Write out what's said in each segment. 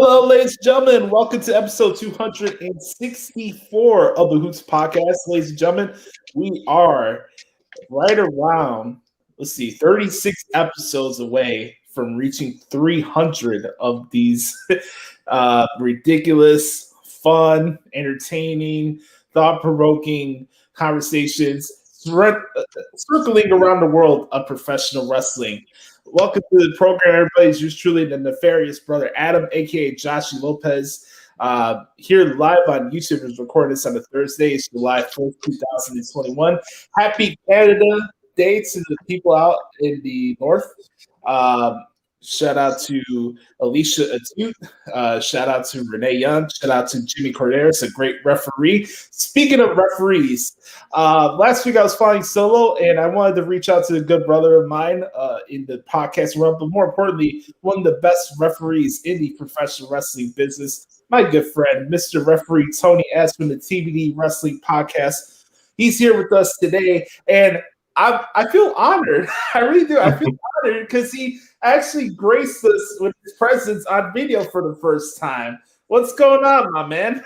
Hello, ladies and gentlemen. Welcome to episode 264 of the Hoots podcast. Ladies and gentlemen, we are right around, 36 episodes away from reaching 300 of these ridiculous, fun, entertaining, thought-provoking conversations circling around the world of professional wrestling. Welcome to the program, everybody. It's yours truly, the nefarious brother Adam, aka Joshie Lopez, here live on YouTube. Is recording this on a Thursday. It's July 4th, 2021. Happy Canada Day to the people out in the north. Shout out to Alicia Atute. Shout out to Renee Young. Shout out to Jimmy Corderas, a great referee. Speaking of referees, last week I was flying solo, and I wanted to reach out to a good brother of mine in the podcast world, but more importantly, one of the best referees in the professional wrestling business, my good friend, Mr. Referee Tony S. from the TBD Wrestling Podcast. He's here with us today, and I feel honored. I really do. I feel honored because he actually graced us with his presence on video for the first time. What's going on, my man?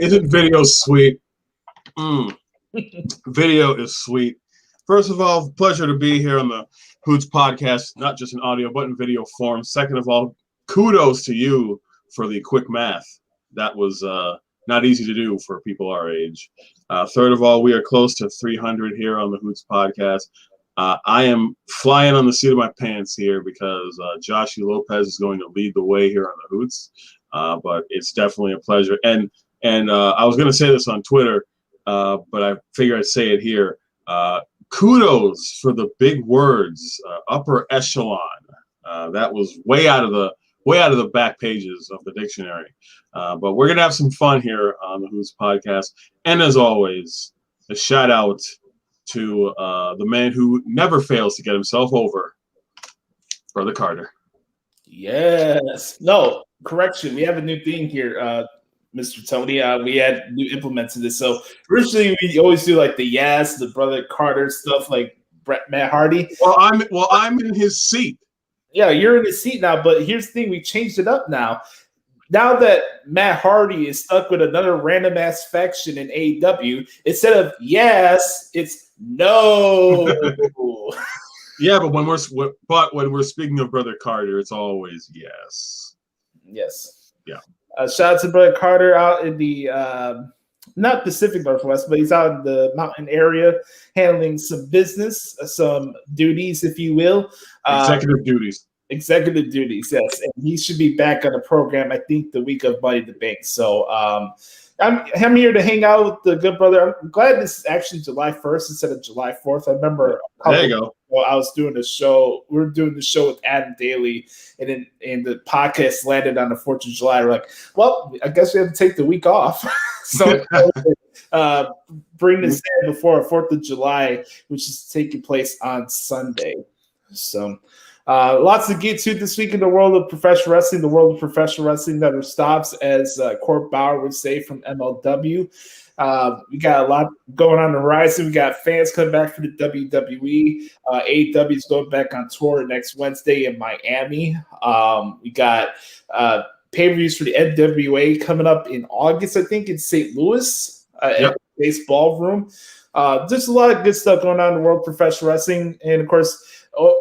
Isn't video sweet? Video is sweet. First of all, pleasure to be here on the Hoots podcast, not just in audio, but in video form. Second of all, kudos to you for the quick math. That was not easy to do for people our age. Third of all, we are close to 300 here on the Hoots podcast. I am flying on the seat of my pants here because Joshie Lopez is going to lead the way here on the Hoots. But it's definitely a pleasure. And I was going to say this on Twitter, but I figure I'd say it here. Kudos for the big words, upper echelon. That was way out of the back pages of the dictionary. But we're going to have some fun here on the Hoots podcast. And as always, a shout out to the man who never fails to get himself over, Brother Carter. Yes. No, correction. We have a new thing here, Mr. Tony. We had new implements in this. So originally we always do like the yes, the Brother Carter stuff, like Matt Hardy. Well, I'm in his seat. Yeah, you're in his seat now. But here's the thing: we changed it up now. Now that Matt Hardy is stuck with another random ass faction in AEW, instead of yes, it's no. Yeah, but when we're speaking of Brother Carter, it's always yes. Yes. Yeah. Shout out to Brother Carter out in the not Pacific Northwest, but he's out in the mountain area handling some business, some duties, if you will. Executive duties. Executive duties, yes. And he should be back on the program, I think, the week of Money in the Bank. So I'm here to hang out with the good brother. I'm glad this is actually July 1st instead of July 4th. I remember there you go. Well, I was doing the show. We were doing the show with Adam Daly, and the podcast landed on the 4th of July. We're like, well, I guess we have to take the week off. So bring this in before 4th of July, which is taking place on Sunday. So lots to get to this week in the world of professional wrestling. The world of professional wrestling never stops, as Court Bauer would say from MLW. We got a lot going on the horizon. We got fans coming back for the WWE. AEW is going back on tour next Wednesday in Miami. We got pay-per-views for the NWA coming up in August, I think, in St. Louis at the baseball room. There's a lot of good stuff going on in the world of professional wrestling. And, of course,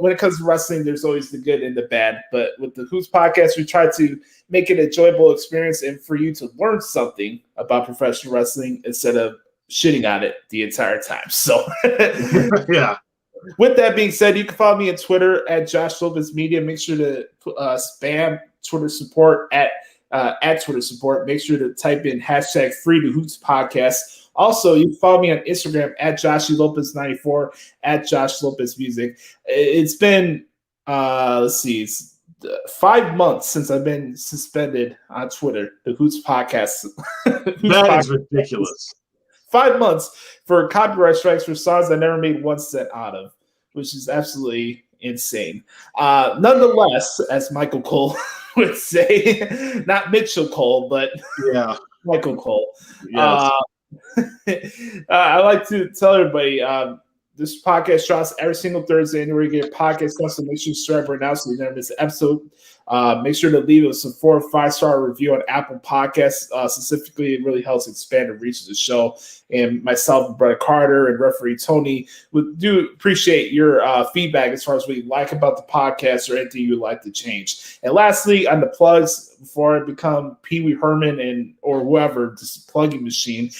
when it comes to wrestling, there's always the good and the bad. But with the Hoots podcast, we try to make it an enjoyable experience and for you to learn something about professional wrestling instead of shitting on it the entire time. So, yeah. With that being said, you can follow me on Twitter at Josh Lopez Media. Make sure to spam Twitter support at Twitter support. Make sure to type in hashtag free to Hoots podcast. Also, you can follow me on Instagram at Joshie Lopez 94 at Josh Lopez Music. It's been it's 5 months since I've been suspended on Twitter. The Hoots podcast. That is ridiculous. 5 months for copyright strikes for songs I never made 1 cent out of, which is absolutely insane. Nonetheless, as Michael Cole would say, not Mitchell Cole, but Michael Cole. Yes. I like to tell everybody this podcast drops every single Thursday, and we're going to get podcast consultations right now, so you never miss an episode. Make sure to leave us a 4 or 5-star review on Apple Podcasts. Specifically, it really helps expand and reach the show. And myself, Brett Carter, and referee Tony do appreciate your feedback as far as what you like about the podcast or anything you'd like to change. And lastly, on the plugs, before I become Pee Wee Herman or whoever, just plugging machine,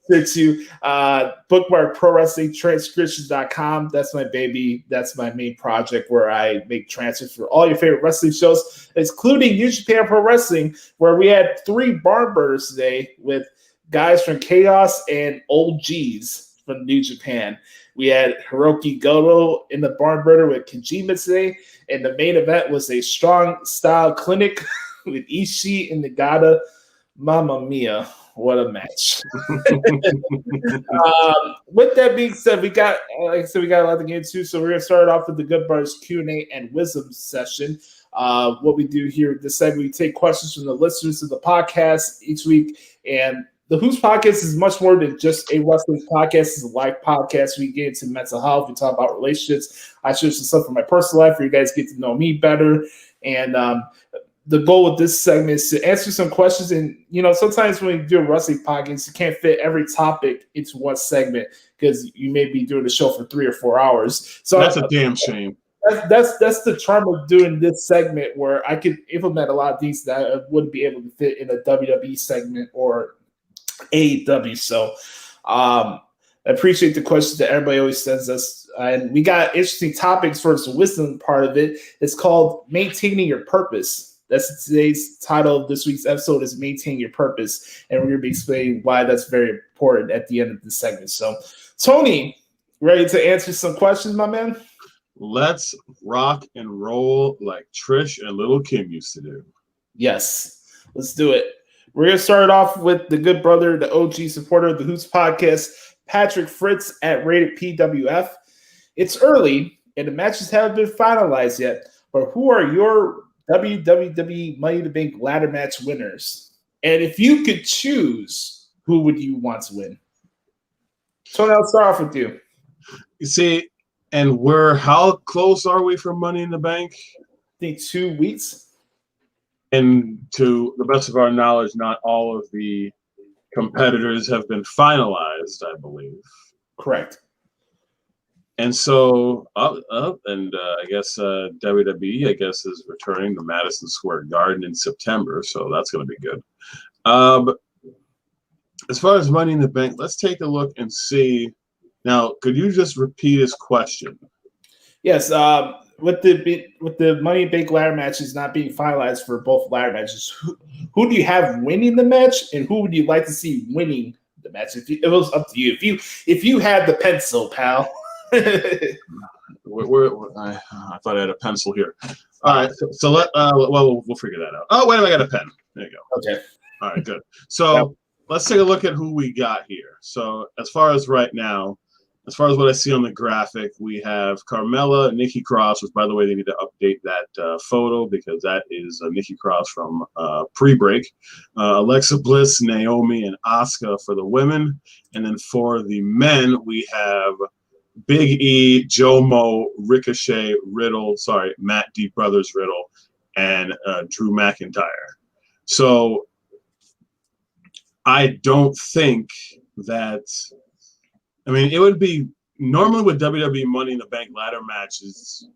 to Bookmark Pro Wrestling Transcriptions.com. That's my baby. That's my main project where I make transcripts for all your favorite wrestling shows, including New Japan Pro Wrestling, where we had 3 barn burners today with guys from Chaos and Old G's from New Japan. We had Hiroki Goto in the barn burner with Kojima today, and the main event was a strong style clinic with Ishii and Nagata. Mamma mia, what a match. With that being said, we got a lot to get into, so we're going to start off with the Good Brothers Q&A and Wisdom session. What we do here this segment, we take questions from the listeners of the podcast each week, and the Hoots podcast is much more than just a wrestling podcast. It's a live podcast. We get into mental health. We talk about relationships. I share some stuff from my personal life where you guys get to know me better. And the goal with this segment is to answer some questions. And, sometimes when you do a wrestling podcast, you can't fit every topic into one segment because you may be doing the show for 3 or 4 hours. So that's a damn shame. That's the charm of doing this segment, where I could implement a lot of things that I wouldn't be able to fit in a WWE segment or AEW. So I appreciate the questions that everybody always sends us, and we got interesting topics for the wisdom part of it. It's called Maintaining Your Purpose. That's today's title of this week's episode, is Maintaining Your Purpose, and we're going to be explaining why that's very important at the end of the segment. So Tony, ready to answer some questions, my man? Let's rock and roll like Trish and Little Kim used to do. Yes, let's do it. We're going to start off with the good brother, the OG supporter of the Hoots podcast, Patrick Fritz at Rated PWF. It's early, and the matches haven't been finalized yet, but who are your WWE Money in the Bank ladder match winners? And if you could choose, who would you want to win? Tony, I'll start off with you. You see, and how close are we for Money in the Bank? I think 2 weeks. And to the best of our knowledge, not all of the competitors have been finalized, I believe. Correct. And so, I guess WWE, is returning to Madison Square Garden in September, so that's going to be good. As far as Money in the Bank, let's take a look and see. Now, could you just repeat his question? Yes. With the Money in the Bank ladder matches not being finalized for both ladder matches, who do you have winning the match, and who would you like to see winning the match? It was up to you. If you had the pencil, pal. I thought I had a pencil here. All right, so we'll figure that out. Oh, wait, I got a pen. There you go. Okay. All right, good. So let's take a look at who we got here. So as far as right now, as far as what I see on the graphic, we have Carmella, Nikki Cross, which, by the way, they need to update that photo because that is Nikki Cross from pre-break. Alexa Bliss, Naomi, and Asuka for the women. And then for the men, we have Big E, Jomo, Ricochet, Matt D. Brothers Riddle, and Drew McIntyre. So I don't think that... it would be normally with WWE Money in the Bank ladder matches.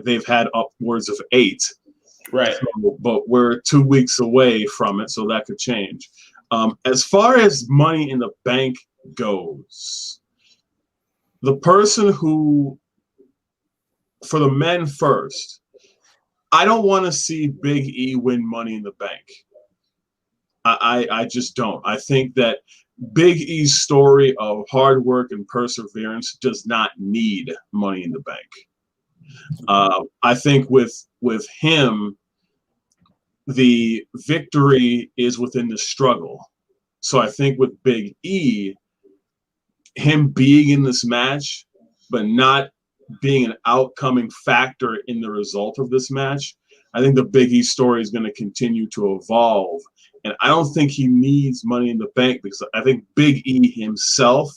They've had upwards of 8, right? So, but we're 2 weeks away from it, so that could change. As far as Money in the Bank goes, the person who, for the men first, I don't want to see Big E win Money in the Bank. I just don't. I think that Big E's story of hard work and perseverance does not need Money in the Bank. I think with him, the victory is within the struggle. So I think with Big E, him being in this match, but not being an outcoming factor in the result of this match, I think the Big E story is going to continue to evolve. And I don't think he needs Money in the Bank because I think Big E himself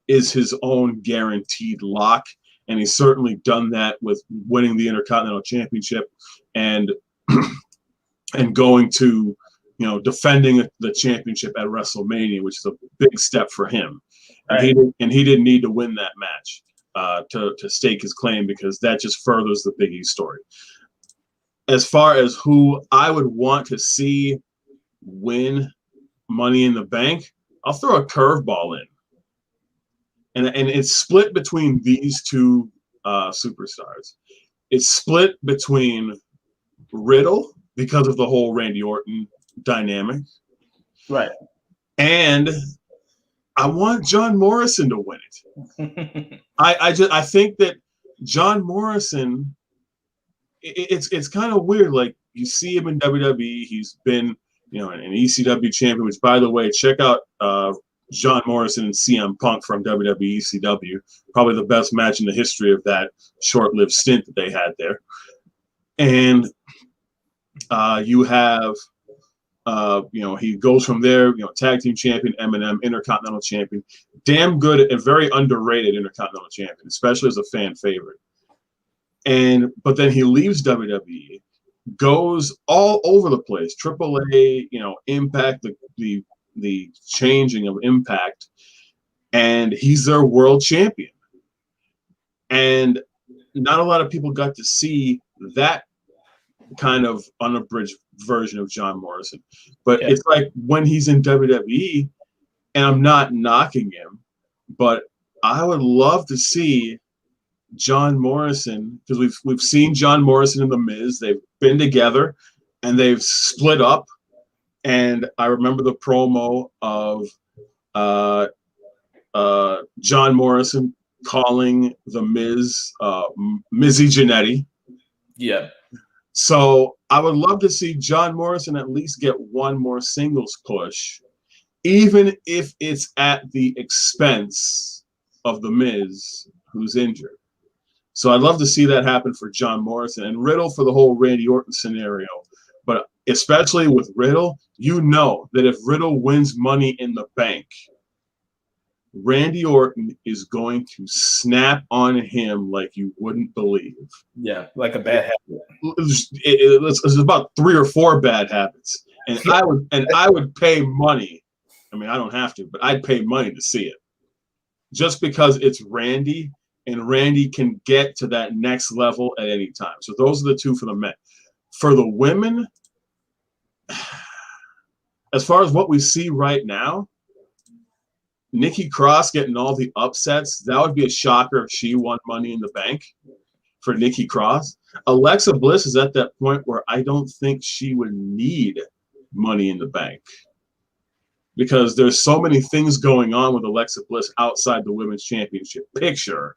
is his own guaranteed lock. and he's certainly done that with winning the Intercontinental Championship and going to, defending the championship at WrestleMania, which is a big step for him. Right. And he didn't need to win that match to stake his claim, because that just furthers the Big E story. As far as who I would want to see win Money in the Bank, I'll throw a curveball in. And it's split between these two superstars. It's split between Riddle, because of the whole Randy Orton dynamic. Right. And I want John Morrison to win it. I think that John Morrison, it's kind of weird. Like, you see him in WWE. He's been, an ECW champion, which, by the way, check out John Morrison and CM Punk from WWE ECW. Probably the best match in the history of that short-lived stint that they had there. And you have, he goes from there, tag team champion, M&M, Intercontinental champion, damn good and very underrated Intercontinental champion, especially as a fan favorite. But then he leaves WWE, goes all over the place, AAA, Impact, the changing of Impact, and he's their world champion. And not a lot of people got to see that kind of unabridged version of John Morrison. But It's like when he's in WWE, and I'm not knocking him, but I would love to see John Morrison, because we've seen John Morrison and The Miz. They've been together and they've split up. And I remember the promo of John Morrison calling The Miz Mizzy Jannetty. Yeah. So I would love to see John Morrison at least get one more singles push, even if it's at the expense of The Miz, who's injured. So I'd love to see that happen for John Morrison, and Riddle for the whole Randy Orton scenario. But especially with Riddle, that if Riddle wins Money in the Bank, Randy Orton is going to snap on him like you wouldn't believe. Yeah, like a bad habit. It's about 3 or 4 bad habits, and I would pay money. I mean, I don't have to, but I'd pay money to see it, just because it's Randy, and Randy can get to that next level at any time. So those are the two for the men. For the women, as far as what we see right now, Nikki Cross getting all the upsets, that would be a shocker if she won Money in the Bank for Nikki Cross. Alexa Bliss is at that point where I don't think she would need Money in the Bank, because there's so many things going on with Alexa Bliss outside the Women's Championship picture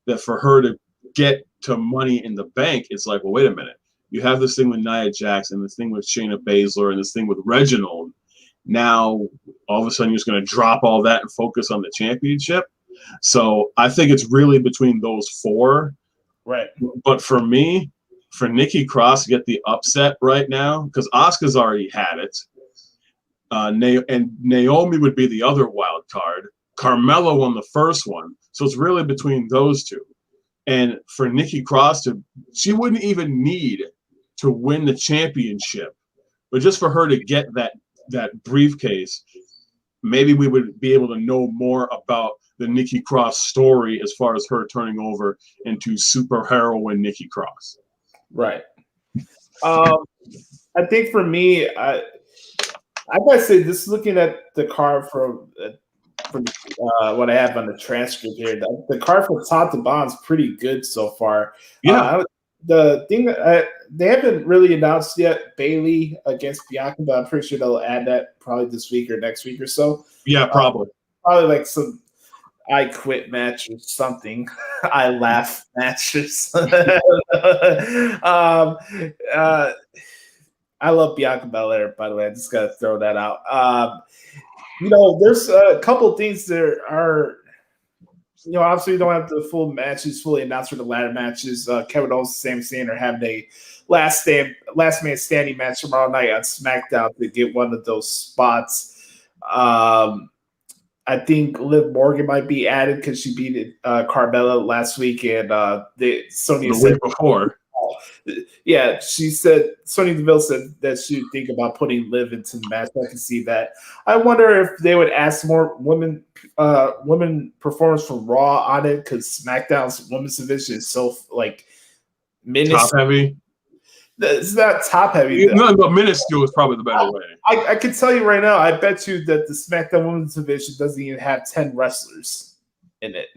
that for her to get to Money in the Bank, it's like, well, wait a minute. You have this thing with Nia Jax, this thing with Shayna Baszler, and this thing with Reginald. Now, all of a sudden, you're just going to drop all that and focus on the championship. So I think it's really between those 4. Right. But for me, for Nikki Cross to get the upset right now, because Asuka's already had it, and Naomi would be the other wild card. Carmella won the first one. So it's really between those two. And for Nikki Cross she wouldn't even need to win the championship, but just for her to get that briefcase, maybe we would be able to know more about the Nikki Cross story as far as her turning over into super heroine Nikki Cross. Right. I think for me, I gotta say, this looking at the card from what I have on the transcript here, the card from top to bottom is pretty good so far. Yeah. The thing they haven't really announced yet Bailey against Bianca, but I'm pretty sure they'll add that probably this week or next week or so. Yeah, probably. Probably like some I quit match or something. I laugh match or something. I love Bianca Belair, by the way. I just got to throw that out. There's a couple things that are, obviously you don't have the full matches fully announced for the ladder matches. Kevin Owens, Sami Zayn are having a last man standing match tomorrow night on SmackDown to get one of those spots. I think Liv Morgan might be added because she beat Carmella last week, and Sonya The said week before. Yeah, she said Sonya Deville said that she would think about putting Liv into the match. I can see that. I wonder if they would ask more women performers from Raw on it because SmackDown's women's division is so like Top heavy. It's not top heavy. No, but minuscule is probably the better way. I can tell you right now. I bet you that the SmackDown women's division doesn't even have 10 wrestlers in it.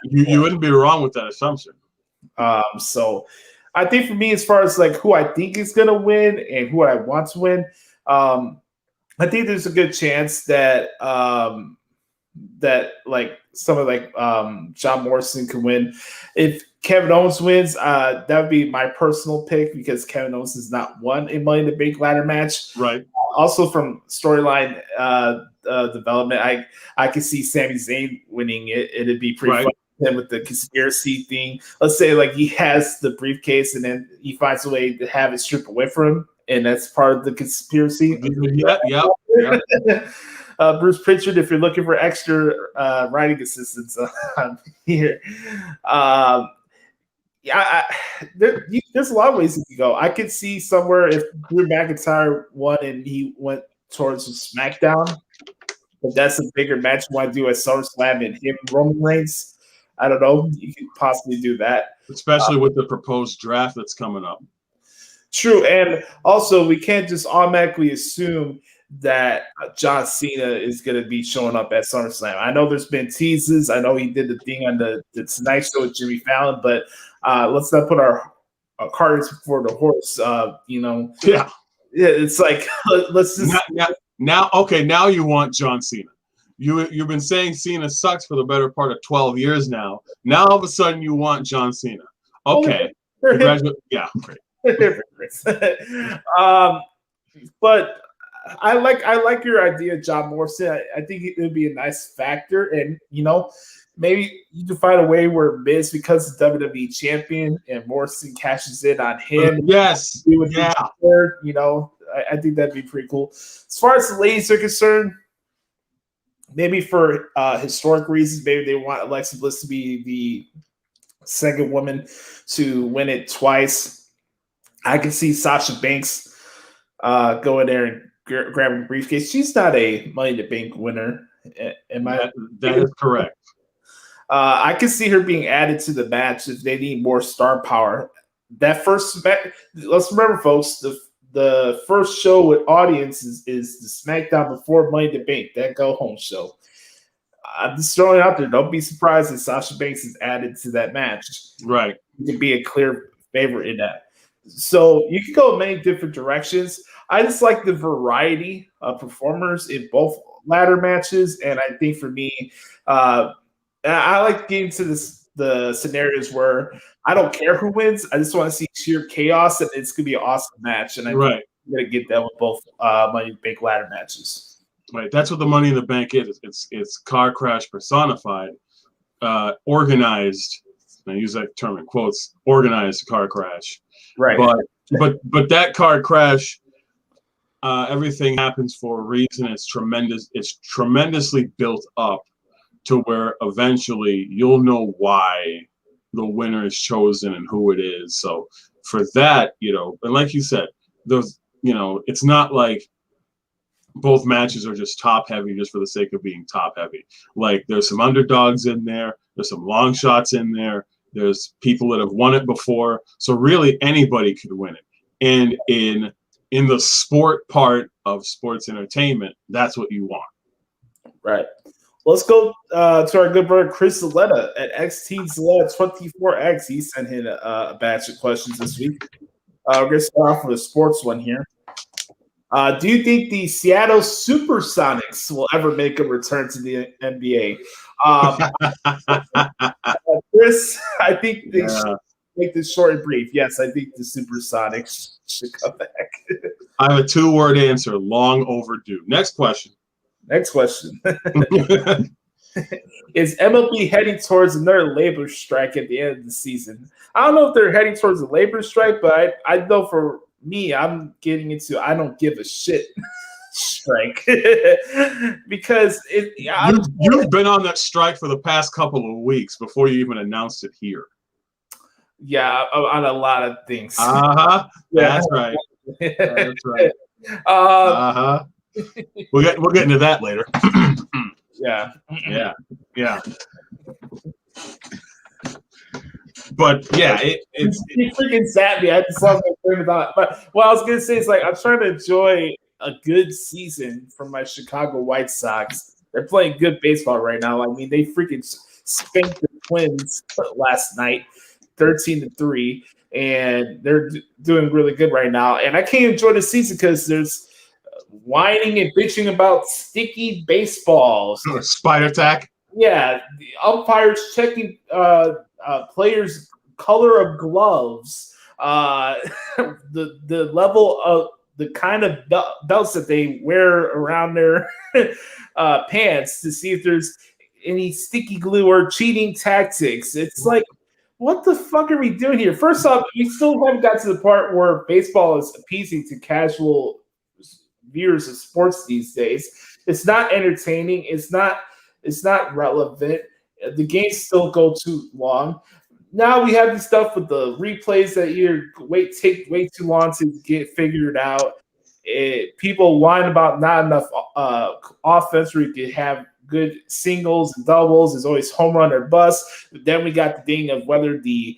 You wouldn't be wrong with that assumption. So I think for me, as far as like who I think is going to win and who I want to win, I think there's a good chance that that like someone like John Morrison can win. If Kevin Owens wins, that would be my personal pick because Kevin Owens has not won a Money in the Bank ladder match. Right. Also from storyline development, I could see Sami Zayn winning it. It'd be pretty fun with the conspiracy thing. Let's say like he has the briefcase and then he finds a way to have it stripped away from him, and that's part of the conspiracy. Yeah. Bruce Pritchard, if you're looking for extra writing assistance on here, there's a lot of ways to go. I could see somewhere if Drew McIntyre won and he went towards SmackDown, but that's a bigger match you want to do at SummerSlam and him Roman Reigns. I don't know. You could possibly do that. Especially with the proposed draft that's coming up. True. And also, we can't just automatically assume that John Cena is going to be showing up at SummerSlam. I know there's been teases. I know he did the thing on the Tonight Show with Jimmy Fallon, but let's not put our carts before the horse. Yeah, it's like, let's just... Now you want John Cena. You've been saying Cena sucks for the better part of 12 years now. Now all of a sudden you want John Cena. Okay. Congratulations. Yeah. Great. But I like your idea, John Morrison. I think it would be a nice factor, and maybe you can find a way where Miz becomes the WWE champion and Morrison cashes in on him. Yes. I think that'd be pretty cool. As far as the ladies are concerned, maybe for historic reasons, maybe they want Alexa Bliss to be the second woman to win it twice. I can see Sasha Banks going there and grabbing a briefcase. She's not a Money in the Bank winner. That is correct. I can see her being added to the match if they need more star power. That first match, let's remember, folks, the first show with audience is the SmackDown before Money in the Bank, that go-home show. I'm just throwing it out there. Don't be surprised if Sasha Banks is added to that match. Right. You can be a clear favorite in that. So you can go many different directions. I just like the variety of performers in both ladder matches. And I think for me, I like getting to the scenarios where I don't care who wins. I just want to see sheer chaos, and it's going to be an awesome match. And I'm going to get that with both Money in the Bank ladder matches. Right. That's what the Money in the Bank is. It's car crash personified, organized. And I use that term in quotes, organized car crash. Right. But that car crash, everything happens for a reason. It's tremendous. It's tremendously built up to where eventually you'll know why the winner is chosen and who it is. So for that, and like you said, those, it's not like both matches are just top heavy just for the sake of being top heavy. Like there's some underdogs in there. There's some long shots in there. There's people that have won it before. So really anybody could win it. And in the sport part of sports entertainment, that's what you want. Right. Let's go to our good brother Chris Zaletta at XTZaletta24X. He sent in a batch of questions this week. We're going to start off with a sports one here. Do you think the Seattle Supersonics will ever make a return to the NBA? Chris, I think they should make this short and brief. Yes, I think the Supersonics should come back. I have a 2-word answer, long overdue. Next question. Is MLB heading towards another labor strike at the end of the season? I don't know if they're heading towards a labor strike, but I know for me, I'm getting into I don't give a shit strike because you've been on that strike for the past couple of weeks before you even announced it here. Yeah, on a lot of things. Yeah. That's right. That's right. We'll get into that later. Yeah. But yeah, it's freaking zapped me. I just love my brain about it. But what I was gonna say is like I'm trying to enjoy a good season from my Chicago White Sox. They're playing good baseball right now. I mean, they freaking spanked the Twins last night, 13-3, and they're doing really good right now. And I can't enjoy the season because there's whining and bitching about sticky baseballs, spider tack. Yeah, the umpires checking players' color of gloves, the level of the kind of belts that they wear around their pants to see if there's any sticky glue or cheating tactics. It's like, what the fuck are we doing here? First off, we still haven't got to the part where baseball is appeasing to casual viewers of sports these days. It's not entertaining. It's not relevant. The games still go too long. Now we have this stuff with the replays that take way too long to get figured out. People whine about not enough offense where you could have good singles and doubles. There's always home run or bust. But then we got the thing of whether the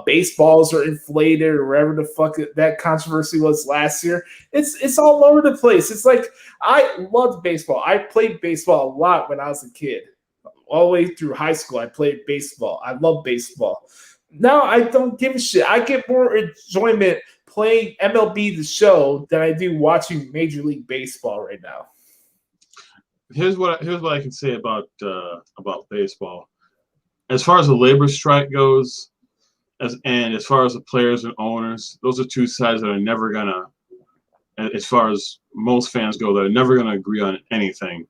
baseballs are inflated or whatever the fuck that controversy was last year. It's all over the place. It's like I loved baseball. I played baseball a lot when I was a kid. All the way through high school, I played baseball. I love baseball. Now I don't give a shit. I get more enjoyment playing MLB The Show than I do watching Major League Baseball right now. Here's what I can say about baseball. As far as the labor strike goes, as far as the players and owners, those are two sides that are never gonna, as far as most fans go, they're never gonna agree on anything.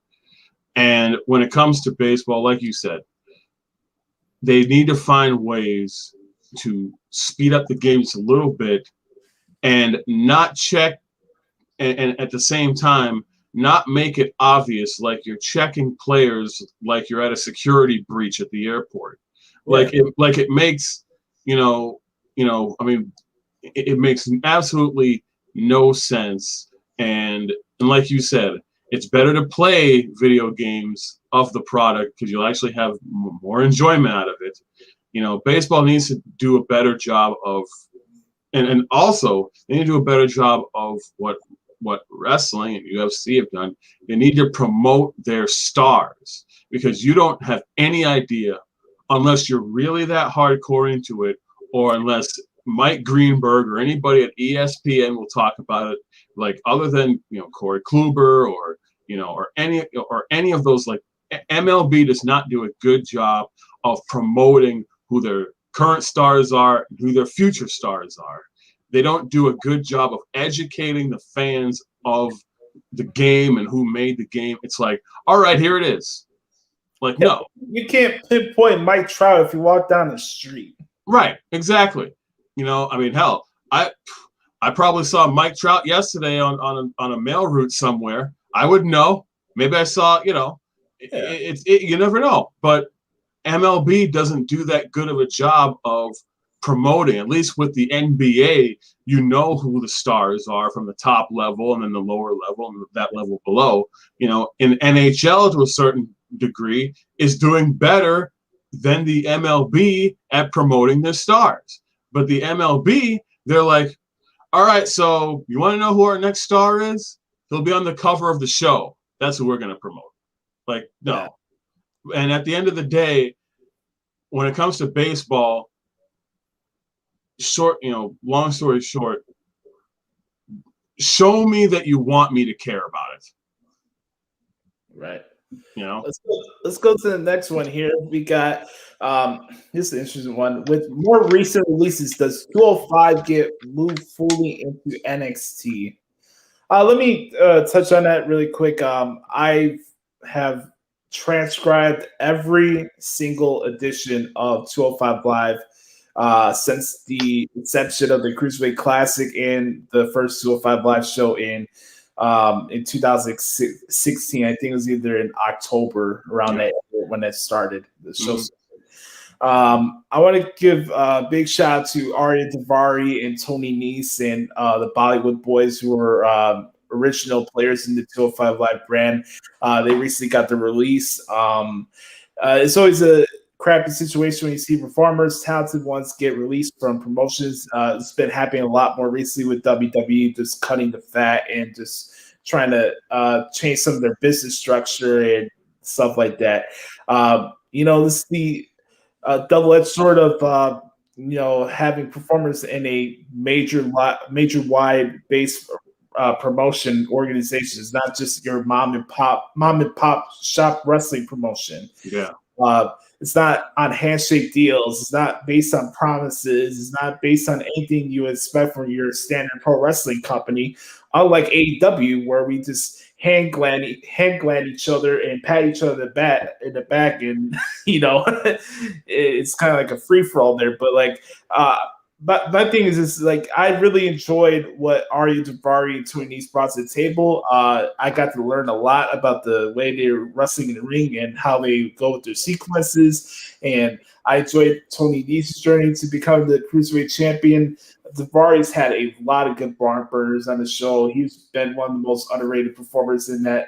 And when it comes to baseball, like you said, they need to find ways to speed up the game just a little bit and not check, and at the same time, not make it obvious like you're checking players like you're at a security breach at the airport. Yeah. It makes, I mean, it makes absolutely no sense. And like you said, it's better to play video games of the product because you'll actually have more enjoyment out of it. Baseball needs to do a better job of, and also they need to do a better job of what wrestling and UFC have done. They need to promote their stars because you don't have any idea unless you're really that hardcore into it, or unless Mike Greenberg or anybody at ESPN will talk about it. Like other than Corey Kluber or any of those, like MLB does not do a good job of promoting who their current stars are and who their future stars are. They don't do a good job of educating the fans of the game and who made the game. It's like, all right, here it is. Like, no. You can't pinpoint Mike Trout if you walk down the street. Right, exactly. I mean, hell, I probably saw Mike Trout yesterday on a mail route somewhere. I wouldn't know. Maybe I saw, you never know. But MLB doesn't do that good of a job of promoting. At least with the NBA, you know who the stars are from the top level and then the lower level and that level below. In NHL to a certain degree is doing better than the MLB at promoting their stars. But the MLB, they're like, all right, so you want to know who our next star is? He'll be on the cover of the show. That's who we're going to promote. Like, no. Yeah. And at the end of the day, when it comes to baseball, long story short, show me that you want me to care about it. Right. Let's go to the next one here. We got this is an interesting one. With more recent releases, does 205 get moved fully into NXT? Let me touch on that really quick. I have transcribed every single edition of 205 Live since the inception of the Cruiserweight Classic and the first 205 Live show in in 2016. I think it was either in October around that when that started. The show. I want to give a big shout out to Arya Daivari and Tony Nese and the Bollywood Boys, who were original players in the 205 Live brand. They recently got the release. It's always a crappy situation when you see performers, talented ones, get released from promotions. It's been happening a lot more recently with WWE just cutting the fat and just trying to change some of their business structure and stuff like that. This is the double-edged sword of having performers in a major wide base promotion organization. It's not just your mom and pop shop wrestling promotion. Yeah. It's not on handshake deals. It's not based on promises. It's not based on anything you expect from your standard pro wrestling company. Unlike AEW, where we just hand glad each other and pat each other in the back, and it's kind of like a free for all there. But my thing is like I really enjoyed what Arya Daivari and Tony Nese brought to the table. I got to learn a lot about the way they're wrestling in the ring and how they go with their sequences. And I enjoyed Tony Nese's journey to become the Cruiserweight champion. Daivari's had a lot of good barn burners on the show. He's been one of the most underrated performers in that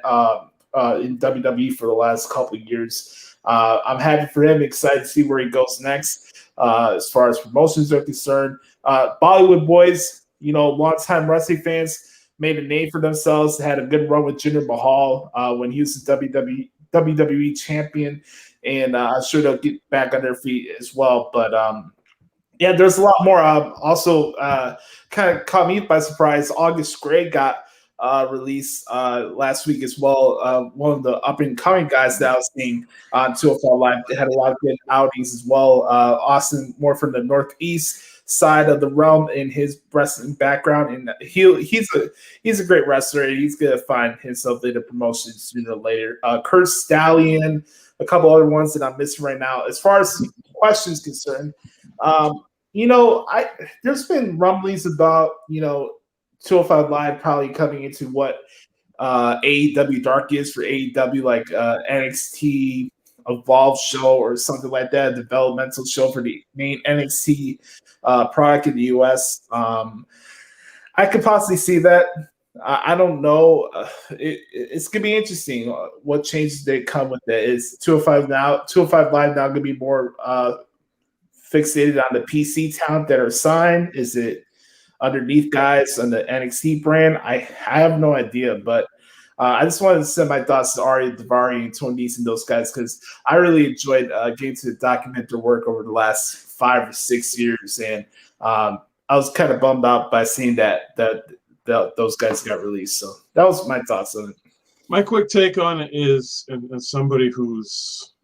in WWE for the last couple of years. I'm happy for him. Excited to see where he goes next. As far as promotions are concerned, Bollywood Boys, longtime wrestling fans, made a name for themselves. Had a good run with Jinder Mahal when he was the WWE champion, and I'm sure they'll get back on their feet as well. But there's a lot more. Also, kind of caught me by surprise. August Gray got released last week as well. One of the up and coming guys that I was seeing on 205 Live. They had a lot of good outings as well. Austin, more from the Northeast side of the realm in his wrestling background, and he's a great wrestler. He's gonna find himself in the promotion sooner or later. Kurt Stallion, a couple other ones that I'm missing right now. As far as questions concerned, there's been rumblings about 205 Live probably coming into what AEW Dark is for AEW, like NXT Evolve show or something like that, a developmental show for the main NXT product in the US. I could possibly see that. I don't know. It's going to be interesting what changes they come with it. Is 205 Live now going to be more fixated on the PC talent that are signed? Is it underneath guys on the NXT brand? I have no idea, but I just wanted to send my thoughts to Arya Daivari and Tony Nese and those guys because I really enjoyed getting to document their work over the last 5 or 6 years, and I was kind of bummed out by seeing that those guys got released. So that was my thoughts on it. My quick take on it is, as somebody who's,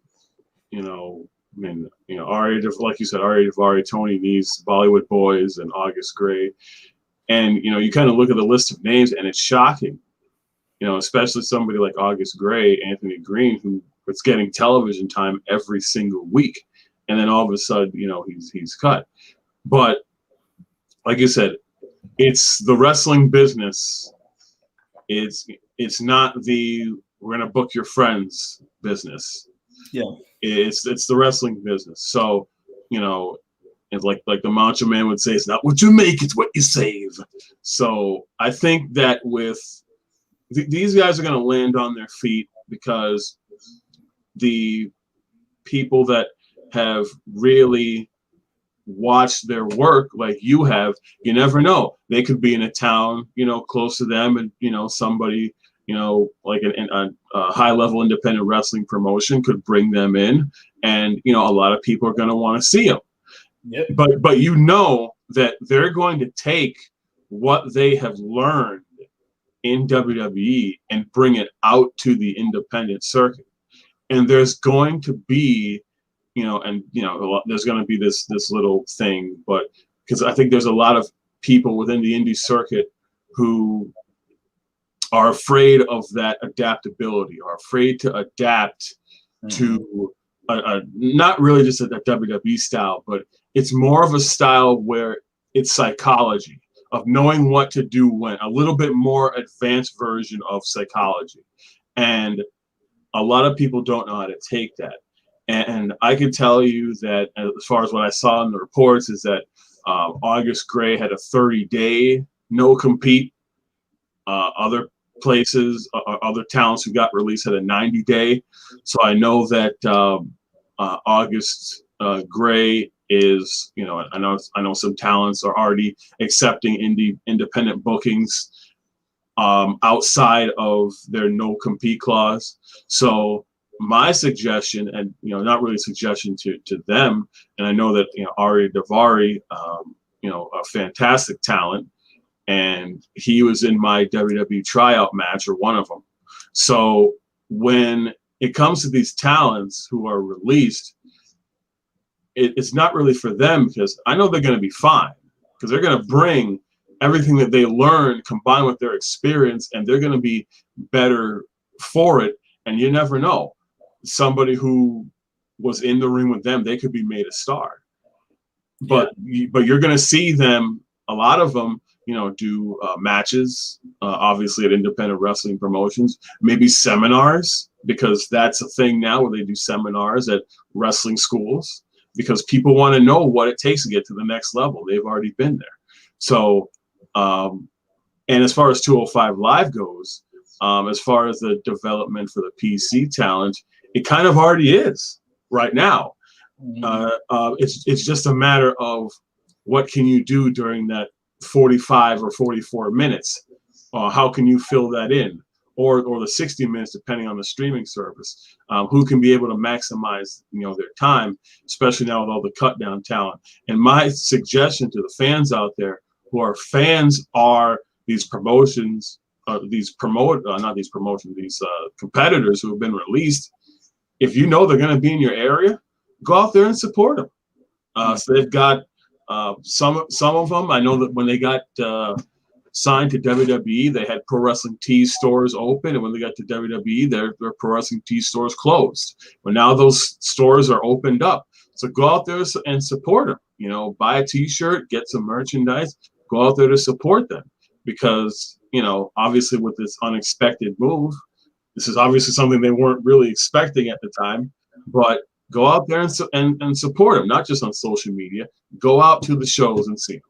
Arya, like you said, Arya Daivari, Tony Nese, Bollywood Boys, and August Gray. And, you kind of look at the list of names, and it's shocking, especially somebody like August Gray, Anthony Green, who is getting television time every single week. And then all of a sudden, he's cut. But like you said, it's the wrestling business. It's not the we're going to book your friends business. Yeah. It's the wrestling business. So, it's like the Macho Man would say, it's not what you make, it's what you save. So I think that with these guys are going to land on their feet because the people that have really watched their work like you have, you never know. They could be in a town, close to them, and, somebody, like a high-level independent wrestling promotion could bring them in, and, a lot of people are going to want to see them. Yep. But that they're going to take what they have learned in WWE and bring it out to the independent circuit. And there's going to be, there's going to be this little thing, but because I think there's a lot of people within the indie circuit who are afraid of that adaptability, are afraid to adapt to not really just a WWE style, but it's more of a style where it's psychology of knowing what to do when, a little bit more advanced version of psychology. And a lot of people don't know how to take that. And I can tell you that as far as what I saw in the reports is that August Gray had a 30-day no compete. Other places, other talents who got released had a 90-day. So I know that August Gray is, you know, I know some talents are already accepting independent bookings outside of their no compete clause. So my suggestion, and you know, not really a suggestion to them, and I know that, you know, Ari Daivari, you know, a fantastic talent, and he was in my WWE tryout match, or one of them. So when it comes to these talents who are released, it's not really for them, because I know they're going to be fine, because they're going to bring everything that they learned combined with their experience, and they're going to be better for it. And you never know. Somebody who was in the ring with them, they could be made a star. But you're going to see them, a lot of them, you know, do matches, obviously at independent wrestling promotions, maybe seminars, because that's a thing now where they do seminars at wrestling schools, because people want to know what it takes to get to the next level. They've already been there. So, and as far as 205 Live goes, as far as the development for the PC talent, it kind of already is right now. It's just a matter of what can you do during that 45 or 44 minutes. How can you fill that in, or the 60 minutes, depending on the streaming service. Who can be able to maximize, you know, their time, especially now with all the cut down talent. And my suggestion to the fans out there who are fans are these promotions, these competitors who have been released. If you know they're going to be in your area, go out there and support them. So they've got some of them. I know that when they got signed to WWE, they had Pro Wrestling Tees stores open, and when they got to WWE, their Pro Wrestling Tees stores closed. But now those stores are opened up. So go out there and support them. You know, buy a T-shirt, get some merchandise, go out there to support them, because, you know, obviously with this unexpected move, this is obviously something they weren't really expecting at the time, but go out there and support them, not just on social media. Go out to the shows and see them.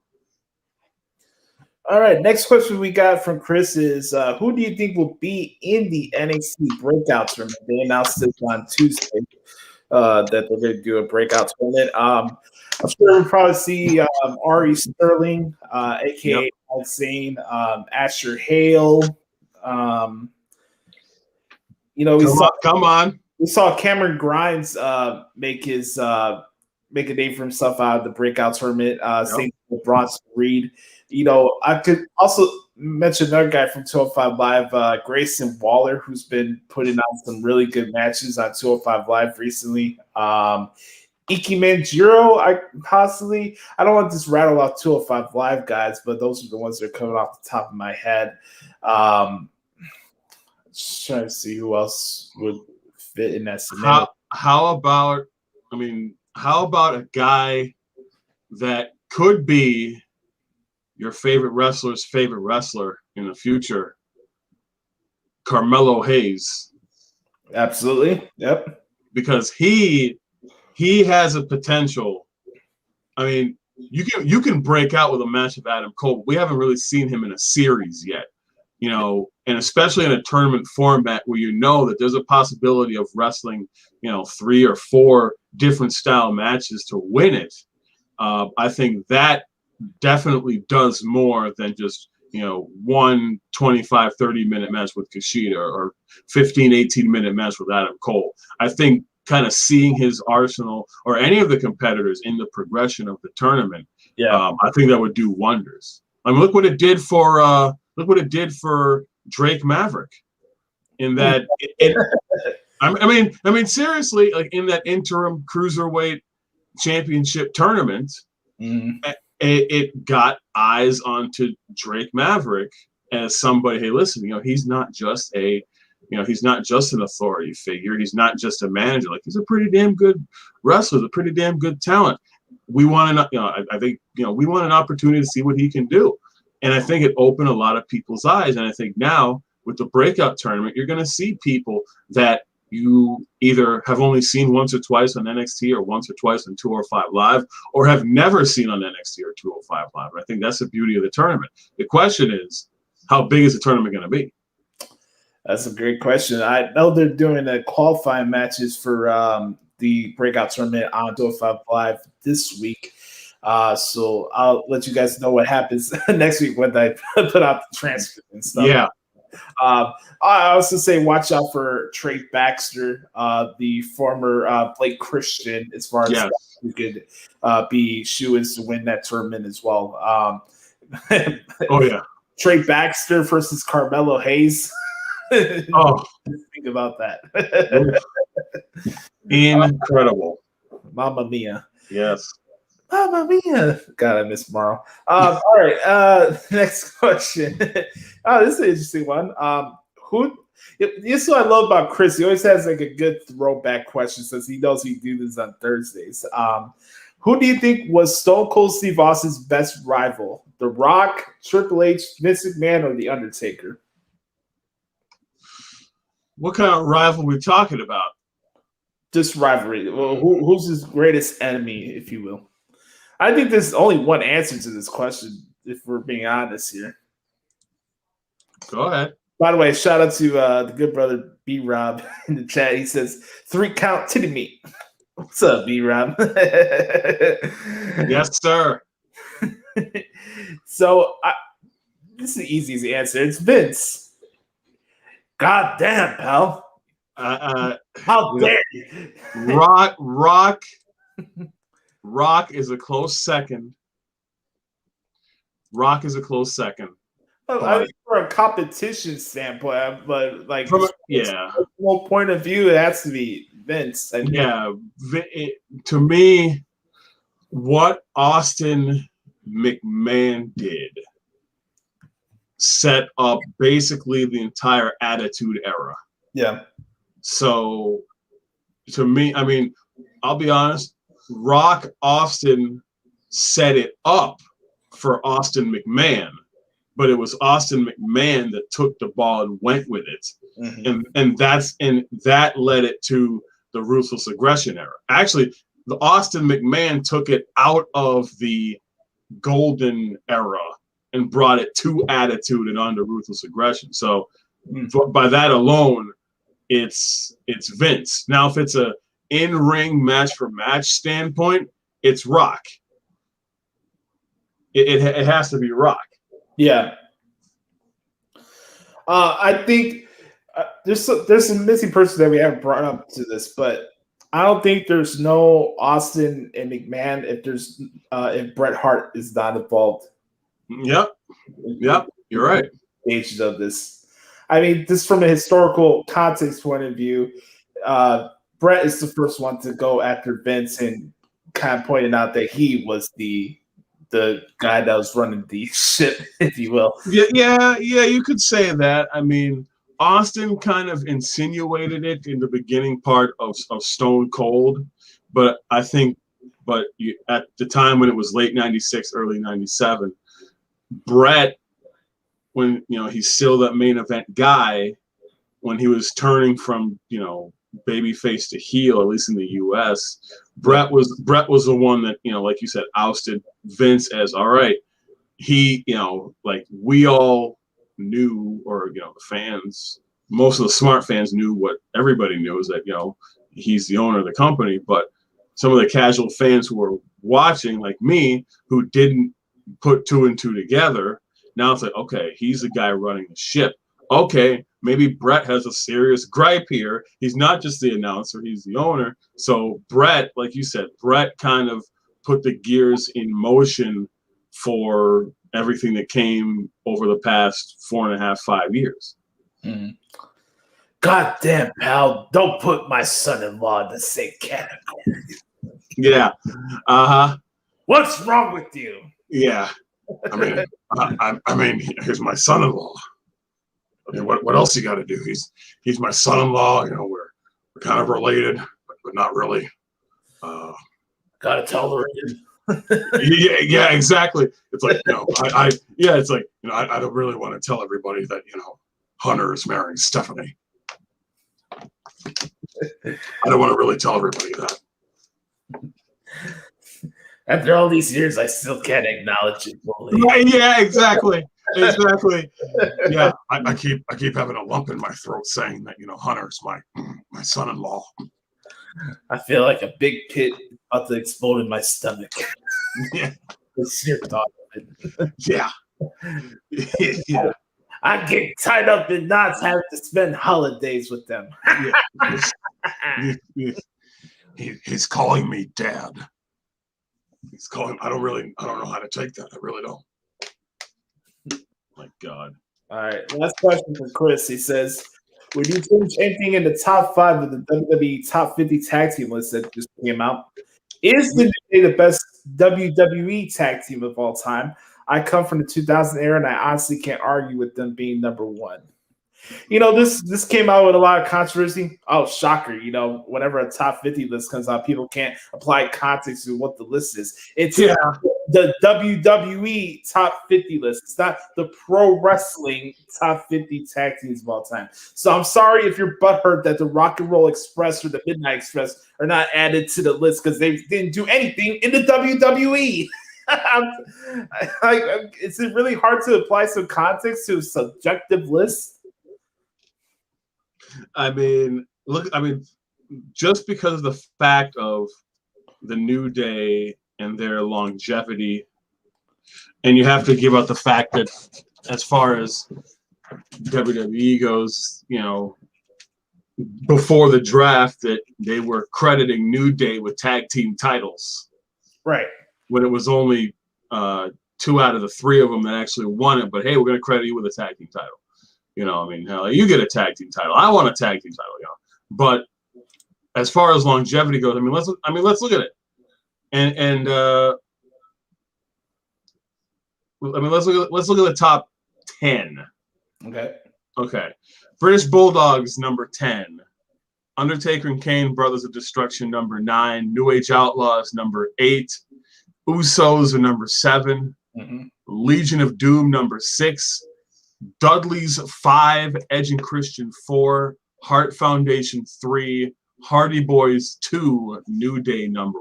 All right, next question we got from Chris is, who do you think will be in the NXT breakout tournament? They announced this on Tuesday that they're going to do a breakout tournament. I'm sure we'll probably see Ari Sterling, a.k.a. Insane, Asher Hale. You know, come on. We saw Cameron Grimes make a name for himself out of the breakout tournament. Same with Bronson Reed. You know, I could also mention another guy from 205 Live, Grayson Waller, who's been putting on some really good matches on 205 Live recently. Iki Manjiro, I don't want to just rattle off 205 Live guys, but those are the ones that are coming off the top of my head. Just trying to see who else would fit in that scenario. How about a guy that could be your favorite wrestler's favorite wrestler in the future, Carmelo Hayes? Absolutely. Yep. Because he has a potential. I mean, you can break out with a match of Adam Cole. We haven't really seen him in a series yet, you know, and especially in a tournament format where you know that there's a possibility of wrestling, you know, 3 or 4 different style matches to win it. I think that definitely does more than just, you know, 1 25-30 minute match with Kushida or 15-18 minute match with Adam Cole. I think kind of seeing his arsenal or any of the competitors in the progression of the tournament, I think that would do wonders. I mean, look what it did for Drake Maverick in that. I mean, seriously, like in that interim cruiserweight championship tournament, it got eyes onto Drake Maverick as somebody. Hey, listen, you know, he's not just an authority figure. He's not just a manager. Like, he's a pretty damn good wrestler, a pretty damn good talent. We want I think, you know, we want an opportunity to see what he can do. And I think it opened a lot of people's eyes. And I think now with the breakout tournament, you're going to see people that you either have only seen once or twice on NXT or once or twice on 205 Live, or have never seen on NXT or 205 Live. I think that's the beauty of the tournament. The question is, how big is the tournament going to be? That's a great question. I know they're doing the qualifying matches for the breakout tournament on 205 Live this week. So I'll let you guys know what happens next week when I put out the transcript and stuff. Yeah. I also say watch out for Trey Baxter, the former Blake Christian, as far as who could be shoo-ins to win that tournament as well. Oh, yeah. Trey Baxter versus Carmelo Hayes. Oh, think about that. Incredible. Mamma mia. Yes. Mamma mia. God, I miss Morrow. All right. Next question. Oh, this is an interesting one. This is what I love about Chris. He always has like a good throwback question since he knows we do this on Thursdays. Who do you think was Stone Cold Steve Austin's best rival? The Rock, Triple H, Vince McMahon, or The Undertaker? What kind of rival are we talking about? Just rivalry. Well, who's his greatest enemy, if you will? I think there's only one answer to this question, if we're being honest here. Go ahead. By the way, shout out to the good brother B-Rob in the chat. He says, 3 count titty meat. What's up, B-Rob? Yes, sir. So, this is the easiest answer. It's Vince. God damn, pal. How dare you? Rock is a close second. Rock is a close second. I mean, from a competition standpoint, but like from a point of view, it has to be Vince. To me, what Austin McMahon did set up basically the entire Attitude Era. Yeah. So, to me, I mean, I'll be honest, Rock Austin set it up for Austin McMahon, but it was Austin McMahon that took the ball and went with it. Mm-hmm. And that led it to the Ruthless Aggression Era. Actually, the Austin McMahon took it out of the Golden Era and brought it to Attitude and onto Ruthless Aggression. So by that alone, it's Vince. Now, if it's a in-ring match for match standpoint, it's Rock. It has to be Rock. Yeah. I think there's some missing person that we haven't brought up to this, but I don't think there's no Austin and McMahon if Bret Hart is not involved. Yep. You're right. Stages of this. I mean, just from a historical context point of view, Bret is the first one to go after Vince and kind of pointed out that he was the guy that was running the ship, if you will. Yeah, you could say that. I mean, Austin kind of insinuated it in the beginning part of Stone Cold, but at the time when it was late 96, early 97, Bret, when he's still that main event guy, when he was turning from babyface to heel, at least in the U.S., Bret was the one that like you said, ousted Vince as all right. He like we all knew, or the fans, most of the smart fans knew what everybody knew, is that he's the owner of the company, but some of the casual fans who were watching, like me, who didn't put 2 and 2 together, now it's like, okay, he's the guy running the ship. Okay, maybe Bret has a serious gripe here. He's not just the announcer, he's the owner. So Bret, like you said, Bret kind of put the gears in motion for everything that came over the past 4.5, 5 years. Mm-hmm. God damn, pal, don't put my son-in-law in the same category. Yeah. Uh-huh. What's wrong with you? Yeah. I mean, here's my son-in-law. I mean, what else you got to do? He's my son-in-law. We're kind of related, but not really. Gotta tolerate it. Yeah, exactly. It's like, it's like, I don't really want to tell everybody that, Hunter is marrying Stephanie. I don't want to really tell everybody that. After all these years, I still can't acknowledge it fully. Yeah, exactly. Yeah, I keep having a lump in my throat saying that, Hunter's my son-in-law. I feel like a big pit about to explode in my stomach. Yeah. The sheer thought of it. Yeah. Yeah. I get tied up in knots having to spend holidays with them. He's calling me dad. He's calling. I don't know how to take that. I really don't. My God. All right. Last question from Chris. He says, would you change anything in the top 5 of the WWE top 50 tag team list that just came out? Is the New Day the best WWE tag team of all time? I come from the 2000 era, and I honestly can't argue with them being number 1. This came out with a lot of controversy. Oh, shocker. Whenever a top 50 list comes out, people can't apply context to what the list is. It's the WWE top 50 list. It's not the pro wrestling top 50 tag teams of all time. So I'm sorry if you're butthurt that the Rock and Roll Express or the Midnight Express are not added to the list because they didn't do anything in the WWE. Is it really hard to apply some context to a subjective list? Just because of the fact of the New Day and their longevity, and you have to give out the fact that as far as WWE goes, before the draft that they were crediting New Day with tag team titles. Right. When it was only 2 out of the 3 of them that actually won it, but hey, we're going to credit you with a tag team title. Hell, you get a tag team title. I want a tag team title, But as far as longevity goes, let's look at it. And let's look at the top 10. Okay. British Bulldogs number 10. Undertaker and Kane Brothers of Destruction number 9. New Age Outlaws number 8. Usos are number 7. Mm-hmm. Legion of Doom number 6. Dudley's 5, Edge and Christian 4, Hart Foundation 3, Hardy Boys 2, New Day number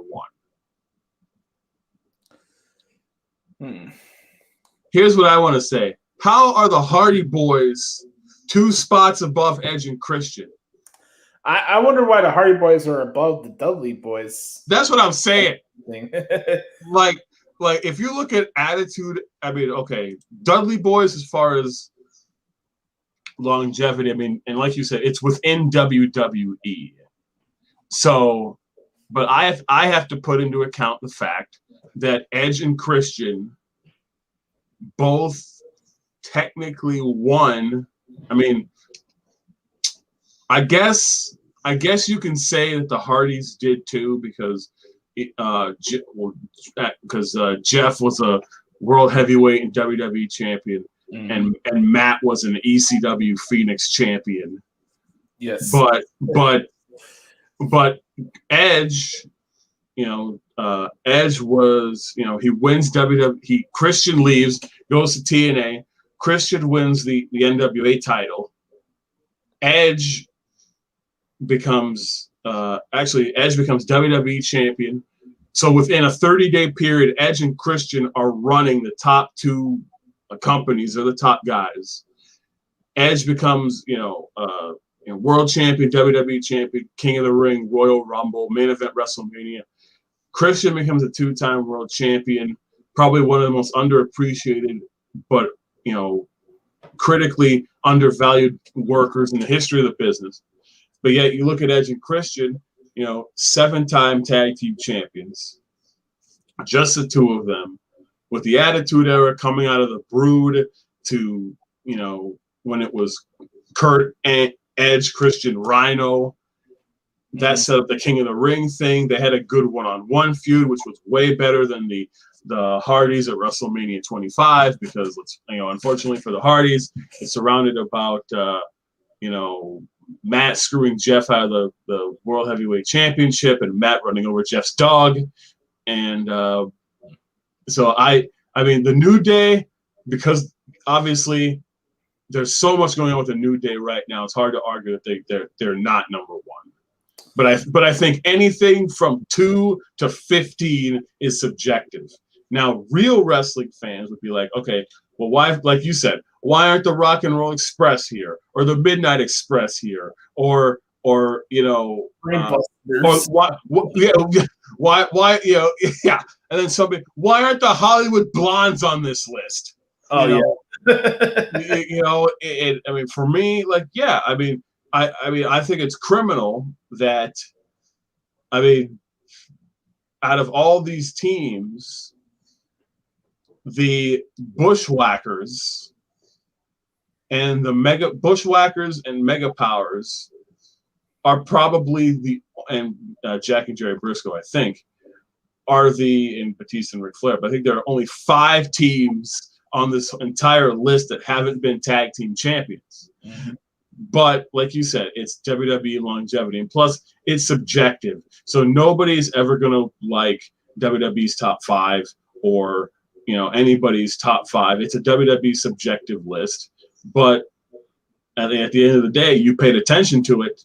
1. Here's what I want to say. How are the Hardy Boys 2 spots above Edge and Christian? I wonder why the Hardy Boys are above the Dudley Boys. That's what I'm saying. like if you look at attitude, Dudley Boys as far as longevity, and like you said, it's within WWE. So, but I have to put into account the fact that Edge and Christian both technically won. I guess you can say that the Hardys did too, because Jeff was a world heavyweight and WWE champion. And Matt was an ECW Phoenix champion. Yes. But Edge, Edge was, he wins WWE. Christian leaves, goes to TNA. Christian wins the NWA title. Edge becomes WWE champion. So within a 30-day period, Edge and Christian are running the top 2 companies, are the top guys. Edge becomes, world champion, WWE champion, King of the Ring, Royal Rumble, main event WrestleMania. Christian becomes a 2-time world champion, probably one of the most underappreciated, but critically undervalued workers in the history of the business. But yet you look at Edge and Christian, 7-time tag team champions, just the 2 of them. With the Attitude Era coming out of the Brood to, when it was Kurt, Edge, Christian, Rhino, that set up the King of the Ring thing. They had a good one-on-one feud, which was way better than the Hardys at WrestleMania 25, because unfortunately for the Hardys, it's surrounded about Matt screwing Jeff out of the World Heavyweight Championship and Matt running over Jeff's dog, and So I mean, the New Day, because obviously there's so much going on with the New Day right now. It's hard to argue that they're not number one. But I think anything from 2 to 15 is subjective. Now, real wrestling fans would be like, okay, well, why, like you said, why aren't the Rock and Roll Express here, or the Midnight Express here, or you know, or why, you know, yeah. And then somebody, why aren't the Hollywood Blondes on this list? Oh, you know, yeah. you know, I mean, for me, like, yeah, I mean, I think it's criminal that, I mean, out of all these teams, the Bushwhackers and the Bushwhackers and Mega Powers are probably and Jack and Jerry Briscoe, I think, are in Batista and Ric Flair. But I think there are only 5 teams on this entire list that haven't been tag team champions. Mm-hmm. But like you said, it's WWE longevity, and plus it's subjective. So nobody's ever gonna like WWE's top 5 or, you know, anybody's top 5. It's a WWE subjective list. But at the end of the day, you paid attention to it,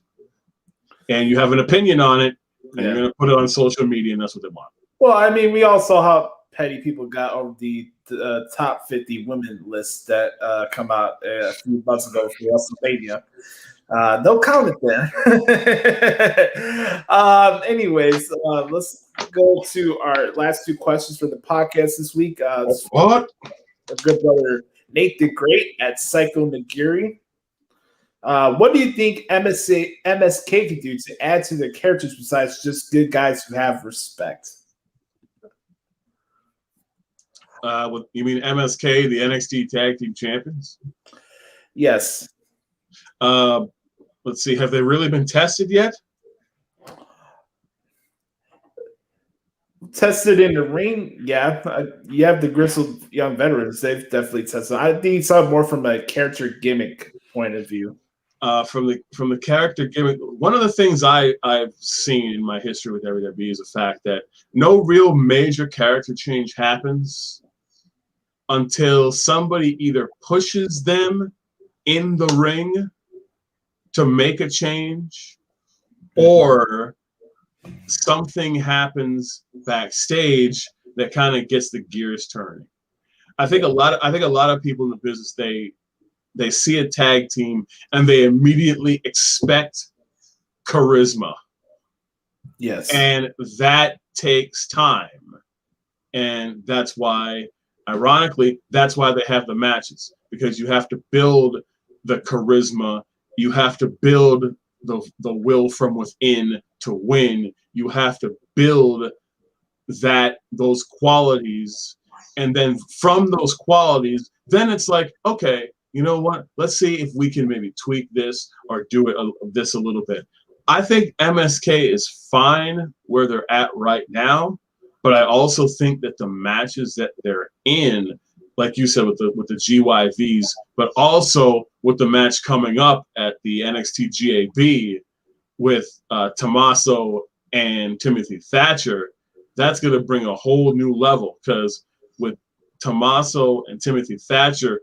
and you have an opinion on it, and you're gonna put it on social media, and that's what they want. Well, I mean, we all saw how petty people got over the top 50 women list that come out a few months ago for WrestleMania. They'll count it there. Anyways, let's go to our last 2 questions for the podcast this week. What? Our good brother Nate the Great at Psycho Nagiri. What do you think MSK could do to add to their characters besides just good guys who have respect? You mean MSK, the NXT Tag Team Champions? Yes. Let's see. Have they really been tested yet? Tested in the ring, yeah. You have the grizzled young veterans. They've definitely tested. I think it's more from a character gimmick point of view. From the character gimmick, one of the things I've seen in my history with WWE is the fact that no real major character change happens until somebody either pushes them in the ring to make a change, or something happens backstage that kind of gets the gears turning. I think a lot of people in the business, they see a tag team and they immediately expect charisma. Yes. And that takes time. And that's why, ironically, that's why they have the matches, because you have to build the charisma. You have to build the will from within to win. You have to build those qualities. And then from those qualities, then it's like, okay, you know what? Let's see if we can maybe tweak this or do this a little bit. I think MSK is fine where they're at right now, but I also think that the matches that they're in, like you said with the GYVs, but also with the match coming up at the NXT GAB with Tommaso and Timothy Thatcher, that's going to bring a whole new level, because with Tommaso and Timothy Thatcher,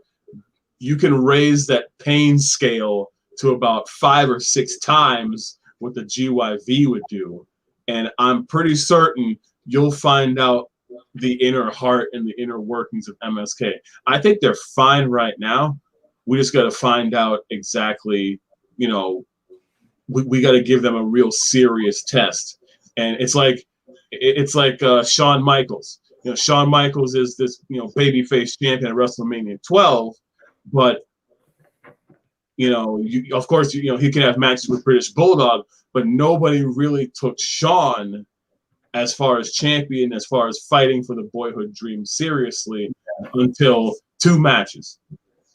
you can raise that pain scale to about 5 or 6 times what the GYV would do. And I'm pretty certain you'll find out the inner heart and the inner workings of MSK. I think they're fine right now. We just got to find out exactly, you know, we got to give them a real serious test. And it's like Shawn Michaels. You know, Shawn Michaels is this, you know, babyface champion at WrestleMania 12, but you know, of course, you know, he can have matches with British Bulldog, but nobody really took Shawn as far as champion, as far as fighting for the boyhood dream seriously until 2 matches.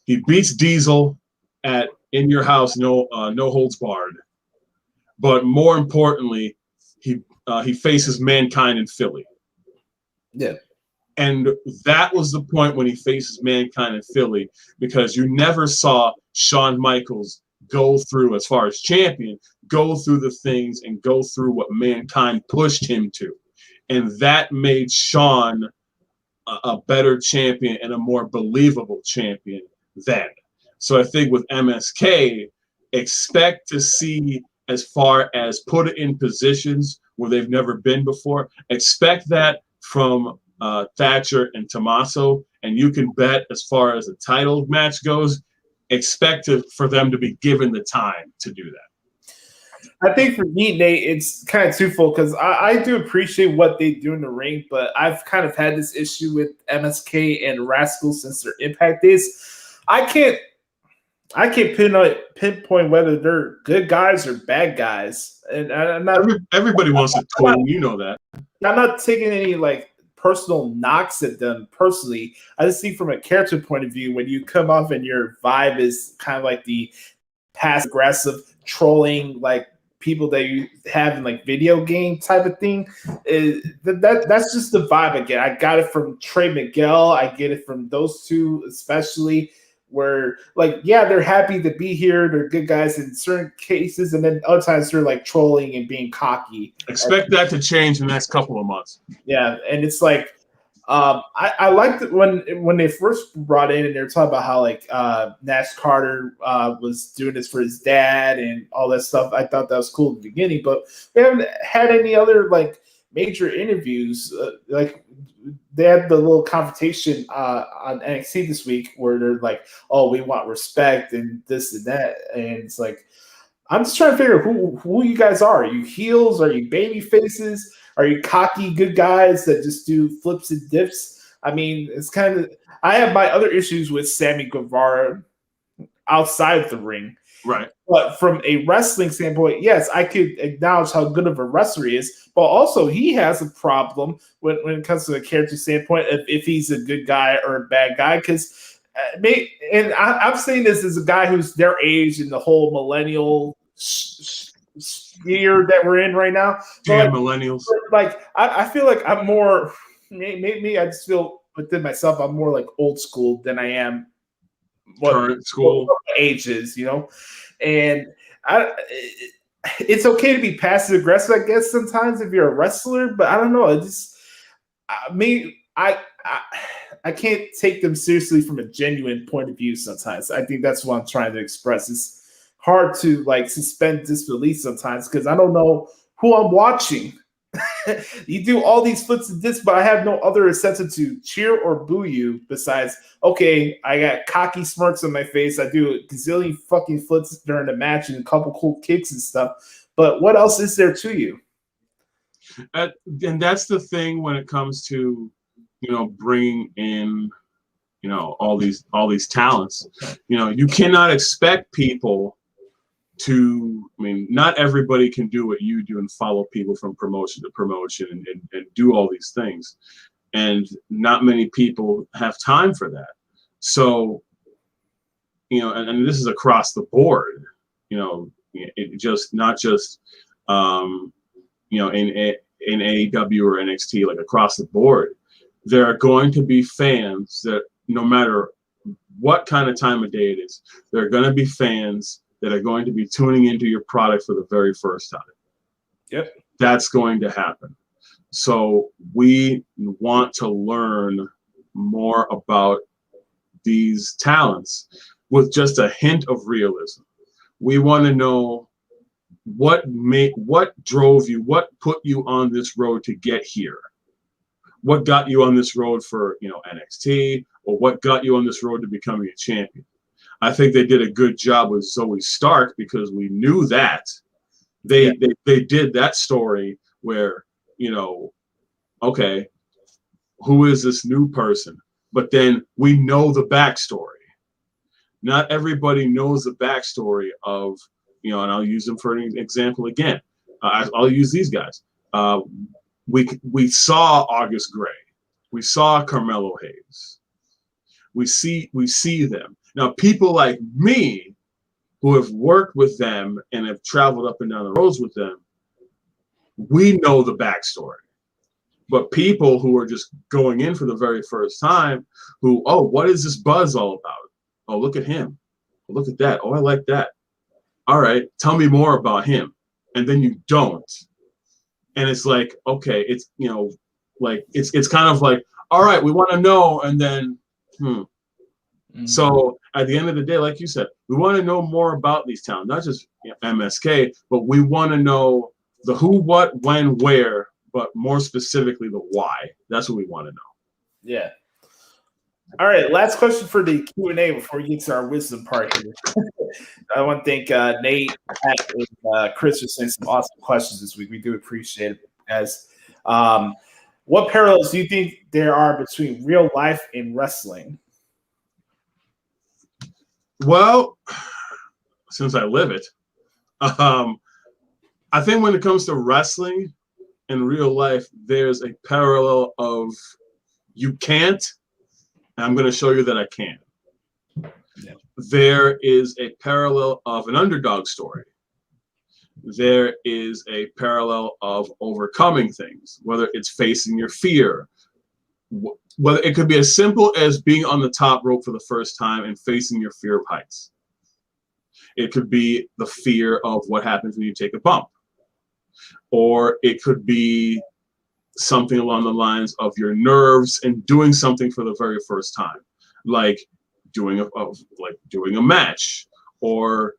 He beats Diesel at In Your House, no holds barred, but more importantly, he faces Mankind in Philly. Yeah. And that was the point when he faces Mankind in Philly, because you never saw Shawn Michaels go through, as far as champion, go through the things and go through what Mankind pushed him to. And that made Shawn a better champion and a more believable champion then. So I think with MSK, expect to see, as far as put it in positions where they've never been before, expect that from Thatcher and Tommaso, and you can bet as far as the title match goes, expect for them to be given the time to do that. I think for me, Nate, it's kind of twofold because I do appreciate what they do in the ring, but I've kind of had this issue with MSK and Rascal since their Impact days. I can't pinpoint whether they're good guys or bad guys, and I'm not. Everybody wants to twin, you know that. I'm not taking any like personal knocks at them personally. I just think from a character point of view, when you come off and your vibe is kind of like the passive aggressive trolling, like people that you have in like video game type of thing, that's just the vibe I get. I got it from Trey Miguel. I get it from those two especially. Where like, yeah, they're happy to be here. They're good guys in certain cases, and then other times they're like trolling and being cocky. Expect that to change in the next couple of months. Yeah, and it's like I liked it when they first brought in and they were talking about how like Nash Carter was doing this for his dad and all that stuff. I thought that was cool at the beginning, but we haven't had any other like major interviews. Like they had the little confrontation on NXT this week where they're like, "Oh, we want respect and this and that," and it's like, I'm just trying to figure out who you guys are. Are you heels? Are you baby faces? Are you cocky good guys that just do flips and dips? I mean, it's kind of. I have my other issues with Sammy Guevara outside of the ring. Right. But from a wrestling standpoint, yes, I could acknowledge how good of a wrestler he is. But also, he has a problem when it comes to a character standpoint if he's a good guy or a bad guy. Because, I'm saying this as a guy who's their age in the whole millennial year that we're in right now. Yeah, like, millennials. Like, I feel like I'm more. Maybe I just feel within myself I'm more like old school than I am. Current school ages, you know, and it's okay to be passive aggressive, I guess, sometimes if you're a wrestler, but I don't know. I can't take them seriously from a genuine point of view sometimes. I think that's what I'm trying to express. It's hard to like suspend disbelief sometimes because I don't know who I'm watching. You do all these flips and dips, but I have no other incentive to cheer or boo you besides, okay, I got cocky smirks on my face. I do a gazillion fucking flips during the match and a couple cool kicks and stuff. But what else is there to you? And that's the thing when it comes to, you know, bringing in, you know, all these talents. You know, you cannot expect people to, I mean, not everybody can do what you do and follow people from promotion to promotion and do all these things. And not many people have time for that. So, you know, and this is across the board, you know, it just, not just, you know, in AEW or NXT, like across the board, there are going to be fans that no matter what kind of time of day it is, there are going to be fans that are going to be tuning into your product for the very first time. Yep. That's going to happen. So we want to learn more about these talents with just a hint of realism. We want to know what drove you, what put you on this road to get here. What got you on this road for, you know, NXT, or what got you on this road to becoming a champion. I think they did a good job with Zoe Stark because we knew that they did that story where, you know, okay, who is this new person? But then we know the backstory. Not everybody knows the backstory of, you know, and I'll use them for an example again. I'll use these guys. We saw August Gray. We saw Carmelo Hayes. We see them. Now, people like me who have worked with them and have traveled up and down the roads with them, we know the backstory. But people who are just going in for the very first time, who, oh, what is this buzz all about? Oh, look at him. Oh, look at that. Oh, I like that. All right, tell me more about him. And then you don't. And it's like, okay, it's, you know, like it's kind of like, all right, we want to know, and then, Mm-hmm. So at the end of the day, like you said, we want to know more about these towns, not just MSK, but we want to know the who, what, when, where, but more specifically the why. That's what we want to know. Yeah. All right, last question for the Q&A before we get to our wisdom part here. I want to thank Nate, Pat, and Chris for sending some awesome questions this week. We do appreciate it, guys. What parallels do you think there are between real life and wrestling? Well, since I live it, I think when it comes to wrestling in real life, there's a parallel of you can't, and I'm going to show you that I can. Yeah. There is a parallel of an underdog story. There is a parallel of overcoming things, whether it's facing your fear, whether it could be as simple as being on the top rope for the first time and facing your fear of heights. It could be the fear of what happens when you take a bump. Or it could be something along the lines of your nerves and doing something for the very first time, like doing a match, or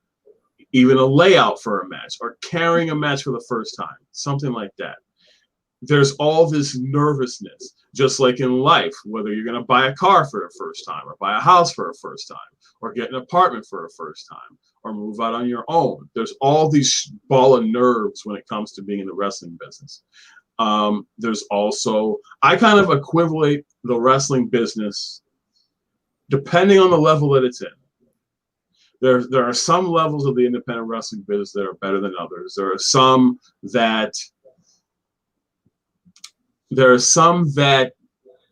even a layout for a match, or carrying a match for the first time, something like that. There's all this nervousness, just like in life, whether you're going to buy a car for the first time, or buy a house for the first time, or get an apartment for the first time, or move out on your own. There's all these ball of nerves when it comes to being in the wrestling business. There's also, I kind of equivalent the wrestling business depending on the level that it's in. There are some levels of the independent wrestling business that are better than others. There are some that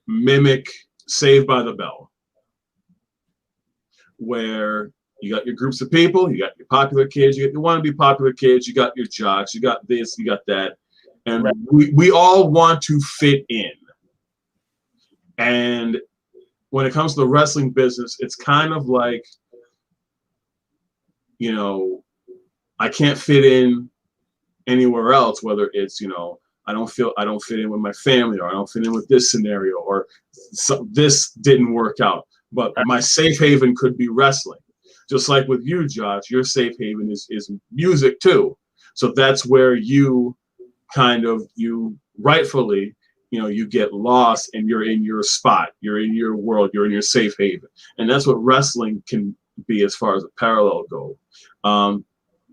mimic Saved by the Bell, where you got your groups of people, you got your popular kids, you got your wannabe popular kids, you got your jocks, you got this, you got that, and right. we all want to fit in. And when it comes to the wrestling business, it's kind of like, you know, I can't fit in anywhere else, whether it's, you know, I don't fit in with my family, or I don't fit in with this scenario, or this didn't work out. But my safe haven could be wrestling. Just like with you, Josh, your safe haven is music too. So that's where you rightfully, you know, you get lost and you're in your spot, you're in your world, you're in your safe haven. And that's what wrestling can be as far as a parallel goes.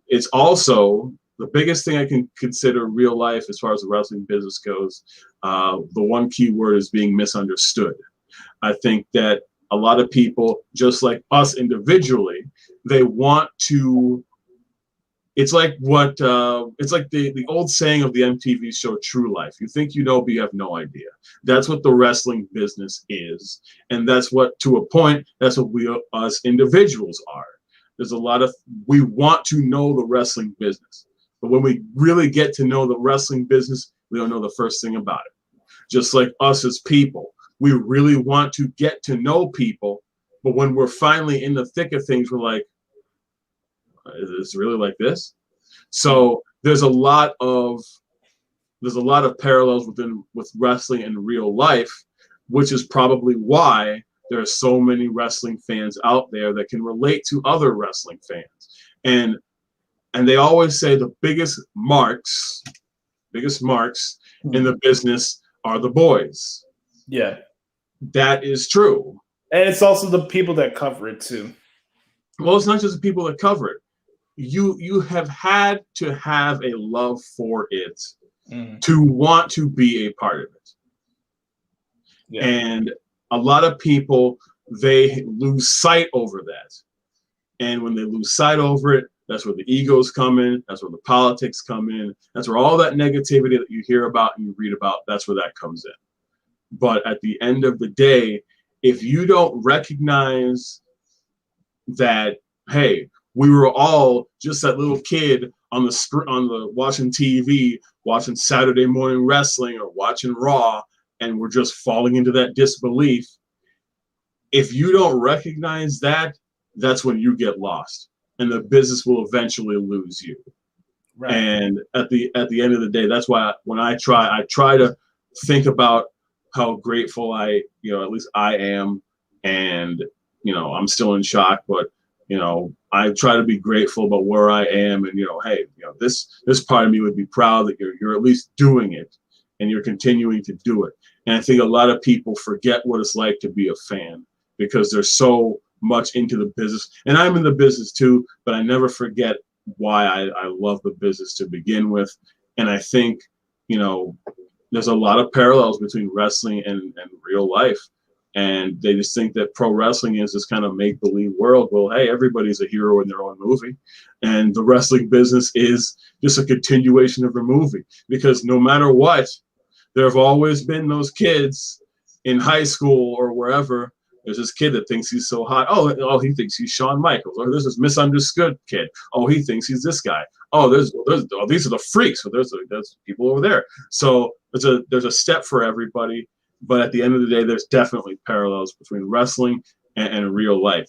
It's also the biggest thing I can consider real life as far as the wrestling business goes. The one key word is being misunderstood. I think that a lot of people, just like us individually, they want to. It's like the old saying of the MTV show True Life. You think you know, but you have no idea. That's what the wrestling business is, and that's what, to a point, that's what we us individuals are. There's a lot of, we want to know the wrestling business, but when we really get to know the wrestling business, we don't know the first thing about it. Just like us as people, we really want to get to know people, but when we're finally in the thick of things, we're like, is this really like this? So there's a lot of parallels with wrestling and real life, which is probably why there are so many wrestling fans out there that can relate to other wrestling fans. And they always say the biggest marks in the business are the boys. Yeah. That is true. And it's also the people that cover it too. Well, it's not just the people that cover it. You have had to have a love for it to want to be a part of it. Yeah. And a lot of people, they lose sight over that. And when they lose sight over it, that's where the egos come in. That's where the politics come in. That's where all that negativity that you hear about and you read about, that's where that comes in. But at the end of the day, if you don't recognize that, hey, we were all just that little kid on the watching TV, watching Saturday morning wrestling or watching Raw, and we're just falling into that disbelief. If you don't recognize that, that's when you get lost, and the business will eventually lose you. Right. And at the end of the day, that's why when I try to think about how grateful at least I am. And, I'm still in shock, but, I try to be grateful about where I am. And, hey, this part of me would be proud that you're at least doing it and you're continuing to do it. And I think a lot of people forget what it's like to be a fan because they're so much into the business. And I'm in the business too, but I never forget why I love the business to begin with. And I think, there's a lot of parallels between wrestling and real life. And they just think that pro wrestling is this kind of make-believe world. Well, hey, everybody's a hero in their own movie. And the wrestling business is just a continuation of the movie. Because no matter what, there have always been those kids in high school or wherever. There's this kid that thinks he's so hot. Oh, he thinks he's Shawn Michaels. Or there's this misunderstood kid. Oh, he thinks he's this guy. Oh, these are the freaks. So there's people over there. So there's a step for everybody. But at the end of the day, there's definitely parallels between wrestling and real life.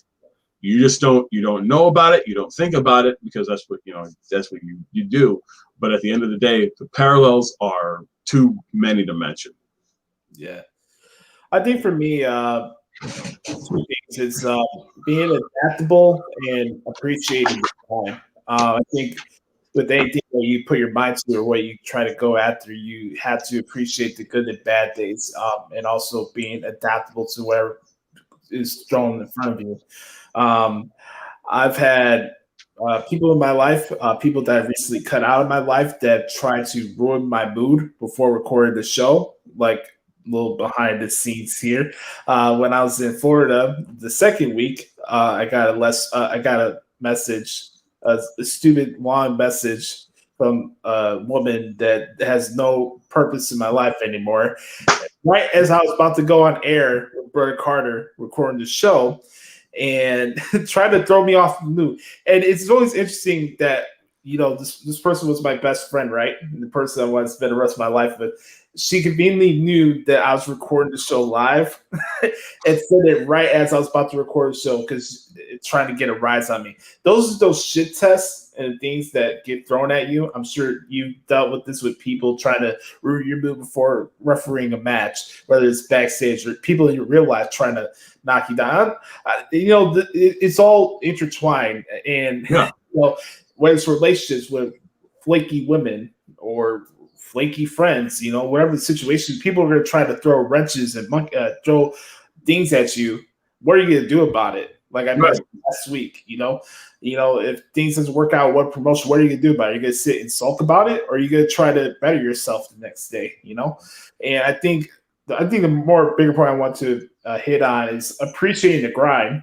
You just don't know about it. You don't think about it because that's what you do. But at the end of the day, the parallels are too many to mention. Yeah, I think for me, two things is being adaptable and appreciating the time. I think with anything that you put your mind to or what you try to go after, you have to appreciate the good and bad days, and also being adaptable to whatever is thrown in front of you. I've had people in my life, people that I've recently cut out of my life that tried to ruin my mood before recording the show, like a little behind the scenes here. When I was in Florida the second week, I got a message, a stupid long message from a woman that has no purpose in my life anymore. Right as I was about to go on air with Brother Carter recording the show and trying to throw me off the mood. And it's always interesting that, this person was my best friend, right? And the person I wanted to spend the rest of my life with. She conveniently knew that I was recording the show live and said it right as I was about to record the show because it's trying to get a rise on me. Those shit tests and things that get thrown at you. I'm sure you dealt with this with people trying to ruin your mood before refereeing a match, whether it's backstage or people in your real life trying to knock you down. It's all intertwined. And, whether it's relationships with flaky women or flaky friends, whatever the situation, people are going to try to throw wrenches and throw things at you. What are you going to do about it? Like I mentioned last week, if things doesn't work out, what promotion, what are you going to do about it? Are you going to sit and sulk about it? Or are you going to try to better yourself the next day, And I think the bigger point I want to hit on is appreciating the grind.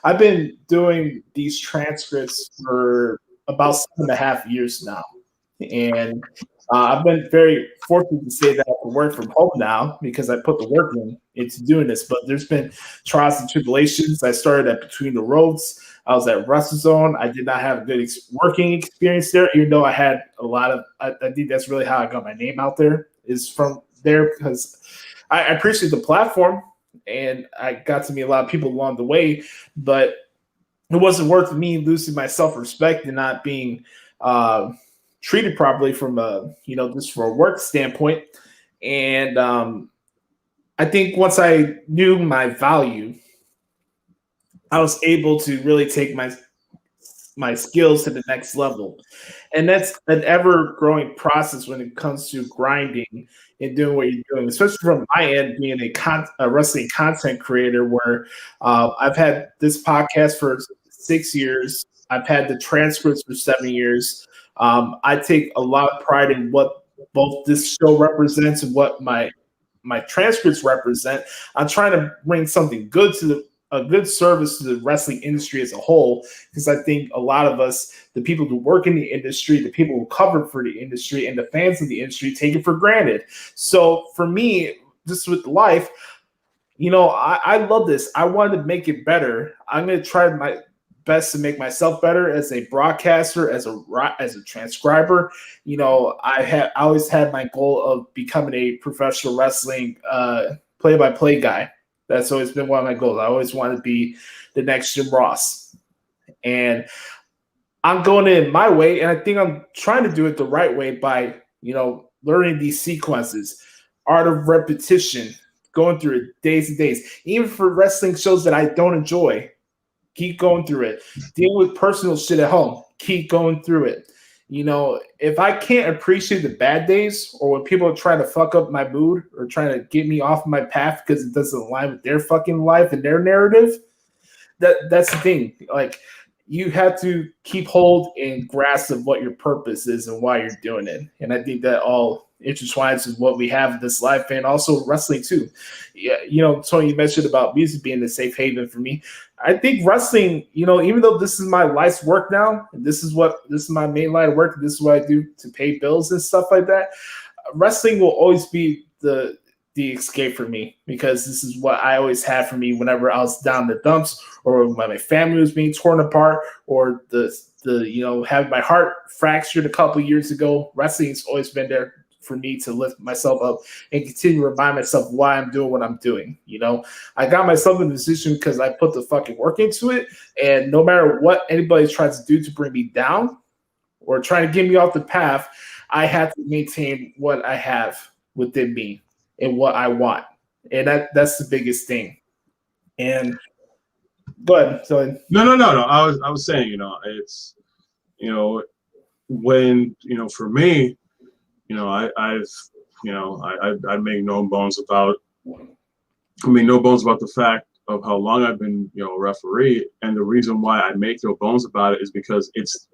I've been doing these transcripts for about 7.5 years now. And I've been very fortunate to say that I can work from home now because I put the work into doing this. But there's been trials and tribulations. I started at Between the Roads. I was at WrestleZone. I did not have a good working experience there, even though I had a lot of. I think that's really how I got my name out there, is from there, because I appreciate the platform and I got to meet a lot of people along the way. But it wasn't worth me losing my self-respect and not being treated properly from just for a work standpoint. And I think once I knew my value, I was able to really take my skills to the next level. And that's an ever-growing process when it comes to grinding and doing what you're doing, especially from my end, being a wrestling content creator, where I've had this podcast for 6 years. I've had the transcripts for 7 years. I take a lot of pride in what both this show represents and what my transcripts represent. I'm trying to bring something good a good service to the wrestling industry as a whole, because I think a lot of us, the people who work in the industry, the people who cover for the industry, and the fans of the industry take it for granted. So for me, just with life, I love this. I wanted to make it better. I'm going to try my best to make myself better as a broadcaster, as a transcriber. I always had my goal of becoming a professional wrestling play-by-play guy. That's always been one of my goals. I always wanted to be the next Jim Ross. And I'm going in my way, and I think I'm trying to do it the right way by, learning these sequences, art of repetition, going through it days and days. Even for wrestling shows that I don't enjoy, keep going through it. Dealing with personal shit at home, keep going through it. You know, if I can't appreciate the bad days or when people are trying to fuck up my mood or trying to get me off my path because it doesn't align with their fucking life and their narrative, that's the thing. Like, you have to keep hold and grasp of what your purpose is and why you're doing it. And I think that all intertwines with what we have in this life and also wrestling too. Yeah, you know, Tony, you mentioned about music being a safe haven for me. I think wrestling, you know, even though this is my life's work now, and this is my main line of work, this is what I do to pay bills and stuff like that, wrestling will always be the escape for me, because this is what I always had for me whenever I was down in the dumps, or when my family was being torn apart, or the you know, having my heart fractured a couple years ago. Wrestling's always been there for me to lift myself up and continue to remind myself why I'm doing what I'm doing. You know, I got myself in a position because I put the fucking work into it, and no matter what anybody tries to do to bring me down or trying to get me off the path, I have to maintain what I have within me and what I want. And that's the biggest thing. And but so No. I was saying, you know, it's, you know, when, you know, for me, you know, I make no bones about the fact of how long I've been, you know, a referee, and the reason why I make no bones about it is because it's,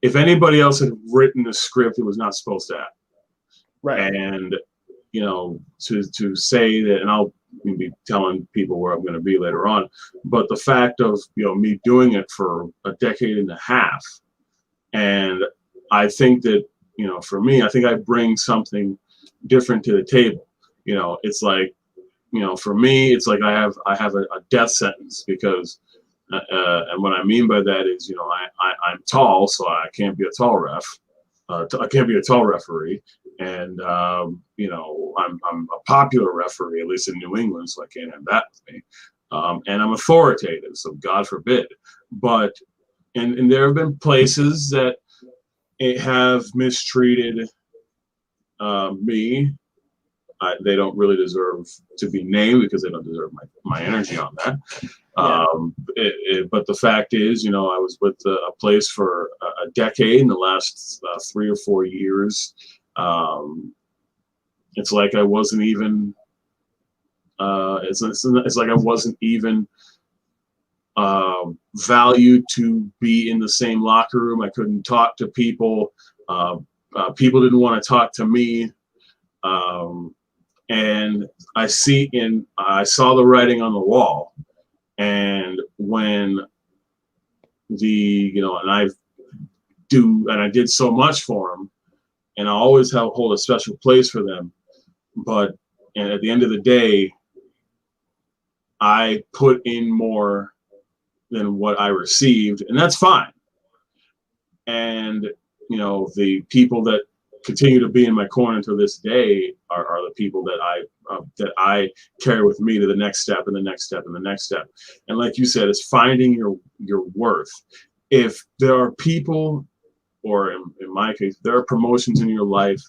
if anybody else had written the script, it was not supposed to happen. right. And, you know, to say that, and I'll be telling people where I'm going to be later on, but the fact of, you know, me doing it for a decade and a half, and I think that, you know, for me, I think I bring something different to the table. You know, it's like, you know, for me, it's like I have a death sentence because, and what I mean by that is, you know, I'm tall, so I can't be a tall ref. I can't be a tall referee, and you know, I'm a popular referee, at least in New England, so I can't have that with me. And I'm authoritative, so God forbid. But and there have been places that have mistreated me. They don't really deserve to be named because they don't deserve my energy on that. Yeah. But the fact is, you know, I was with a place for a decade. In the last 3 or 4 years, it's like I wasn't even. It's like I wasn't even valued to be in the same locker room. I couldn't talk to people. People didn't want to talk to me. And I saw the writing on the wall. And when and I did so much for them, and I always hold a special place for them. But at the end of the day, I put in more than what I received, and that's fine. And, you know, the people that continue to be in my corner to this day are the people that I carry with me to the next step and the next step and the next step. And like you said, it's finding your worth. If there are people, or in my case, there are promotions in your life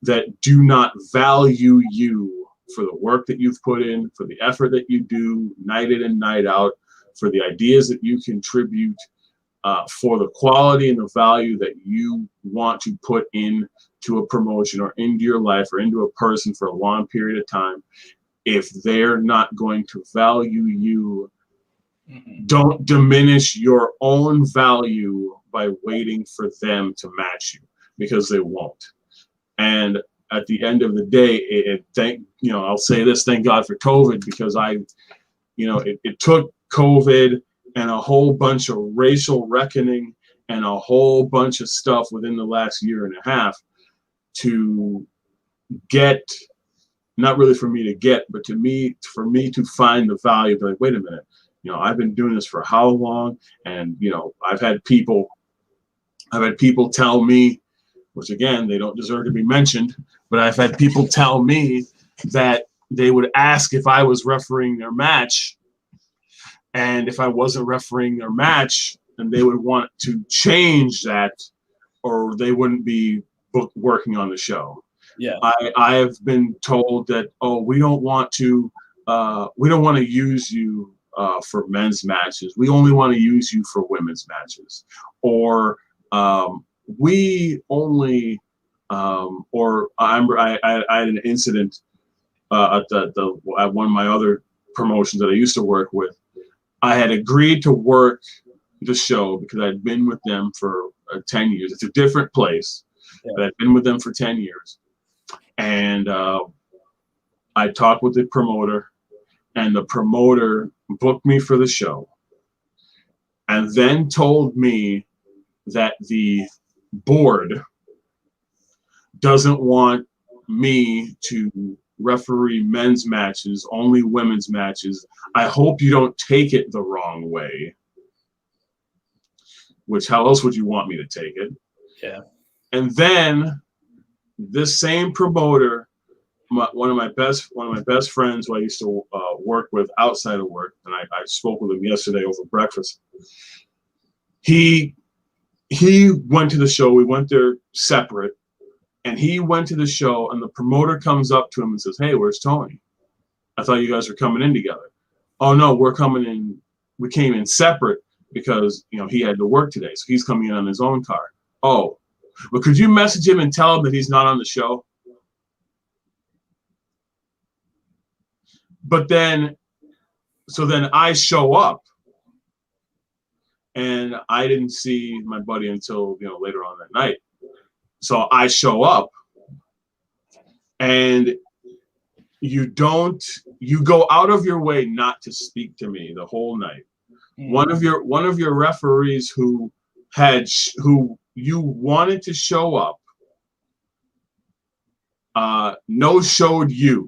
that do not value you for the work that you've put in, for the effort that you do night in and night out, for the ideas that you contribute, for the quality and the value that you want to put into a promotion or into your life or into a person for a long period of time. If they're not going to value you, don't diminish your own value by waiting for them to match you, because they won't. And at the end of the day, I'll say this, thank God for COVID, because it took COVID and a whole bunch of racial reckoning and a whole bunch of stuff within the last year and a half to get, not really for me to get, but for me to find the value. Like, wait a minute, I've been doing this for how long? And, I've had people tell me, which again, they don't deserve to be mentioned, but I've had people tell me that they would ask if I was refereeing their match. And if I wasn't refereeing their match, then they would want to change that, or they wouldn't be working on the show. Yeah. I have been told that, oh, we don't want to use you for men's matches. We only want to use you for women's matches, or we only, or I had an incident at one of my other promotions that I used to work with. I had agreed to work the show because I'd been with them for 10 years. It's a different place, but I'd been with them for 10 years. And I talked with the promoter, and the promoter booked me for the show, and then told me that the board doesn't want me to referee men's matches, only women's matches. I hope you don't take it the wrong way. Which, how else would you want me to take it? Yeah. And then this same promoter, one of my best friends who I used to work with outside of work, and I spoke with him yesterday over breakfast. He went to the show. We went there separate, and he went to the show, and the promoter comes up to him and says, "Hey, where's Tony? I thought you guys were coming in together." "Oh no, we're coming in. We came in separate because he had to work today, so he's coming in on his own car." "Oh, but could you message him and tell him that he's not on the show?" But then I show up, and I didn't see my buddy until later on that night. So I show up, and you go out of your way not to speak to me the whole night. One of your referees who you wanted to show up no showed you.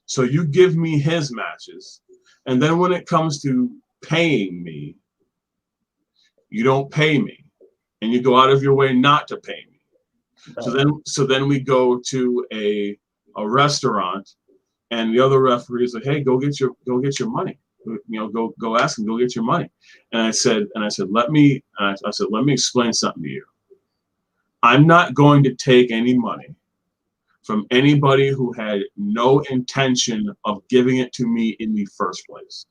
So you give me his matches, and then when it comes to paying me, you don't pay me, and you go out of your way not to pay me. So then we go to a restaurant, and the other referee is like, "Hey, go get your money. Go ask him, go get your money." And I said, let me explain something to you. I'm not going to take any money from anybody who had no intention of giving it to me in the first place,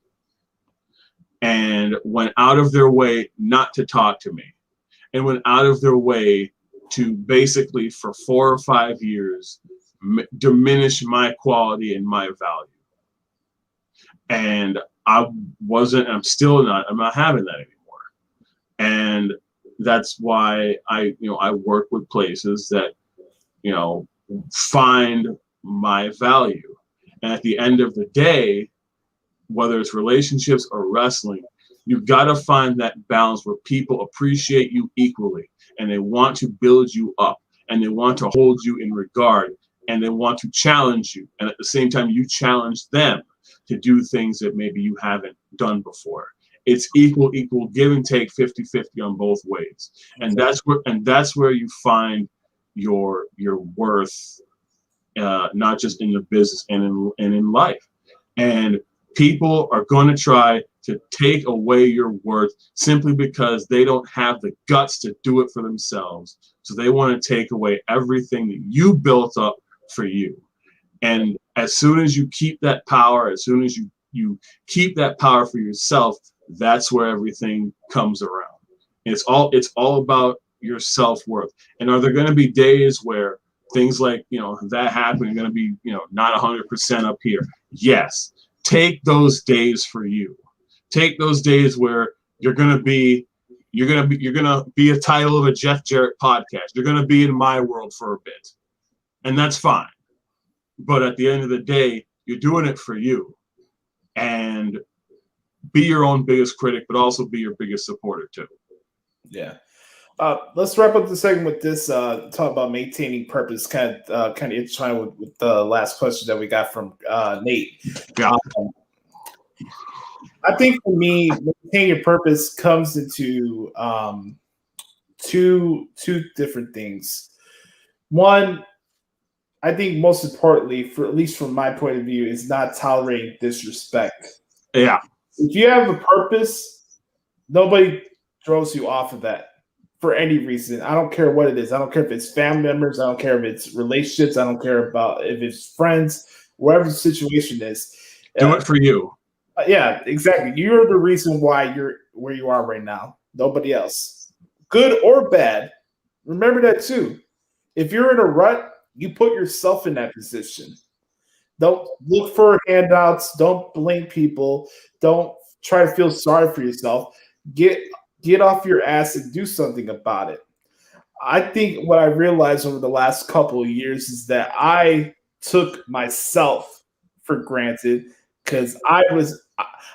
and went out of their way not to talk to me, and went out of their way to basically for 4 or 5 years diminish my quality and my value. And I'm not having that anymore. And that's why I work with places that, find my value. And at the end of the day, whether it's relationships or wrestling, you've got to find that balance where people appreciate you equally, and they want to build you up, and they want to hold you in regard, and they want to challenge you. And at the same time, you challenge them to do things that maybe you haven't done before. It's equal give and take, 50-50 on both ways. And that's where you find your worth, not just in the business and in life. And people are going to try to take away your worth simply because they don't have the guts to do it for themselves. So they want to take away everything that you built up for you. And as soon as you keep that power, as soon as you keep that power for yourself, that's where everything comes around. It's all about your self-worth. And are there going to be days where things like, that happen are going to be, not 100% up here? Yes. Take those days for you. Take those days where you're going to be a title of a Jeff Jarrett podcast. You're going to be in my world for a bit. And that's fine. But at the end of the day, you're doing it for you. And be your own biggest critic, but also be your biggest supporter too. Yeah. Let's wrap up the segment with this. Talk about maintaining purpose. Kind of intertwined with the last question that we got from Nate. Yeah. I think for me, maintaining your purpose comes into two different things. One, I think most importantly, at least from my point of view, is not tolerating disrespect. Yeah. If you have a purpose, nobody throws you off of that. for any reason. I don't care what it is. I don't care if it's family members. I don't care if it's relationships. I don't care about if it's friends, whatever the situation is. Do it for you. Yeah, exactly. You're the reason why you're where you are right now. Nobody else. Good or bad. Remember that too. If you're in a rut, you put yourself in that position. Don't look for handouts. Don't blame people. Don't try to feel sorry for yourself. Get off your ass and do something about it. I think what I realized over the last couple of years is that I took myself for granted because I was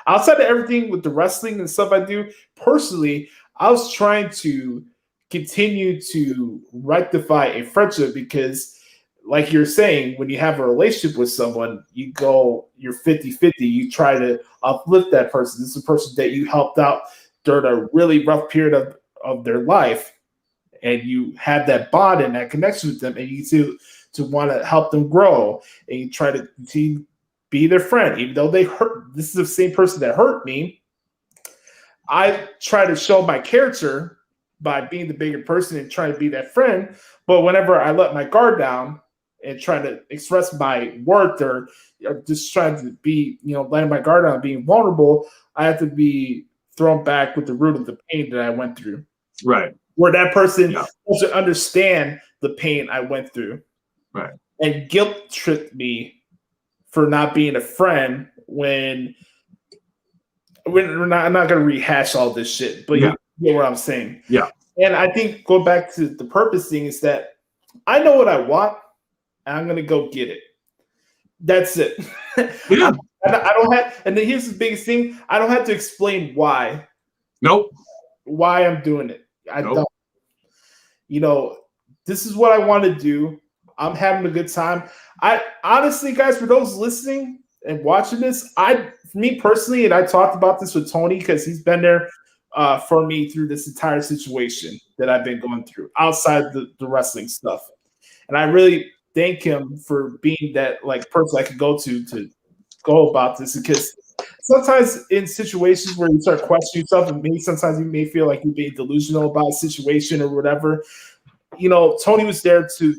outside of everything with the wrestling and stuff I do. Personally, I was trying to continue to rectify a friendship because, like you're saying, when you have a relationship with someone, you're 50-50. You try to uplift that person. This is a person that you helped out during a really rough period of their life, and you have that bond and that connection with them, and you to want to help them grow, and you try to continue to be their friend, even though they hurt. This is the same person that hurt me. I try to show my character by being the bigger person and trying to be that friend, but whenever I let my guard down and trying to express my worth or just trying to be, letting my guard down, being vulnerable, I have to be thrown back with the root of the pain that I went through. Right. Where that person doesn't understand the pain I went through. Right. And guilt tripped me for not being a friend when we're not, I'm not going to rehash all this shit, but you get what I'm saying. Yeah. And I think going back to the purpose thing is that I know what I want and I'm going to go get it. That's it. Yeah. I don't have, and then here's the biggest thing. I don't have to explain why. Nope. Why I'm doing it. I nope. don't. This is what I want to do. I'm having a good time. I honestly, guys, for those listening and watching this, for me personally, and I talked about this with Tony because he's been there for me through this entire situation that I've been going through outside the wrestling stuff. And I really thank him for being that person I could go to go about this, because sometimes in situations where you start questioning yourself, and maybe sometimes you may feel like you're being delusional about a situation or whatever, Tony was there to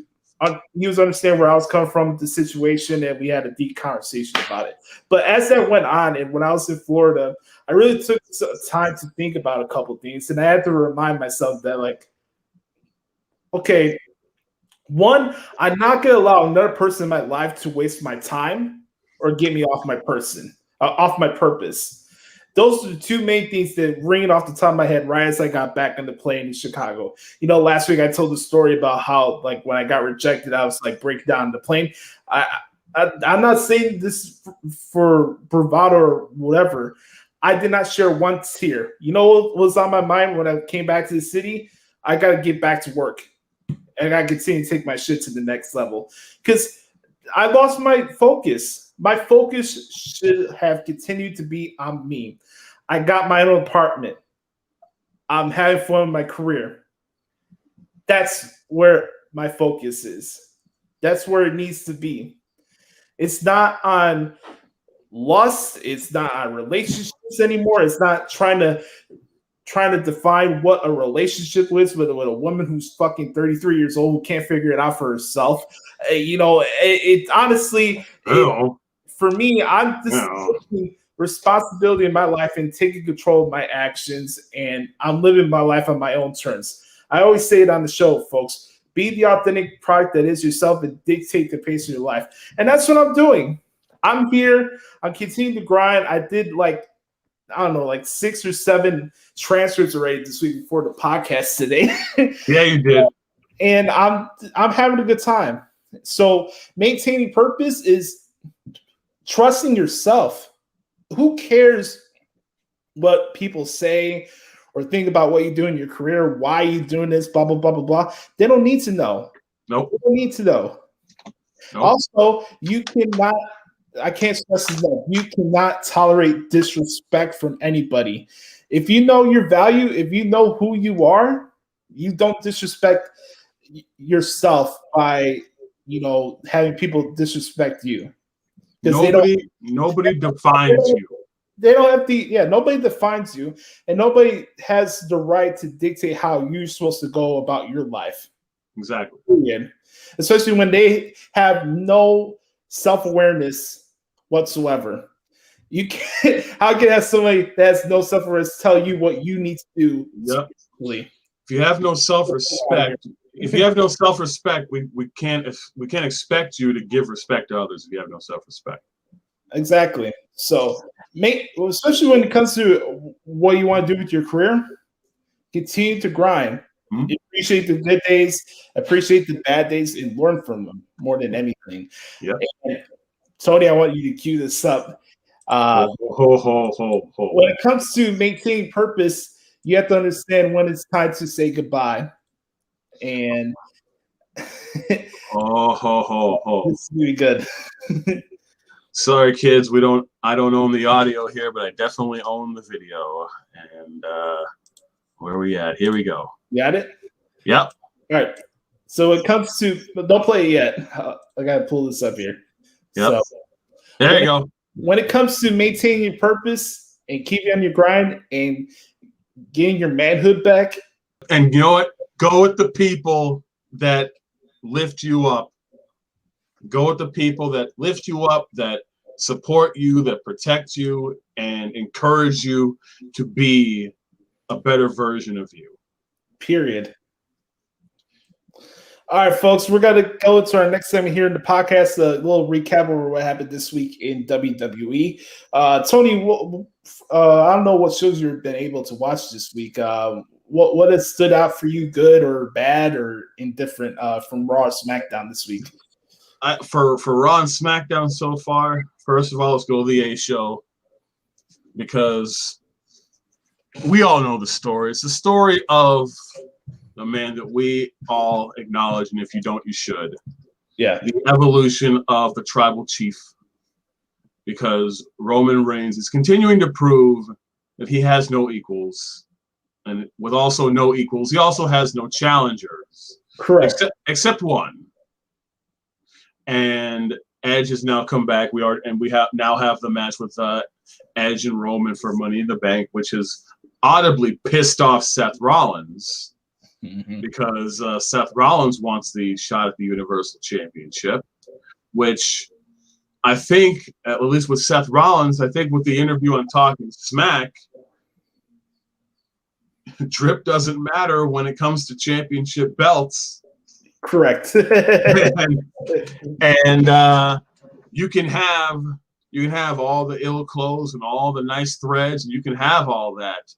he was understand where I was coming from with the situation, and we had a deep conversation about it. But as that went on, and when I was in Florida, I really took time to think about a couple things, and I had to remind myself that, okay, one, I'm not going to allow another person in my life to waste my time or get me off my purpose. Those are the two main things that ring off the top of my head right as I got back on the plane in Chicago. Last week I told the story about how, when I got rejected, I was breaking down the plane. I'm not saying this for bravado or whatever. I did not share one tear. What was on my mind when I came back to the city? I got to get back to work. And I continue to take my shit to the next level. Because I lost my focus. My focus should have continued to be on me. I got my own apartment. I'm having fun with my career. That's where my focus is. That's where it needs to be. It's not on lust. It's not on relationships anymore. It's not trying to define what a relationship is with a woman who's fucking 33 years old who can't figure it out for herself. It honestly, for me, I'm just taking responsibility in my life and taking control of my actions, and I'm living my life on my own terms. I always say it on the show, folks. Be the authentic product that is yourself and dictate the pace of your life. And that's what I'm doing. I'm here. I'm continuing to grind. I did 6 or 7 transcripts already this week before the podcast today. Yeah, you did. And I'm having a good time. So maintaining purpose is trusting yourself. Who cares what people say or think about what you do in your career, why you're doing this, blah, blah, blah, blah, blah. They don't need to know. Nope. They don't need to know. Nope. Also, you cannot – I can't stress this enough. You cannot tolerate disrespect from anybody. If you know your value, if you know who you are, you don't disrespect yourself by, having people disrespect you. Nobody defines you. they don't have nobody defines you, and nobody has the right to dictate how you're supposed to go about your life. Exactly. Especially when they have no self-awareness whatsoever. You can't. How can have somebody that has no self-awareness tell you what you need to do? Yep. If you have no self-respect, we can't expect you to give respect to others if you have no self-respect. Exactly. So, especially when it comes to what you want to do with your career, continue to grind. Mm-hmm. Appreciate the good days, appreciate the bad days, and learn from them more than anything. Yeah. Tony, I want you to cue this up. When it comes to maintaining purpose, you have to understand when it's time to say goodbye. And This is really good. Sorry, kids, I don't own the audio here, but I definitely own the video. And where are we at? Here we go. You got it? Yep. All right. So it comes to, don't play it yet. I got to pull this up here. Yep. So, there you go. When it comes to maintaining your purpose and keeping on your grind and getting your manhood back. And you know what? Go with the people that lift you up. Go with the people that lift you up, that support you, that protect you, and encourage you to be a better version of you. Period. All right, folks, we're going to go to our next segment here in the podcast, a little recap of what happened this week in WWE. Tony, I don't know what shows you've been able to watch this week. What has stood out for you, good or bad or indifferent, from Raw or SmackDown this week? For Raw and SmackDown so far, first of all, let's go to the A show, because we all know the story. It's the story of a man that we all acknowledge, and if you don't, you should. Yeah. The evolution of the tribal chief, because Roman Reigns is continuing to prove that he has no equals, and with also no equals, he also has no challengers. Correct. Except one. And Edge has now come back. We now have the match with Edge and Roman for Money in the Bank, which has audibly pissed off Seth Rollins, because Seth Rollins wants the shot at the Universal Championship, which I think, at least with Seth Rollins, I think with the interview on Talking Smack, drip doesn't matter when it comes to championship belts. Correct. and you can have all the ill clothes and all the nice threads, and you can have all that,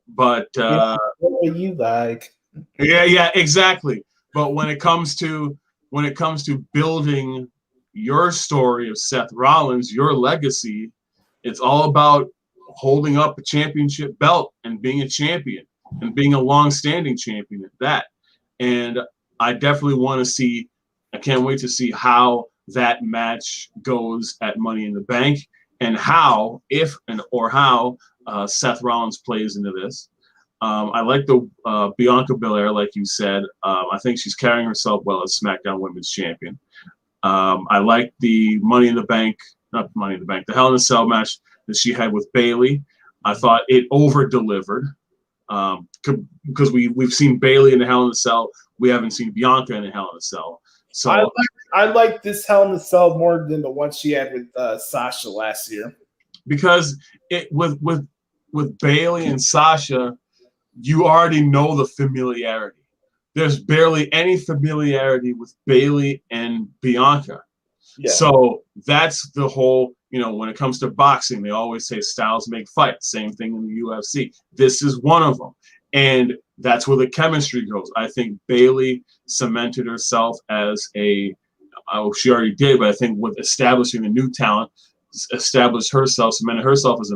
but what do you like? Yeah, exactly. But when it comes to building your story of Seth Rollins, your legacy, it's all about holding up a championship belt and being a champion and being a long-standing champion at that. And I definitely want to see, I can't wait to see how that match goes at Money in the Bank, and how, how Seth Rollins plays into this. I like the Bianca Belair, like you said. I think she's carrying herself well as SmackDown Women's Champion. I like the the Hell in a Cell match that she had with Bayley. I thought it over-delivered, because we've seen Bayley in the Hell in a Cell. We haven't seen Bianca in the Hell in a Cell. So I like this Hell in a Cell more than the one she had with Sasha last year. Because with Bayley and Sasha, you already know the familiarity. There's barely any familiarity with Bayley and Bianca. Yeah. So that's the whole, when it comes to boxing, they always say styles make fights. Same thing in the UFC. This is one of them. And that's where the chemistry goes. I think Bayley cemented herself as she already did, but I think with establishing a new talent, cemented herself as a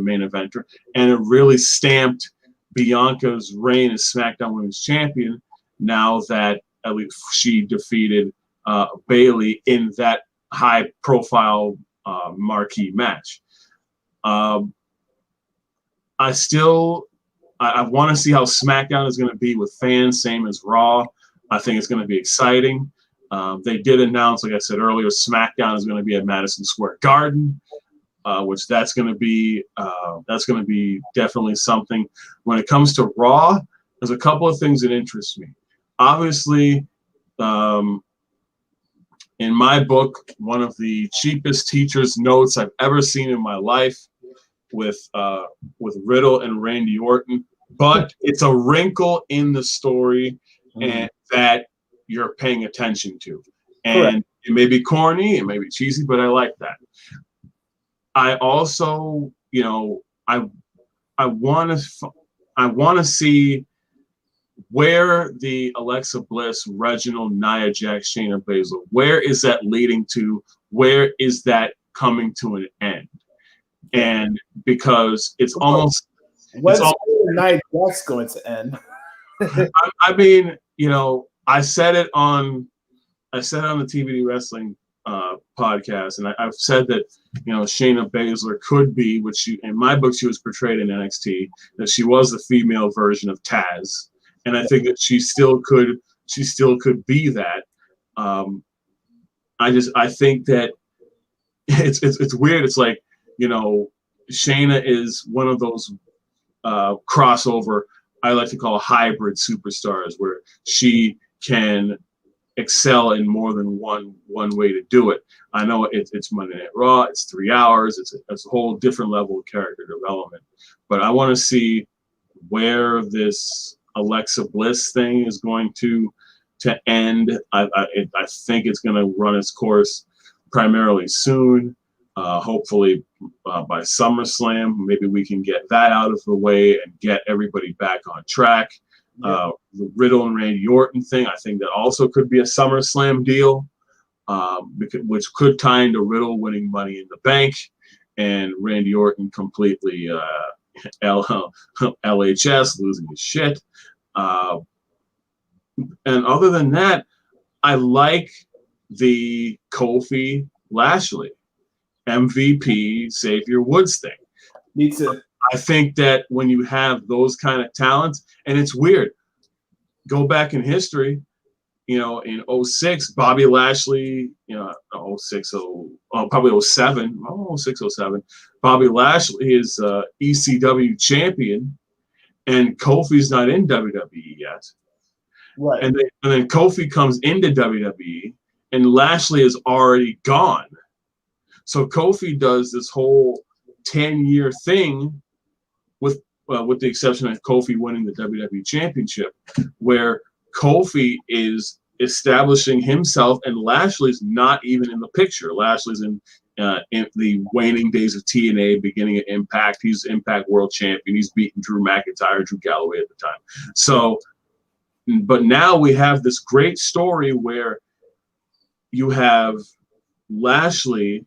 main eventer, and it really stamped Bianca's reign as SmackDown Women's Champion, now that at least she defeated Bayley in that high-profile marquee match. I want to see how SmackDown is going to be with fans, same as Raw. I think it's going to be exciting. They did announce, like I said earlier, SmackDown is going to be at Madison Square Garden. which that's going to be definitely something. When it comes to Raw, there's a couple of things that interest me. Obviously, in my book, one of the cheapest teacher's notes I've ever seen in my life with Riddle and Randy Orton, but it's a wrinkle in the story and that you're paying attention to. And it may be corny, it may be cheesy, but I like that. I also, I want to see where the Alexa Bliss, Reginald, Nia Jax, Shayna Baszler, where is that leading to? Where is that coming to an end? And because it's almost when's Nia Jax going to end? I mean, I said it on the TBD Wrestling podcast, and I've said that Shayna Baszler could be, which in my book she was portrayed in NXT, that she was the female version of Taz, and I think that she still could be that. I think that it's weird. It's like Shayna is one of those crossover, I like to call hybrid superstars, where she can excel in more than one way to do it. I know it's Monday Night Raw, it's 3 hours, it's a whole different level of character development. But I want to see where this Alexa Bliss thing is going to end. I think it's going to run its course primarily soon. Hopefully by SummerSlam, maybe we can get that out of the way and get everybody back on track. The Riddle and Randy Orton thing, I think that also could be a SummerSlam deal, which could tie into Riddle winning Money in the Bank and Randy Orton completely LHS, losing his shit. And other than that, I like the Kofi Lashley MVP Xavier Woods thing. Me too. I think that when you have those kind of talents, and it's weird, go back in history, in 06, Bobby Lashley, 06, probably 07, 06, 07, Bobby Lashley is ECW champion, and Kofi's not in WWE yet. Right. And then Kofi comes into WWE, and Lashley is already gone. So Kofi does this whole 10-year thing with the exception of Kofi winning the WWE Championship, where Kofi is establishing himself, and Lashley's not even in the picture. Lashley's in the waning days of TNA, beginning of Impact. He's Impact World Champion. He's beaten Drew McIntyre, Drew Galloway at the time. So, but now we have this great story where you have Lashley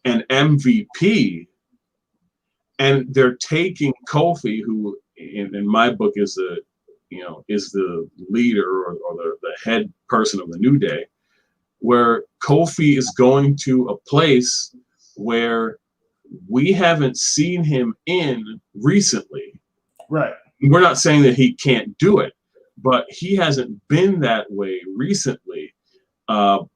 and MVP, and they're taking Kofi, who in my book is the leader or the head person of the New Day, where Kofi is going to a place where we haven't seen him in recently. Right. We're not saying that he can't do it, but he hasn't been that way recently,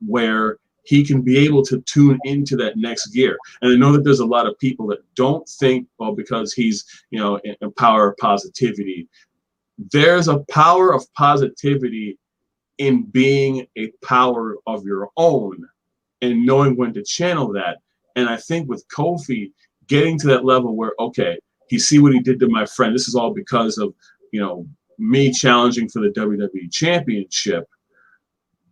where he can be able to tune into that next gear. And I know that there's a lot of people that don't think, well, because he's, in power of positivity. There's a power of positivity in being a power of your own and knowing when to channel that. And I think with Kofi getting to that level where, okay, you see what he did to my friend. This is all because of, me challenging for the WWE Championship.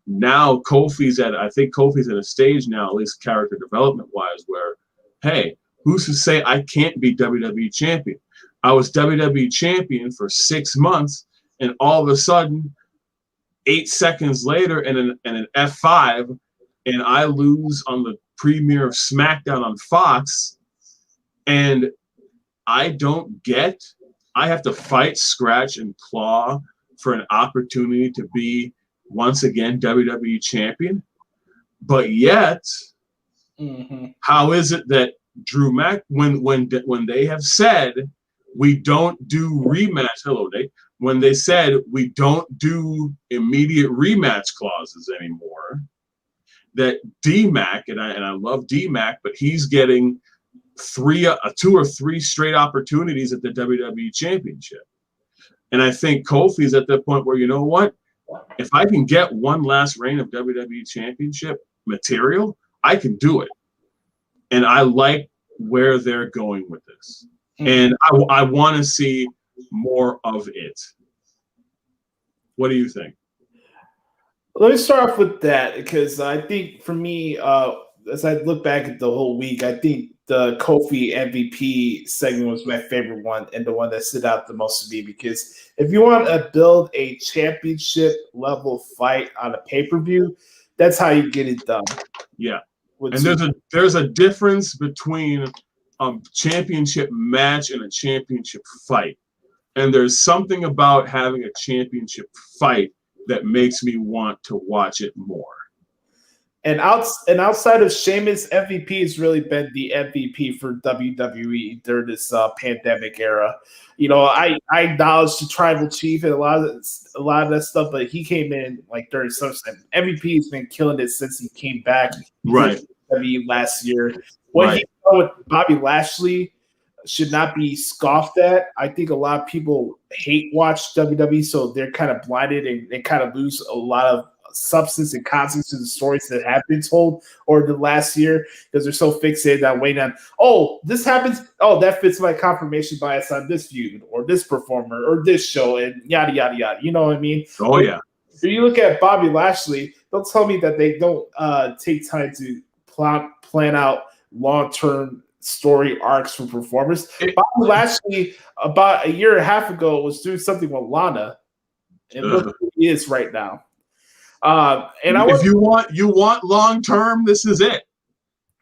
Now I think Kofi's at a stage now, at least character development wise, where, hey, who's to say I can't be WWE champion? I was WWE champion for 6 months, and all of a sudden, 8 seconds later, in an F5, and I lose on the premiere of SmackDown on Fox, and I have to fight, scratch, and claw for an opportunity to be once again WWE champion. But yet, how is it that Drew Mac, when they have said we don't do rematch, hello Nate, when they said we don't do immediate rematch clauses anymore, that D-Mac, and I love D-Mac, but he's getting two or three straight opportunities at the WWE Championship. And I think Kofi's at the point where, you know what? If I can get one last reign of WWE Championship material, I can do it. And I like where they're going with this. And I want to see more of it. What do you think? Let me start off with that, because I think for me, as I look back at the whole week, I think the Kofi MVP segment was my favorite one and the one that stood out the most to me, because if you want to build a championship level fight on a pay-per-view, that's how you get it done. Yeah. And there's a difference between a championship match and a championship fight. And there's something about having a championship fight that makes me want to watch it more. And outside of Sheamus, MVP has really been the MVP for WWE during this pandemic era. You know, I acknowledge the Tribal Chief and a lot of that stuff, but he came in like during SummerSlam. MVP has been killing it since he came back. Right. WWE last year. What he did with Bobby Lashley should not be scoffed at. I think a lot of people hate watch WWE, so they're kind of blinded and they kind of lose a lot of substance and context to the stories that have been told over the last year, because they're so fixated on waiting on, oh, this happens, oh, that fits my confirmation bias on this feud or this performer or this show and yada yada yada. You know what I mean? Oh yeah. If you look at Bobby Lashley, don't tell me that they don't take time to plan out long-term story arcs for performers. Bobby Lashley about a year and a half ago was doing something with Lana, and look who he is right now. And if you want long term, this is it.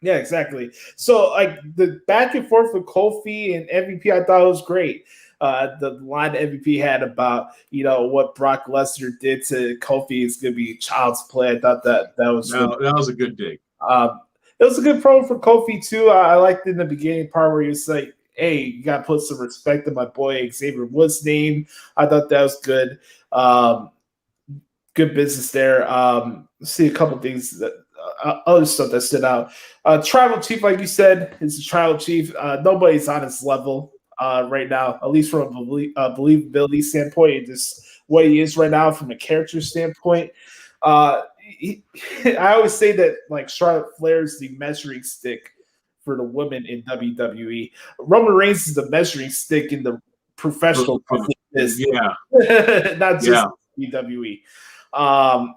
Yeah, exactly. So like the back and forth with Kofi and MVP, I thought it was great. The line MVP had about, you know, what Brock Lesnar did to Kofi is going to be child's play. I thought that was that was a good dig. It was a good promo for Kofi too. I liked in the beginning part where he was like, "Hey, you got to put some respect on my boy Xavier Woods' name." I thought that was good. Good business there. Let's see a couple things that other stuff that stood out. Tribal Chief, like you said, is the Tribal Chief. Nobody's on his level right now, at least from a believability standpoint, and just what he is right now from a character standpoint. I always say that like Charlotte Flair is the measuring stick for the women in WWE. Roman Reigns is the measuring stick in the professional business. Yeah, not just WWE. I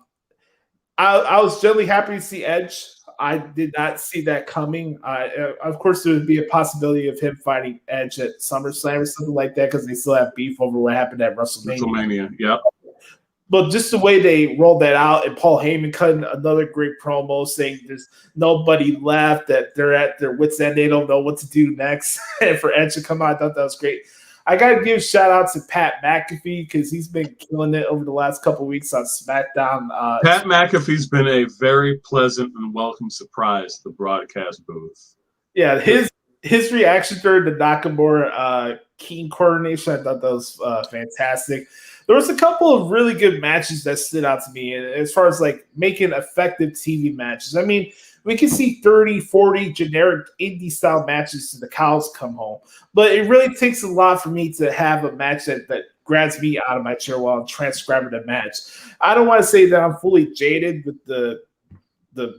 was generally happy to see Edge. I did not see that coming. Of course, there would be a possibility of him fighting Edge at SummerSlam or something like that, because they still have beef over what happened at WrestleMania. Yeah. But just the way they rolled that out, and Paul Heyman cut another great promo saying there's nobody left, that they're at their wits' end, they don't know what to do next. And for Edge to come out, I thought that was great. I got to give a shout out to Pat McAfee, because he's been killing it over the last couple of weeks on SmackDown. Pat McAfee's been a very pleasant and welcome surprise to the broadcast booth. Yeah, his reaction during the Nakamura King coronation, I thought that was fantastic. There was a couple of really good matches that stood out to me, and as far as like making effective TV matches. I mean, we can see 30, 40 generic indie-style matches to the cows come home. But it really takes a lot for me to have a match that grabs me out of my chair while I'm transcribing the match. I don't want to say that I'm fully jaded with the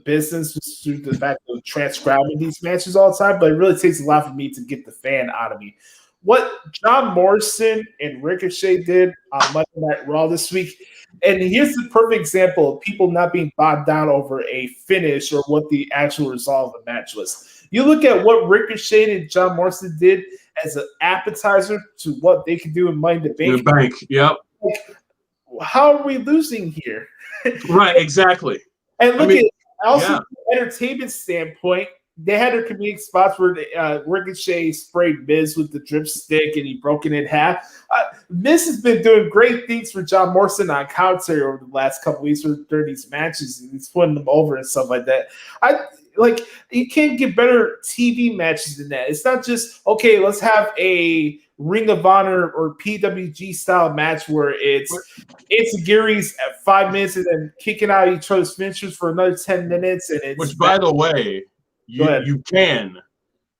business just through the fact of transcribing these matches all the time, but it really takes a lot for me to get the fan out of me. What John Morrison and Ricochet did on Monday Night Raw this week, and here's the perfect example of people not being bogged down over a finish or what the actual result of the match was. You look at what Ricochet and John Morrison did as an appetizer to what they can do in Money in the Bank. Yep. Like, how are we losing here? Right, exactly. And look at also from an entertainment standpoint, they had their comedic spots where Ricochet sprayed Miz with the dripstick and he broke it in half. Miz has been doing great things for John Morrison on commentary over the last couple weeks during these matches, and he's putting them over and stuff like that. You can't get better TV matches than that. It's not just, okay, let's have a Ring of Honor or PWG style match where it's Gary's at 5 minutes and then kicking out each other's finishers for another 10 minutes. And it's which, by the way, you can,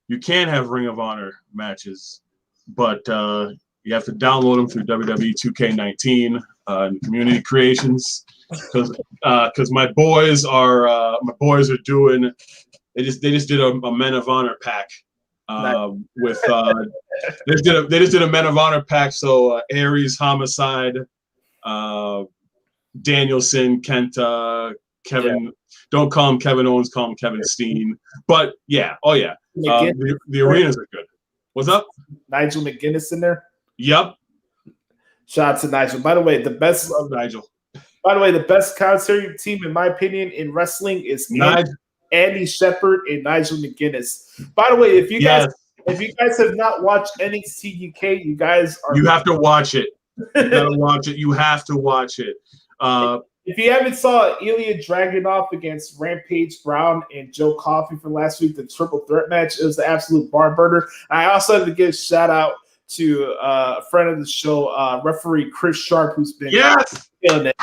you can have Ring of Honor matches, but you have to download them through WWE 2K19 and Community Creations because my boys are doing. They just did a Men of Honor pack with they just did a Men of Honor pack. So Aries, Homicide, Danielson, Kenta, Kevin. Yeah. Don't call him Kevin Owens, call him Kevin Steen. But yeah, the arenas are good. What's up? Nigel McGuinness in there. Yep. Shout out to Nigel. By the way, the best Nigel. By the way, the best commentary team, in my opinion, in wrestling is Andy Shepherd and Nigel McGuinness. By the way, if you guys have not watched NXT UK, you have to watch it. You gotta watch it. You have to watch it. If you haven't saw Ilya Dragunov against Rampage Brown and Joe Coffey from last week, the triple threat match, it was the absolute barn burner. I also have to give a shout out to a friend of the show, referee Chris Sharp, who's been killing it.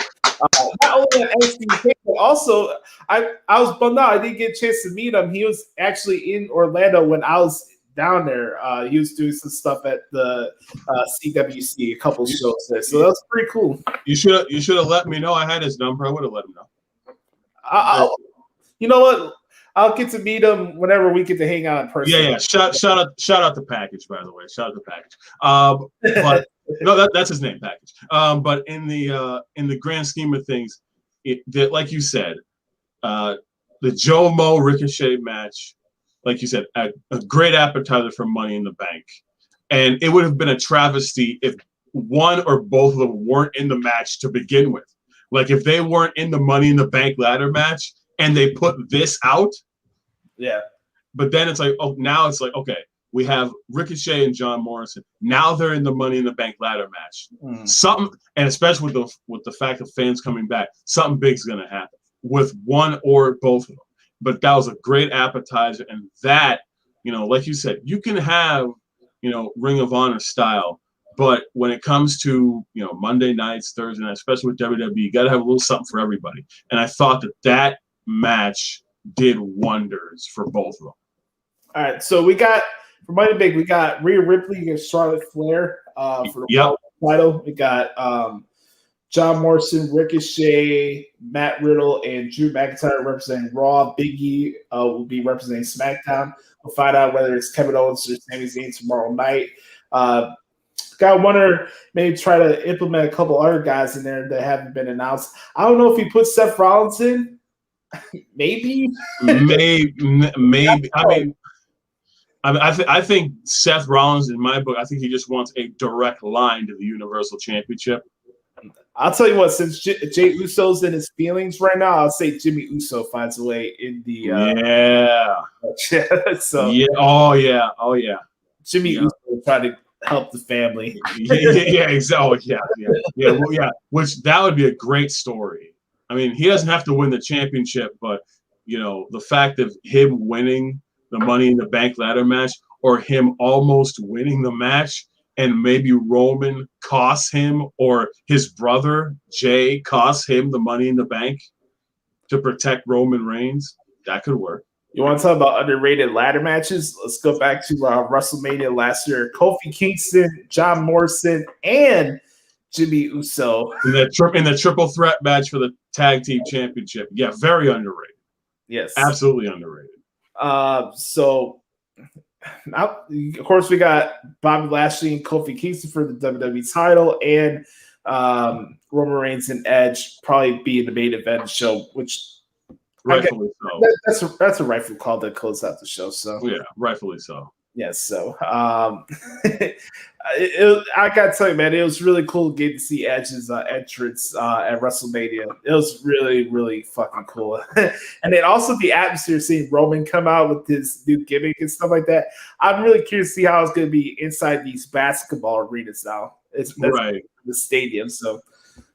Not only on NXT, but also I was bummed out. I didn't get a chance to meet him. He was actually in Orlando when I was down there. He was doing some stuff at the CWC, a couple shows there. So that was pretty cool. You should have let me know. I had his number. I would have let him know. You know what? I'll get to meet him whenever we get to hang out in person. Yeah. Shout out the package, by the way. Shout out the package. But no, that's his name, package. But in the grand scheme of things, like you said, the Joe Mo Ricochet match, like you said, a great appetizer for Money in the Bank, and it would have been a travesty if one or both of them weren't in the match to begin with. Like if they weren't in the Money in the Bank ladder match and they put this out, yeah. But then it's like, now it's like, okay, we have Ricochet and John Morrison. Now they're in the Money in the Bank ladder match. Something, and especially with the fact of fans coming back, something big's gonna happen with one or both of them. But that was a great appetizer, and that, like you said, you can have, Ring of Honor style, but when it comes to, Monday nights, Thursday nights, especially with WWE, you got to have a little something for everybody. And I thought that match did wonders for both of them. All right, so we got for Money Big, we got Rhea Ripley against Charlotte Flair for the title. We got John Morrison, Ricochet, Matt Riddle, and Drew McIntyre representing Raw. Big E will be representing SmackDown. We'll find out whether it's Kevin Owens or Sami Zayn tomorrow night. Got wonder maybe try to implement a couple other guys in there that haven't been announced. I don't know if he put Seth Rollins in. Maybe. I think Seth Rollins, in my book, I think he just wants a direct line to the Universal Championship. I'll tell you what, since Jey Uso's in his feelings right now, I'll say Jimmy Uso finds a way in the so oh yeah. Jimmy Uso will try to help the family. Which that would be a great story. I mean, he doesn't have to win the championship, but the fact of him winning the Money in the Bank ladder match, or him almost winning the match, and maybe Roman costs him, or his brother Jay costs him the Money in the Bank to protect Roman Reigns, that could work. You want to talk about underrated ladder matches? Let's go back to WrestleMania last year. Kofi Kingston, John Morrison, and Jimmy Uso in the triple threat match for the tag team championship. Yeah, very underrated. Yes, absolutely underrated. So now, of course, we got Bobby Lashley and Kofi Kingston for the WWE title, and Roman Reigns and Edge probably be in the main event show, which rightfully so. That's a rightful call to close out the show. So yeah, rightfully so. Yes, so I gotta tell you, man, it was really cool getting to see Edge's entrance at WrestleMania. It was really, really fucking cool. And then also the atmosphere, seeing Roman come out with his new gimmick and stuff like that. I'm really curious to see how it's going to be inside these basketball arenas now. It's right. The stadium, so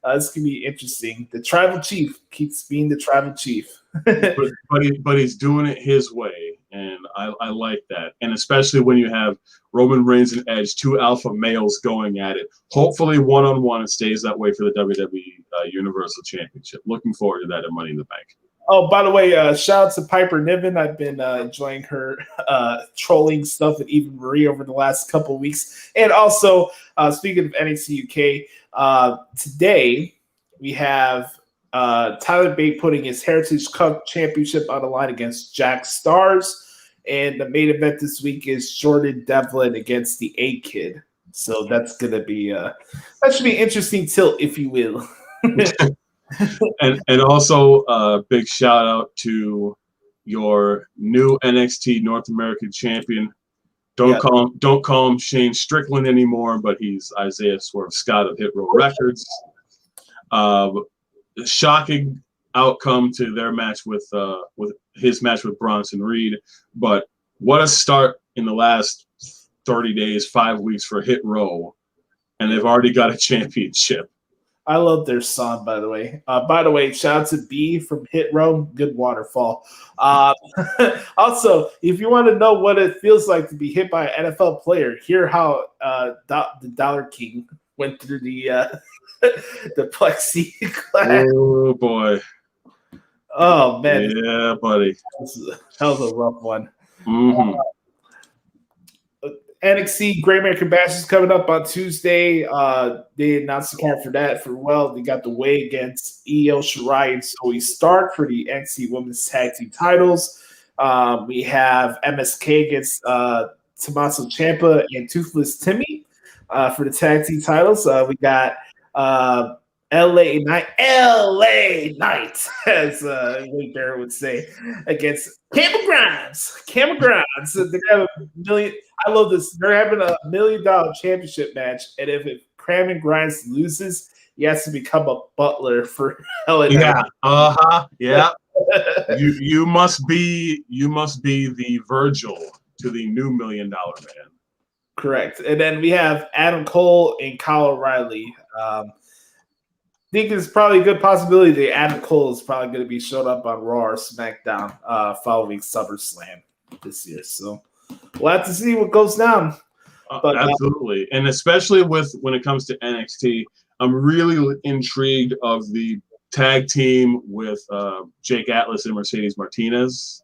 this can be interesting. The tribal chief keeps being the tribal chief. but he's doing it his way. And I like that. And especially when you have Roman Reigns and Edge, two alpha males going at it. Hopefully one-on-one it stays that way for the WWE Universal Championship. Looking forward to that at Money in the Bank. Oh, by the way, shout out to Piper Niven. I've been enjoying her trolling stuff with Eva Marie over the last couple of weeks. And also, speaking of NXT UK, today we have Tyler Bate putting his Heritage Cup Championship on the line against Jack Stars. And the main event this week is Jordan Devlin against the A-Kid. So that's going to be that should be an interesting tilt, if you will. and also big shout out to your new NXT North American champion. Don't call him Shane Strickland anymore, but he's Isaiah Swerve Scott of Hit Row Records. Shocking outcome to their match with his match with Bronson Reed, but what a start in the last 30 days, 5 weeks for Hit Row, and they've already got a championship. I love their song, by the way. By the way, shout out to B from Hit Row, good waterfall. Also, if you want to know what it feels like to be hit by an NFL player, hear how the Dollar King went through the plexiglass. Oh boy! Oh man! Yeah, buddy. That was a rough one. Mm-hmm. NXT Great American Bash is coming up on Tuesday. They announced the card for that for they got the way against Io Shirai and Zoe Stark for the NXT Women's Tag Team titles. We have MSK against Tommaso Ciampa and Toothless Timmy for the tag team titles. We got LA Knight, as Wade Barrett would say, against Cameron Grimes. They have $1 million. I love this. They're having $1 million championship match, and if Cameron Grimes loses, he has to become a butler for LA Knight. Yeah. You must be the Virgil to the new $1 million man. Correct. And then we have Adam Cole and Kyle O'Reilly. I think it's probably a good possibility that Adam Cole is probably going to be showing up on Raw or SmackDown following SummerSlam this year. So we'll have to see what goes down. Absolutely. And especially when it comes to NXT, I'm really intrigued of the tag team with Jake Atlas and Mercedes Martinez,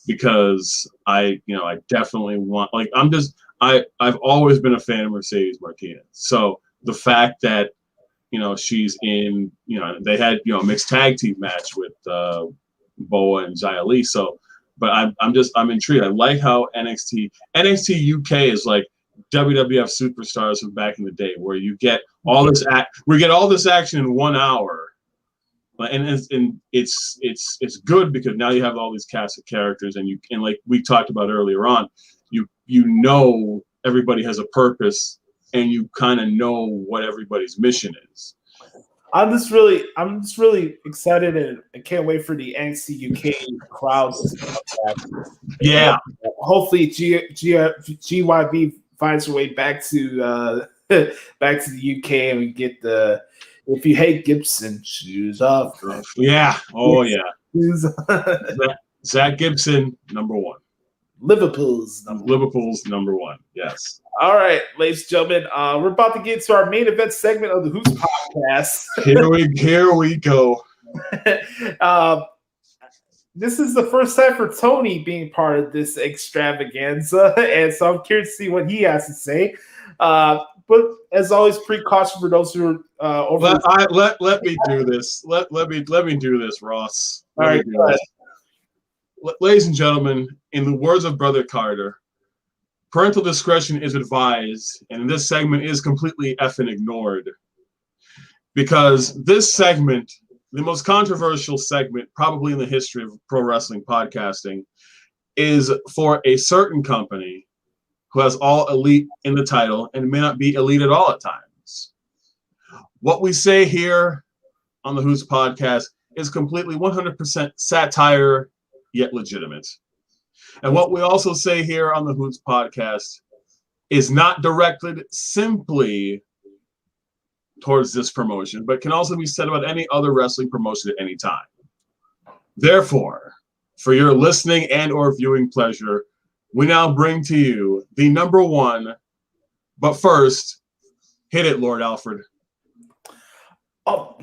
because I definitely want, I've always been a fan of Mercedes Martinez. So the fact that she's in, they had, mixed tag team match with Boa and Xia Li. So, but I'm intrigued. I like how NXT UK is like WWF superstars from back in the day, where you get all this action in 1 hour. And it's good because now you have all these cast of characters, and like we talked about earlier on, everybody has a purpose, and you kind of know what everybody's mission is. I'm just really excited, and I can't wait for the NXT UK crowds to come back. Yeah. Hopefully GYV finds her way back to the UK, and we get the "If You Hate Gibson, Shoes Off." Yeah. Oh yeah. Zach Gibson, number one. Liverpool's number one. Yes. All right, ladies and gentlemen, we're about to get to our main event segment of the Hoots podcast. Here we go. This is the first time for Tony being part of this extravaganza, and so I'm curious to see what he has to say. But as always, precaution for those who are over. Let me do this. Let me do this, Ross. All right, go ahead. Ladies and gentlemen, in the words of Brother Carter, parental discretion is advised, and this segment is completely effing ignored, because this segment, the most controversial segment probably in the history of pro wrestling podcasting, is for a certain company who has all elite in the title and may not be elite at all at times. What we say here on the Hoots podcast is completely 100% satire, yet legitimate. And what we also say here on the Hoots podcast is not directed simply towards this promotion, but can also be said about any other wrestling promotion at any time. Therefore, for your listening and or viewing pleasure, we now bring to you the number one, but first, hit it, Lord Alfred. Oh,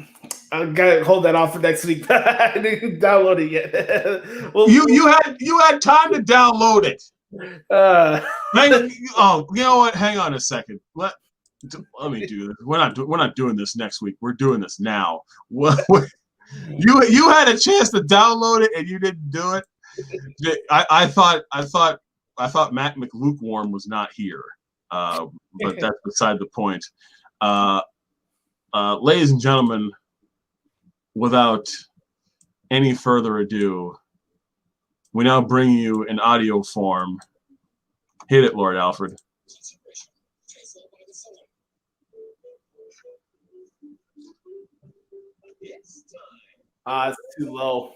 I gotta hold that off for next week. I didn't download it yet. Well, you had time to download it. You know what? Hang on a second. Let me do this. We're not doing this next week. We're doing this now. You had a chance to download it and you didn't do it. I thought Matt McLukewarm was not here, but that's beside the point. Ladies and gentlemen, without any further ado, we now bring you in audio form. Hit it, Lord Alfred. It's too low.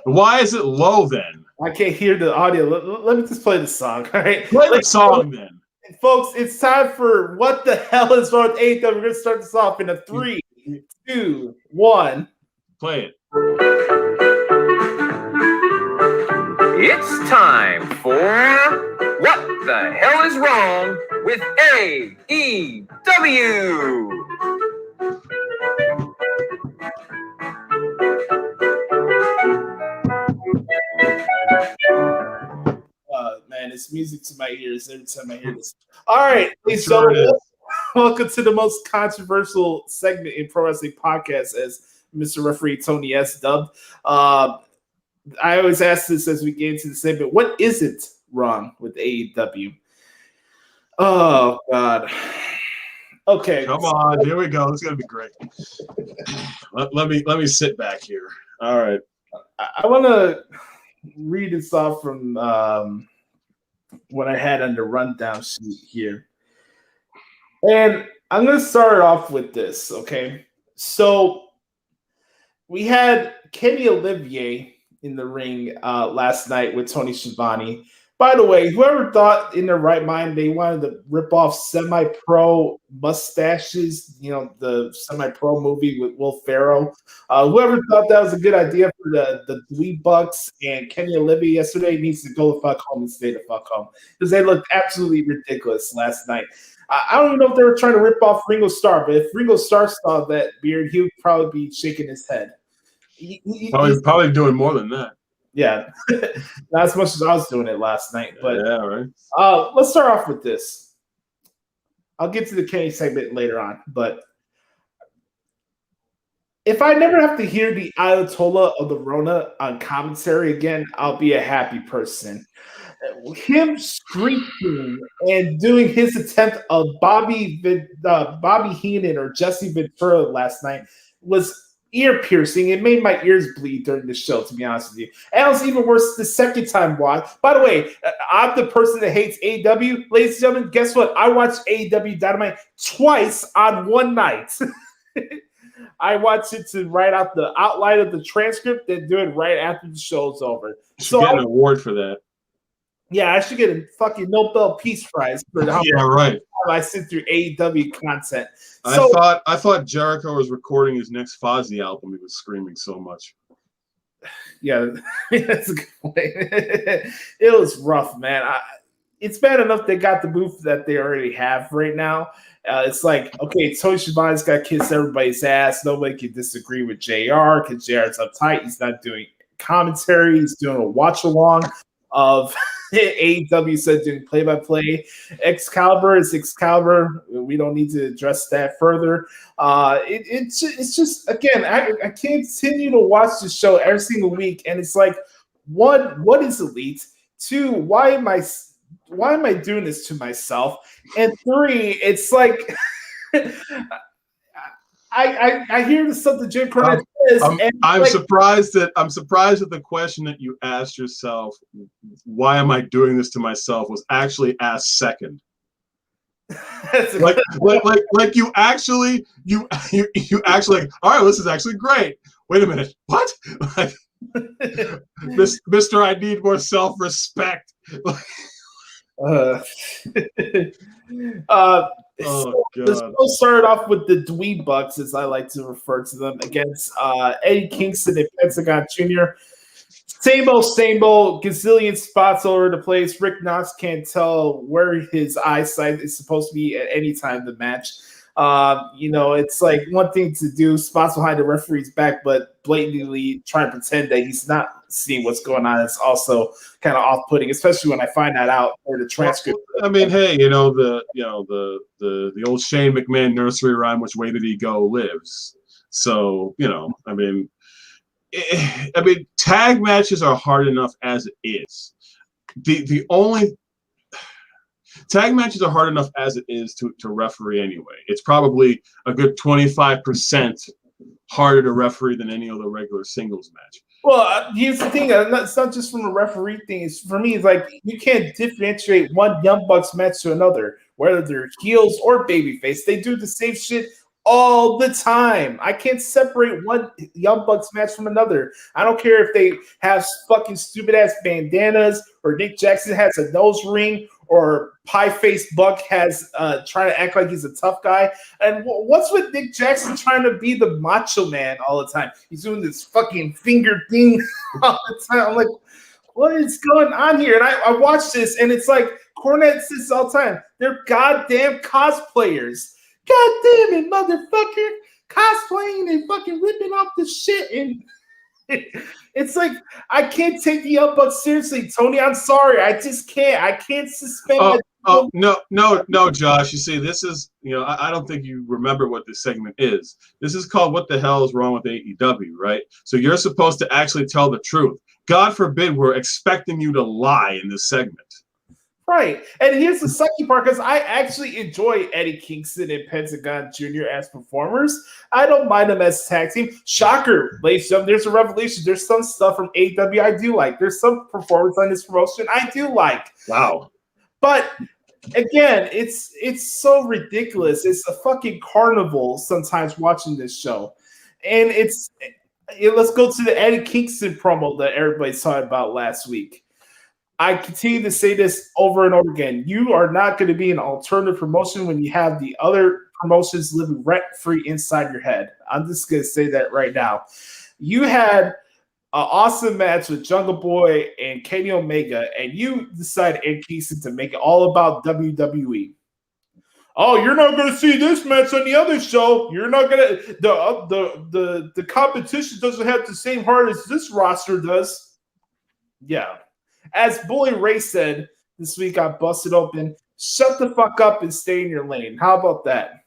Why is it low then? I can't hear the audio. Let me just play the song. All right, play the song then, folks. It's time for What the Hell Is Wrong with AEW. We're gonna start this off in a 3, 2, 1. Play it. It's time for What the Hell Is Wrong with AEW. Man, it's music to my ears every time I hear this. All right, so welcome to the most controversial segment in pro wrestling podcast, as Mr. Referee Tony S. dubbed. I always ask this as we get into the segment: what isn't wrong with AEW? Oh God. Okay. Come on, here we go. It's gonna be great. Let me sit back here. All right. I want to read this off from what I had on the rundown sheet here, and I'm going to start off with this. Okay, so we had Kenny Olivier in the ring last night with Tony Schiavone. By the way, whoever thought in their right mind they wanted to rip off semi-pro mustaches, the semi-pro movie with Will Ferrell, whoever thought that was a good idea for the Dweeb Bucks and Kenny Olivier yesterday needs to go the fuck home and stay the fuck home, because they looked absolutely ridiculous last night. I don't even know if they were trying to rip off Ringo Starr, but if Ringo Starr saw that beard, he would probably be shaking his head. Probably doing more than that. Yeah, not as much as I was doing it last night. But yeah, right. Let's start off with this. I'll get to the Kenny segment later on, but if I never have to hear the Ayatollah of the Rona on commentary again, I'll be a happy person. Him screeching and doing his attempt of Bobby Heenan or Jesse Ventura last night was ear piercing. It made my ears bleed during the show, to be honest with you. And it was even worse the second time watch. By the way, I'm the person that hates AEW. Ladies and gentlemen, guess what? I watched AEW Dynamite twice on one night. I watched it to write out the outline of the transcript, then do it right after the show's over. You should get an award for that. Yeah, I should get a fucking Nobel Peace Prize for how right. I sit through AEW content. I thought Jericho was recording his next Fozzy album. He was screaming so much. Yeah, that's a good point. It was rough, man. It's bad enough they got the move that they already have right now. It's like, okay, Tony Schiavone's got to kiss everybody's ass. Nobody can disagree with JR because JR's uptight. He's not doing commentary. He's doing a watch-along of AEW said doing play-by-play. Excalibur is Excalibur. We don't need to address that further. It's just, again, I can't continue to watch this show every single week, and it's like, one, what is Elite? Two, why am I doing this to myself? And three, it's like I hear the stuff that Jim Cornette says. I'm surprised at the question that you asked yourself, why am I doing this to myself, was actually asked second. like you actually all right, this is actually great. Wait a minute, what? Like, Mr. I need more self-respect. This will start off with the Dweeb Bucks, as I like to refer to them, against Eddie Kingston and Pentagon Jr. Same old, gazillion spots all over the place. Rick Knox can't tell where his eyesight is supposed to be at any time in the match. It's like one thing to do spots behind the referee's back, but blatantly trying to pretend that he's not seeing what's going on is also kind of off-putting, especially when I find that out or the transcript. I mean, hey, the old Shane McMahon nursery rhyme, which way did he go, lives. So, tag matches are hard enough as it is. The only tag matches are hard enough as it is to referee anyway. It's probably a good 25% harder to referee than any other regular singles match. Well, here's the thing. It's not just from a referee thing. For me, it's like you can't differentiate one Young Bucks match to another, whether they're heels or babyface. They do the same shit all the time. I can't separate one Young Bucks match from another. I don't care if they have fucking stupid-ass bandanas or Nick Jackson has a nose ring or Pie-Face Buck has trying to act like he's a tough guy. And what's with Nick Jackson trying to be the macho man all the time? He's doing this fucking finger thing all the time. I'm like, what is going on here? And I watch this, and it's like Cornette says all the time, they're goddamn cosplayers. God damn it, motherfucker. Cosplaying and fucking ripping off the shit. And it's like, I can't take the Young Bucks seriously, Tony. I'm sorry. I just can't. I can't suspend. No, Josh. You see, this is, I don't think you remember what this segment is. This is called What the Hell is Wrong with AEW, right? So you're supposed to actually tell the truth. God forbid we're expecting you to lie in this segment. Right. And here's the sucky part, because I actually enjoy Eddie Kingston and Pentagon Jr. as performers. I don't mind them as a tag team. Shocker, ladies and gentlemen, there's a revelation. There's some stuff from AEW I do like. There's some performance on this promotion I do like. Wow. But again, it's so ridiculous. It's a fucking carnival sometimes watching this show. And let's go to the Eddie Kingston promo that everybody's talking about last week. I continue to say this over and over again. You are not going to be an alternative promotion when you have the other promotions living rent-free inside your head. I'm just going to say that right now. You had an awesome match with Jungle Boy and Kenny Omega, and you decided, Ed Kingston, to make it all about WWE. Oh, you're not going to see this match on the other show. You're not going to. The competition doesn't have the same heart as this roster does. Yeah. As Bully Ray said this week, I busted open. Shut the fuck up and stay in your lane. How about that?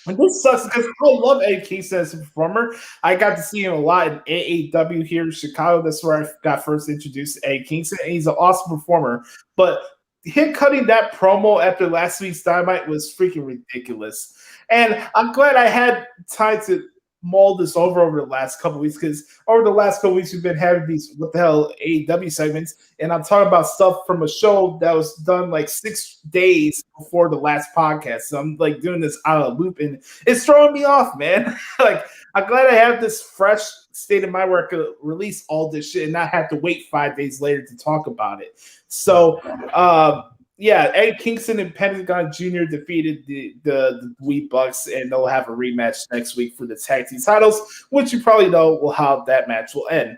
And this sucks because I love Eddie Kingston as a performer. I got to see him a lot in AAW here in Chicago. That's where I got first introduced to Eddie Kingston, and he's an awesome performer. But him cutting that promo after last week's Dynamite was freaking ridiculous. And I'm glad I had time to mull this over the last couple of weeks, because over the last couple of weeks we've been having these what the hell AEW segments, and I'm talking about stuff from a show that was done like 6 days before the last podcast. So I'm like doing this out of loop, and it's throwing me off, man. Like, I'm glad I have this fresh state of mind where I could release all this shit and not have to wait 5 days later to talk about it. So yeah, Eddie Kingston and Pentagon Jr. defeated the Dweeb Bucks, and they'll have a rematch next week for the tag team titles, which you probably know how that match will end.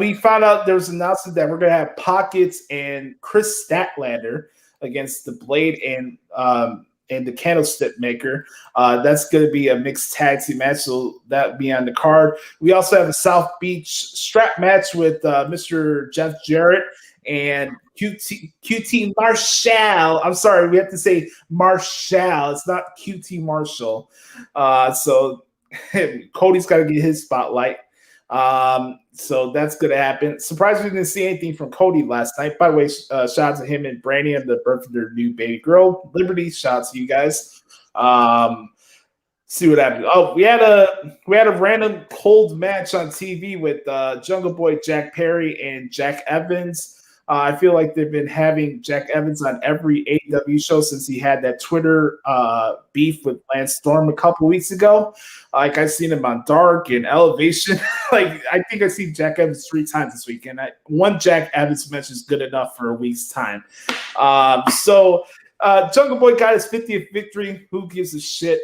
We found out there was an announcement that we're going to have Pockets and Chris Statlander against the Blade and the Candlestick Maker. That's going to be a mixed tag team match, so that'll be on the card. We also have a South Beach strap match with Mr. Jeff Jarrett and QT Marshall. I'm sorry, we have to say Marshall. It's not QT Marshall. So Cody's got to get his spotlight. So that's going to happen. Surprisingly, we didn't see anything from Cody last night. By the way, shout out to him and Brandy on the birth of their new baby girl, Liberty. Shout out to you guys. See what happened. Oh, we had a random cold match on TV with Jungle Boy Jack Perry and Jack Evans. I feel like they've been having Jack Evans on every AEW show since he had that Twitter beef with Lance Storm a couple weeks ago. Like, I've seen him on Dark and Elevation. Like, I think I've seen Jack Evans 3 times this weekend. One Jack Evans match is good enough for a week's time. So Jungle Boy got his 50th victory. Who gives a shit?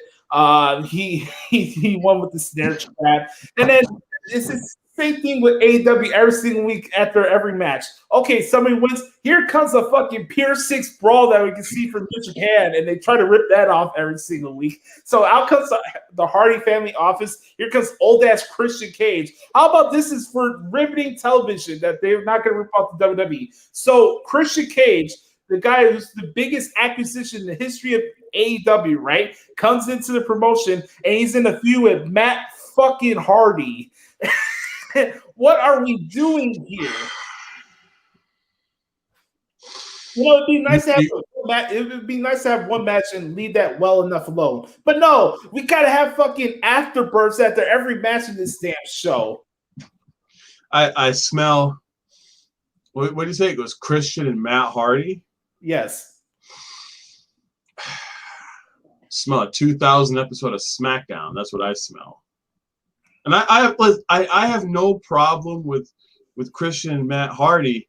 He won with the snare trap. And then this is Same thing with AEW every single week after every match. Okay, somebody wins. Here comes a fucking Pier 6 brawl that we can see from New Japan, and they try to rip that off every single week. So out comes the Hardy family office. Here comes old-ass Christian Cage. How about this is for riveting television that they're not going to rip off the WWE? So Christian Cage, the guy who's the biggest acquisition in the history of AEW, right, comes into the promotion, and he's in a feud with Matt fucking Hardy. What are we doing here? You know, it'd be nice to have it would be nice to have one match and leave that well enough alone. But no, we gotta have fucking afterbirths after every match in this damn show. I smell. What did you say? It was Christian and Matt Hardy. Yes. Smell a 2000 episode of SmackDown. That's what I smell. And I have no problem with Christian and Matt Hardy,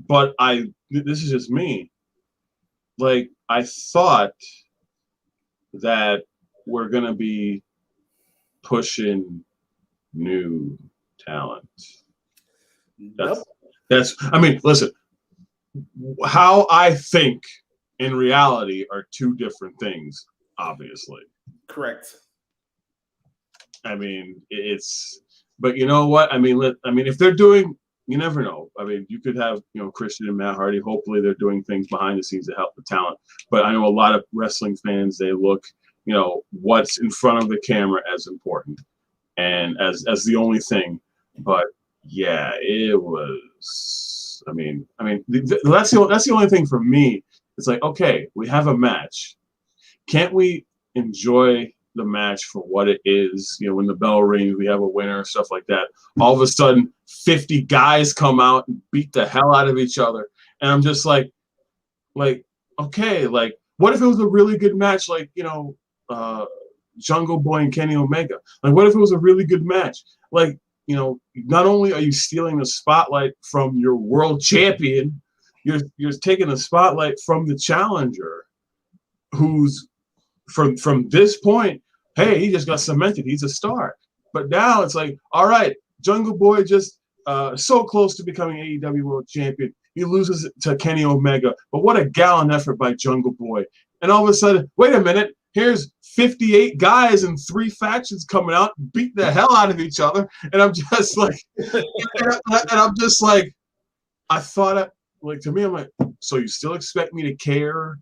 but this is just me. Like, I thought that we're gonna be pushing new talent. That's I mean, listen, how I think in reality are two different things, obviously. Correct. I mean, but you know what? I mean, if they're doing, you never know. I mean, you could have, Christian and Matt Hardy. Hopefully, they're doing things behind the scenes to help the talent. But I know a lot of wrestling fans, they look, what's in front of the camera as important and as the only thing. But yeah, it was. I mean, that's the only thing for me. It's like, okay, we have a match. Can't we enjoy the match for what it is? When the bell rings, we have a winner, stuff like that. All of a sudden 50 guys come out and beat the hell out of each other, and I'm just like okay, like, what if it was a really good match, like Jungle Boy and Kenny Omega? Like, what if it was a really good match? Like, not only are you stealing the spotlight from your world champion, you're taking the spotlight from the challenger, who's from this point, hey, he just got cemented. He's a star. But now it's like, all right, Jungle Boy just so close to becoming AEW World Champion. He loses to Kenny Omega. But what a gallant effort by Jungle Boy. And all of a sudden, wait a minute, here's 58 guys and 3 factions coming out and beat the hell out of each other. And I'm just like, I thought, to me, I'm like, so you still expect me to care?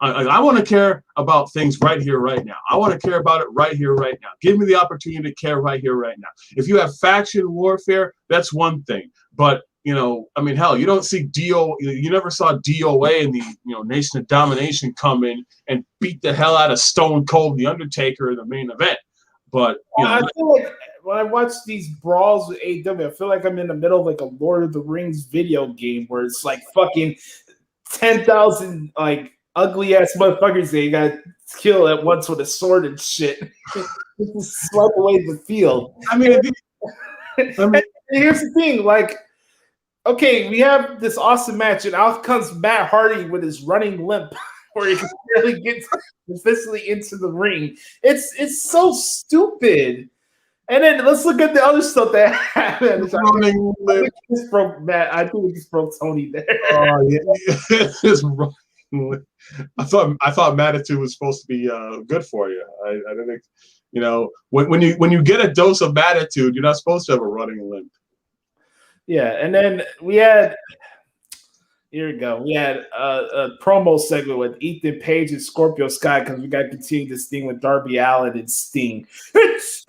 I want to care about things right here, right now. I want to care about it right here, right now. Give me the opportunity to care right here, right now. If you have faction warfare, that's one thing. But, hell, you don't see you never saw DOA in the, Nation of Domination come in and beat the hell out of Stone Cold, The Undertaker in the main event. But, I feel like when I watch these brawls with AEW, I feel like I'm in the middle of like a Lord of the Rings video game where it's like fucking 10,000, like, ugly ass motherfuckers that you got kill at once with a sword and shit. Swipe away the field. And here's the thing, like, okay, we have this awesome match, and out comes Matt Hardy with his running limp, where he can really get officially into the ring. It's so stupid. And then let's look at the other stuff that happened. Running limp. I think we just broke Tony there. Oh yeah, it's running. I thought Matitude was supposed to be good for you. I didn't think, when you get a dose of Matitude, you're not supposed to have a running limp. Yeah, and then we had a promo segment with Ethan Page and Scorpio Sky, because we got to continue this thing with Darby Allin and Sting. It's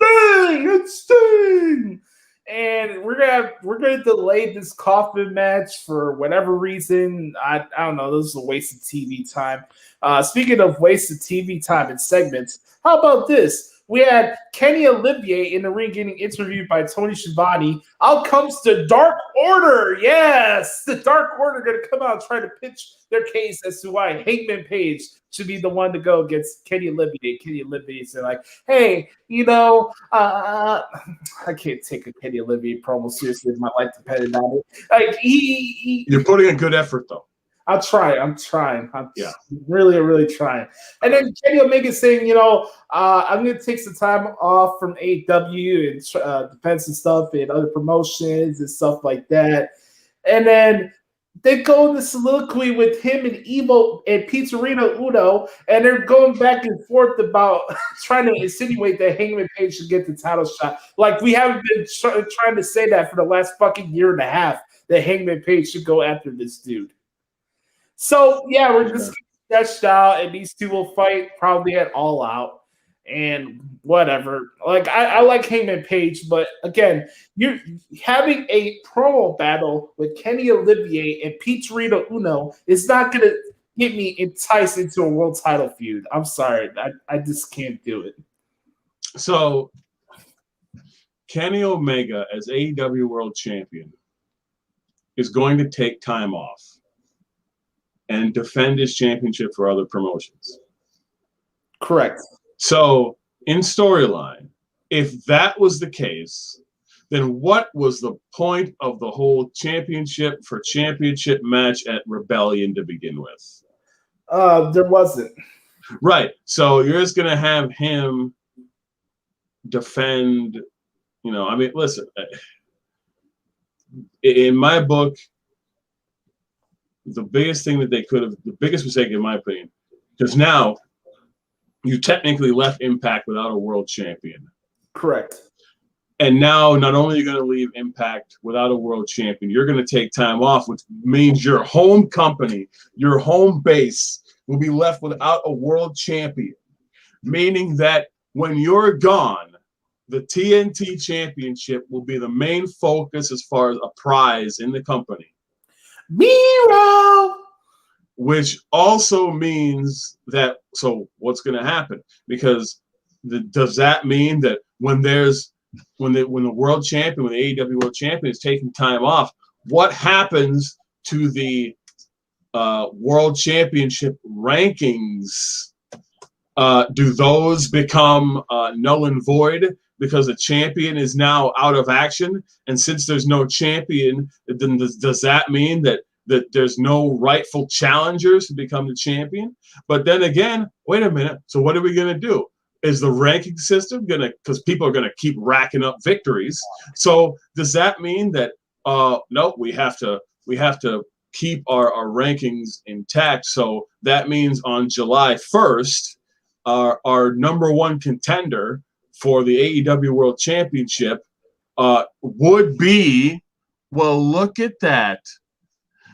Sting. And we're gonna delay this coffin match for whatever reason. I don't know. This is a waste of TV time. Speaking of waste of TV time and segments, how about this? We had Kenny Olivier in the ring getting interviewed by Tony Schiavone. Out comes the Dark Order. Yes, the Dark Order going to come out and try to pitch their case as to why Hangman Page should be the one to go against Kenny Olivier. Kenny Olivier said, like, hey, I can't take a Kenny Olivier promo seriously if my life depended on it. Like, You're putting a good effort, though. I'll try. I'm trying. I'm Yeah. really trying. And then Kenny Omega saying, I'm going to take some time off from AEW and defense and stuff and other promotions and stuff like that. And then they go in the soliloquy with him and Evo and Pizzerino Uno, and they're going back and forth about trying to insinuate that Hangman Page should get the title shot. Like, we haven't been trying to say that for the last fucking year and a half, that Hangman Page should go after this dude. So, yeah, we're just sketched out, and these two will fight probably at All Out. And whatever. Like, I like Hangman Page, but again, you're having a promo battle with Kenny Olivier and Pizzerino Uno is not going to get me enticed into a world title feud. I'm sorry. I just can't do it. So, Kenny Omega as AEW World Champion is going to take time off and defend his championship for other promotions. Correct. So, in storyline, if that was the case, then what was the point of the whole championship for championship match at Rebellion to begin with? There wasn't. Right. So, you're just going to have him defend, listen, in my book, the biggest thing that they could have, the biggest mistake in my opinion, because now you technically left Impact without a world champion. Correct. And now not only are you going to leave Impact without a world champion, you're going to take time off, which means your home company, your home base will be left without a world champion, meaning that when you're gone, the TNT championship will be the main focus as far as a prize in the company. Miro! Which also means that, so what's going to happen? Because does that mean that when the world champion, when the AEW world champion is taking time off, what happens to the world championship rankings? Do those become null and void because the champion is now out of action? And since there's no champion, then does that mean that there's no rightful challengers to become the champion? But then again, wait a minute. So what are we going to do? Is the ranking system going to, because people are going to keep racking up victories. So does that mean that, no, we have to keep our rankings intact. So that means on July 1st, our number one contender for the AEW World Championship would be, well, look at that.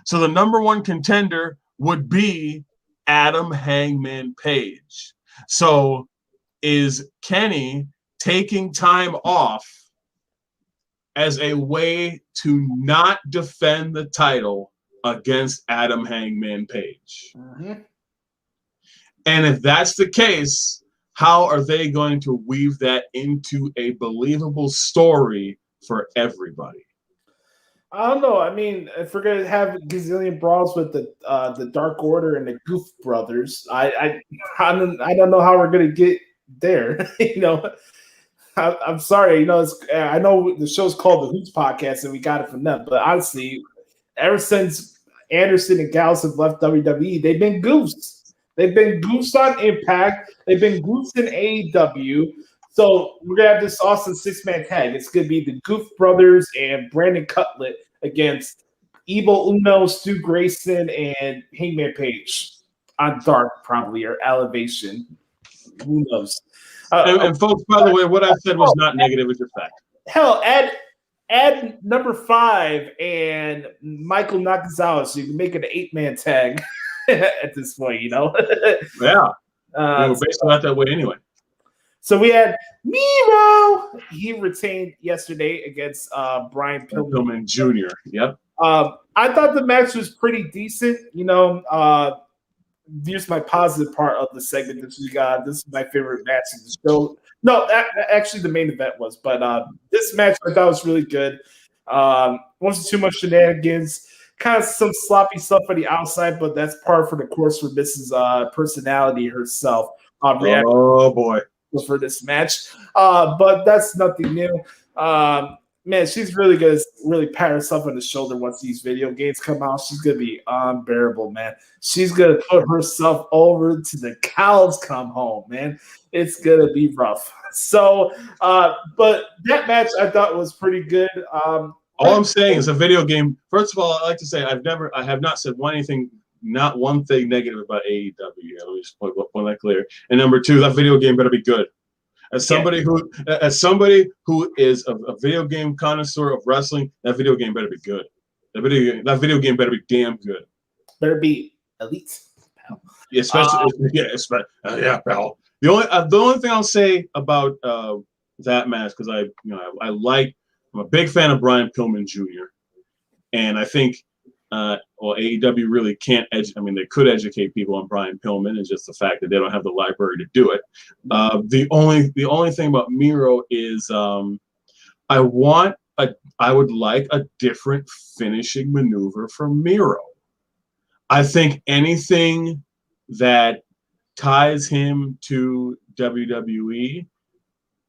So the number one contender would be Adam Hangman Page. So is Kenny taking time off as a way to not defend the title against Adam Hangman Page? Mm-hmm. And if that's the case, how are they going to weave that into a believable story for everybody? I don't know. I mean, if we're gonna have a gazillion brawls with the Dark Order and the Goof Brothers, I don't know how we're gonna get there. I'm sorry. I know the show's called the Hoots Podcast, and we got it from them. But honestly, ever since Anderson and Gals have left WWE, they've been goofs. They've been goofs on Impact. They've been goofs in AEW. So we're going to have this awesome six-man tag. It's going to be the Goof Brothers and Brandon Cutlet against Evil Uno, Stu Grayson, and Hangman Page on Dark, probably, or Elevation. Who knows? And folks, by the way, what I said was not negative, it's a fact. Hell, add number 5 and Michael Nakazawa so you can make it an 8-man tag at this point, Yeah. We were basically not that way anyway. So we had Miro. He retained yesterday against Brian Pillman Jr. Yep. I thought the match was pretty decent. Here's my positive part of the segment. This is my favorite match of the show. No, actually the main event was, but this match I thought was really good. Wasn't too much shenanigans. Kind of some sloppy stuff on the outside, but that's par for the course for Mrs. Personality herself. Oh boy. For this match, but that's nothing new. man, she's really gonna really pat herself on the shoulder once these video games come out. She's gonna be unbearable, man. She's gonna put herself over to the cows come home, man. It's gonna be rough. So, but that match I thought was pretty good. All I'm saying is a video game. First of all, I like to say I have not said not one thing negative about AEW. Let me just point that clear. And number two, that video game better be good. As somebody who is a video game connoisseur of wrestling, that video game better be good. That video game better be damn good. Better be elite, pal. Yeah, yeah, pal. The only thing I'll say about that match, because I'm a big fan of Brian Pillman Jr. and I think AEW really can't they could educate people on Brian Pillman. It's just the fact that they don't have the library to do it. The only thing about Miro is I would like a different finishing maneuver from Miro. I think anything that ties him to WWE,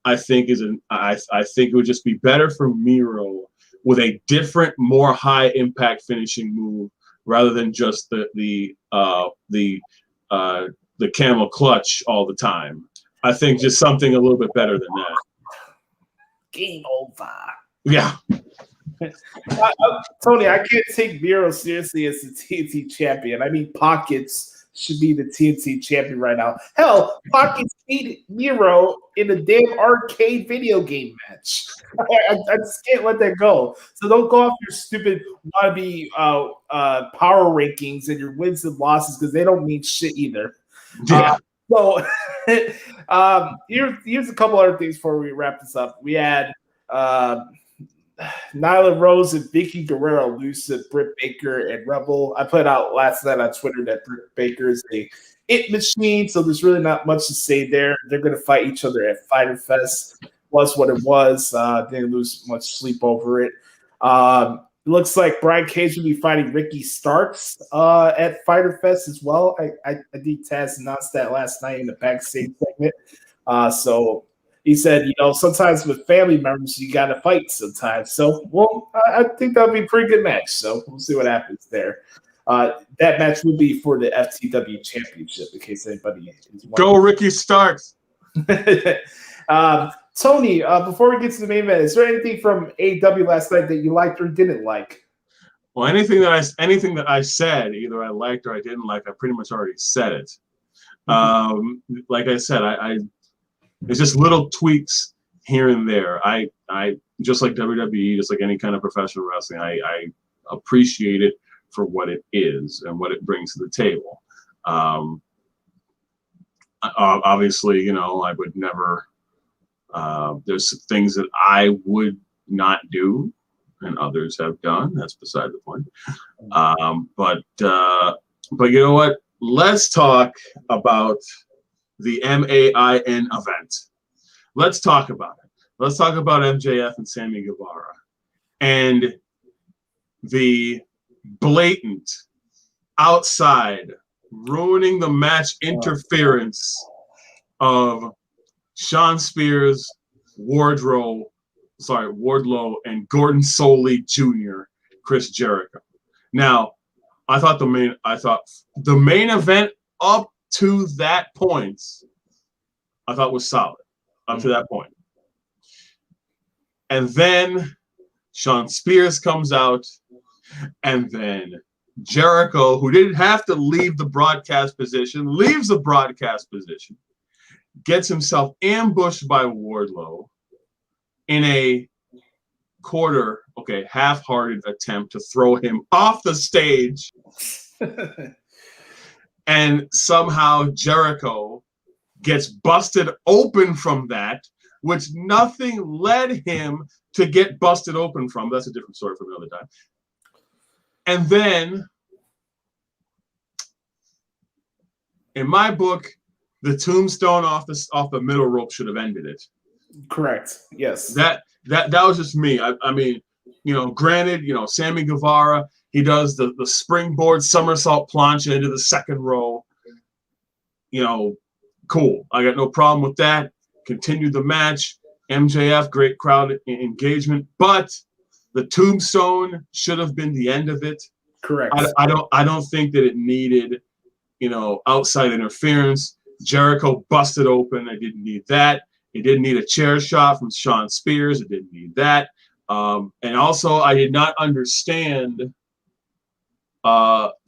I think it would just be better for Miro with a different, more high impact finishing move rather than just the camel clutch all the time. I think just something a little bit better than that. Game over. Yeah. Tony, I can't take Miro seriously as the TNT champion. I mean, Pockets should be the TNT champion right now. Hell, Pockets beat Miro in a damn arcade video game match. I just can't let that go. So don't go off your stupid wannabe power rankings and your wins and losses because they don't mean shit either. Yeah. So here's a couple other things before we wrap this up. We had Nyla Rose and Vicky Guerrero lose to Britt Baker and Rebel. I put out last night on Twitter that Britt Baker is a it machine, so there's really not much to say there. They're going to fight each other at Fyter Fest. Was what it was. Didn't lose much sleep over it. It looks like Brian Cage will be fighting Ricky Starks at Fyter Fest as well. I think Taz announced that last night in the backstage segment. So he said, sometimes with family members, you got to fight sometimes. So, I think that'll be a pretty good match. So we'll see what happens there. That match will be for the FTW Championship, in case anybody is wondering. Go Ricky Starks. Tony, before we get to the main event, is there anything from AEW last night that you liked or didn't like? Well, anything that I said, either I liked or I didn't like, I pretty much already said it. Like I said, it's just little tweaks here and there. I just like WWE, just like any kind of professional wrestling, I appreciate it for what it is and what it brings to the table. Obviously, I would never. There's things that I would not do, and others have done. That's beside the point. But you know what? Let's talk about the MAIN event. Let's talk about it. Let's talk about MJF and Sammy Guevara and the blatant outside ruining the match interference of Sean Spears, Wardlow, and Gordon Soley Jr., Chris Jericho. Now, I thought the main event up to that point, I thought was solid up to that point. And then Sean Spears comes out, and then Jericho, who didn't have to leave the broadcast position, leaves the broadcast position, gets himself ambushed by Wardlow in a half-hearted attempt to throw him off the stage. And somehow Jericho gets busted open from that, which nothing led him to get busted open from. That's a different story for another time. And then, in my book, the tombstone off the middle rope should have ended it. Correct. Yes. That was just me. I mean, granted, Sammy Guevara, he does the springboard somersault plancha into the second row. Cool. I got no problem with that. Continued the match. MJF, great crowd engagement, but the tombstone should have been the end of it. Correct. I don't think that it needed, outside interference. Jericho busted open. I didn't need that. It didn't need a chair shot from Shawn Spears. It didn't need that. And also, I did not understand,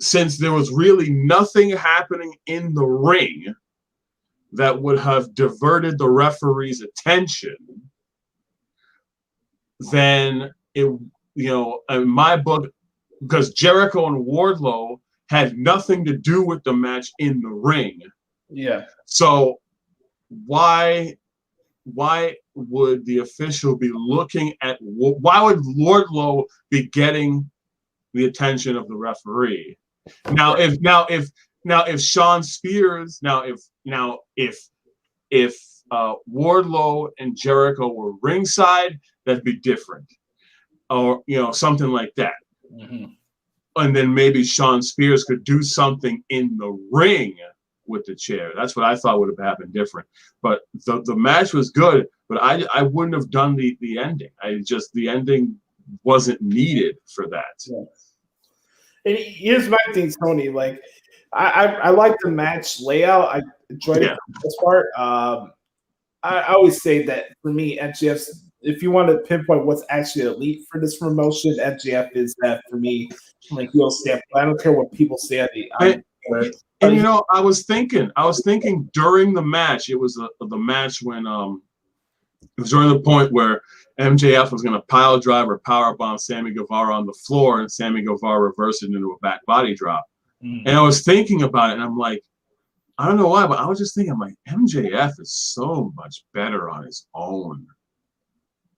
since there was really nothing happening in the ring that would have diverted the referee's attention, then in my book, because Jericho and Wardlow had nothing to do with the match in the ring. Yeah. So why would the official be looking at, why would Wardlow be getting the attention of the referee? Now if Shawn Spears, if Wardlow and Jericho were ringside, that'd be different, or something like that. Mm-hmm. And then maybe Shawn Spears could do something in the ring with the chair. That's what I thought would have happened different. But the match was good, but I wouldn't have done the ending. The ending wasn't needed for that. Yeah. And here's my thing, Tony. Like, I like the match layout. I enjoyed it for the most part. I always say that for me, MJF's, if you want to pinpoint what's actually elite for this promotion, MJF is that for me from a heel standpoint. I don't care what people say. And I was thinking during the match, it was the match when it was during the point where MJF was going to pile drive or power bomb Sammy Guevara on the floor, and Sammy Guevara reversed it into a back body drop. Mm-hmm. And I was thinking about it, and I'm like, I don't know why, but I was just thinking, I'm like, MJF is so much better on his own.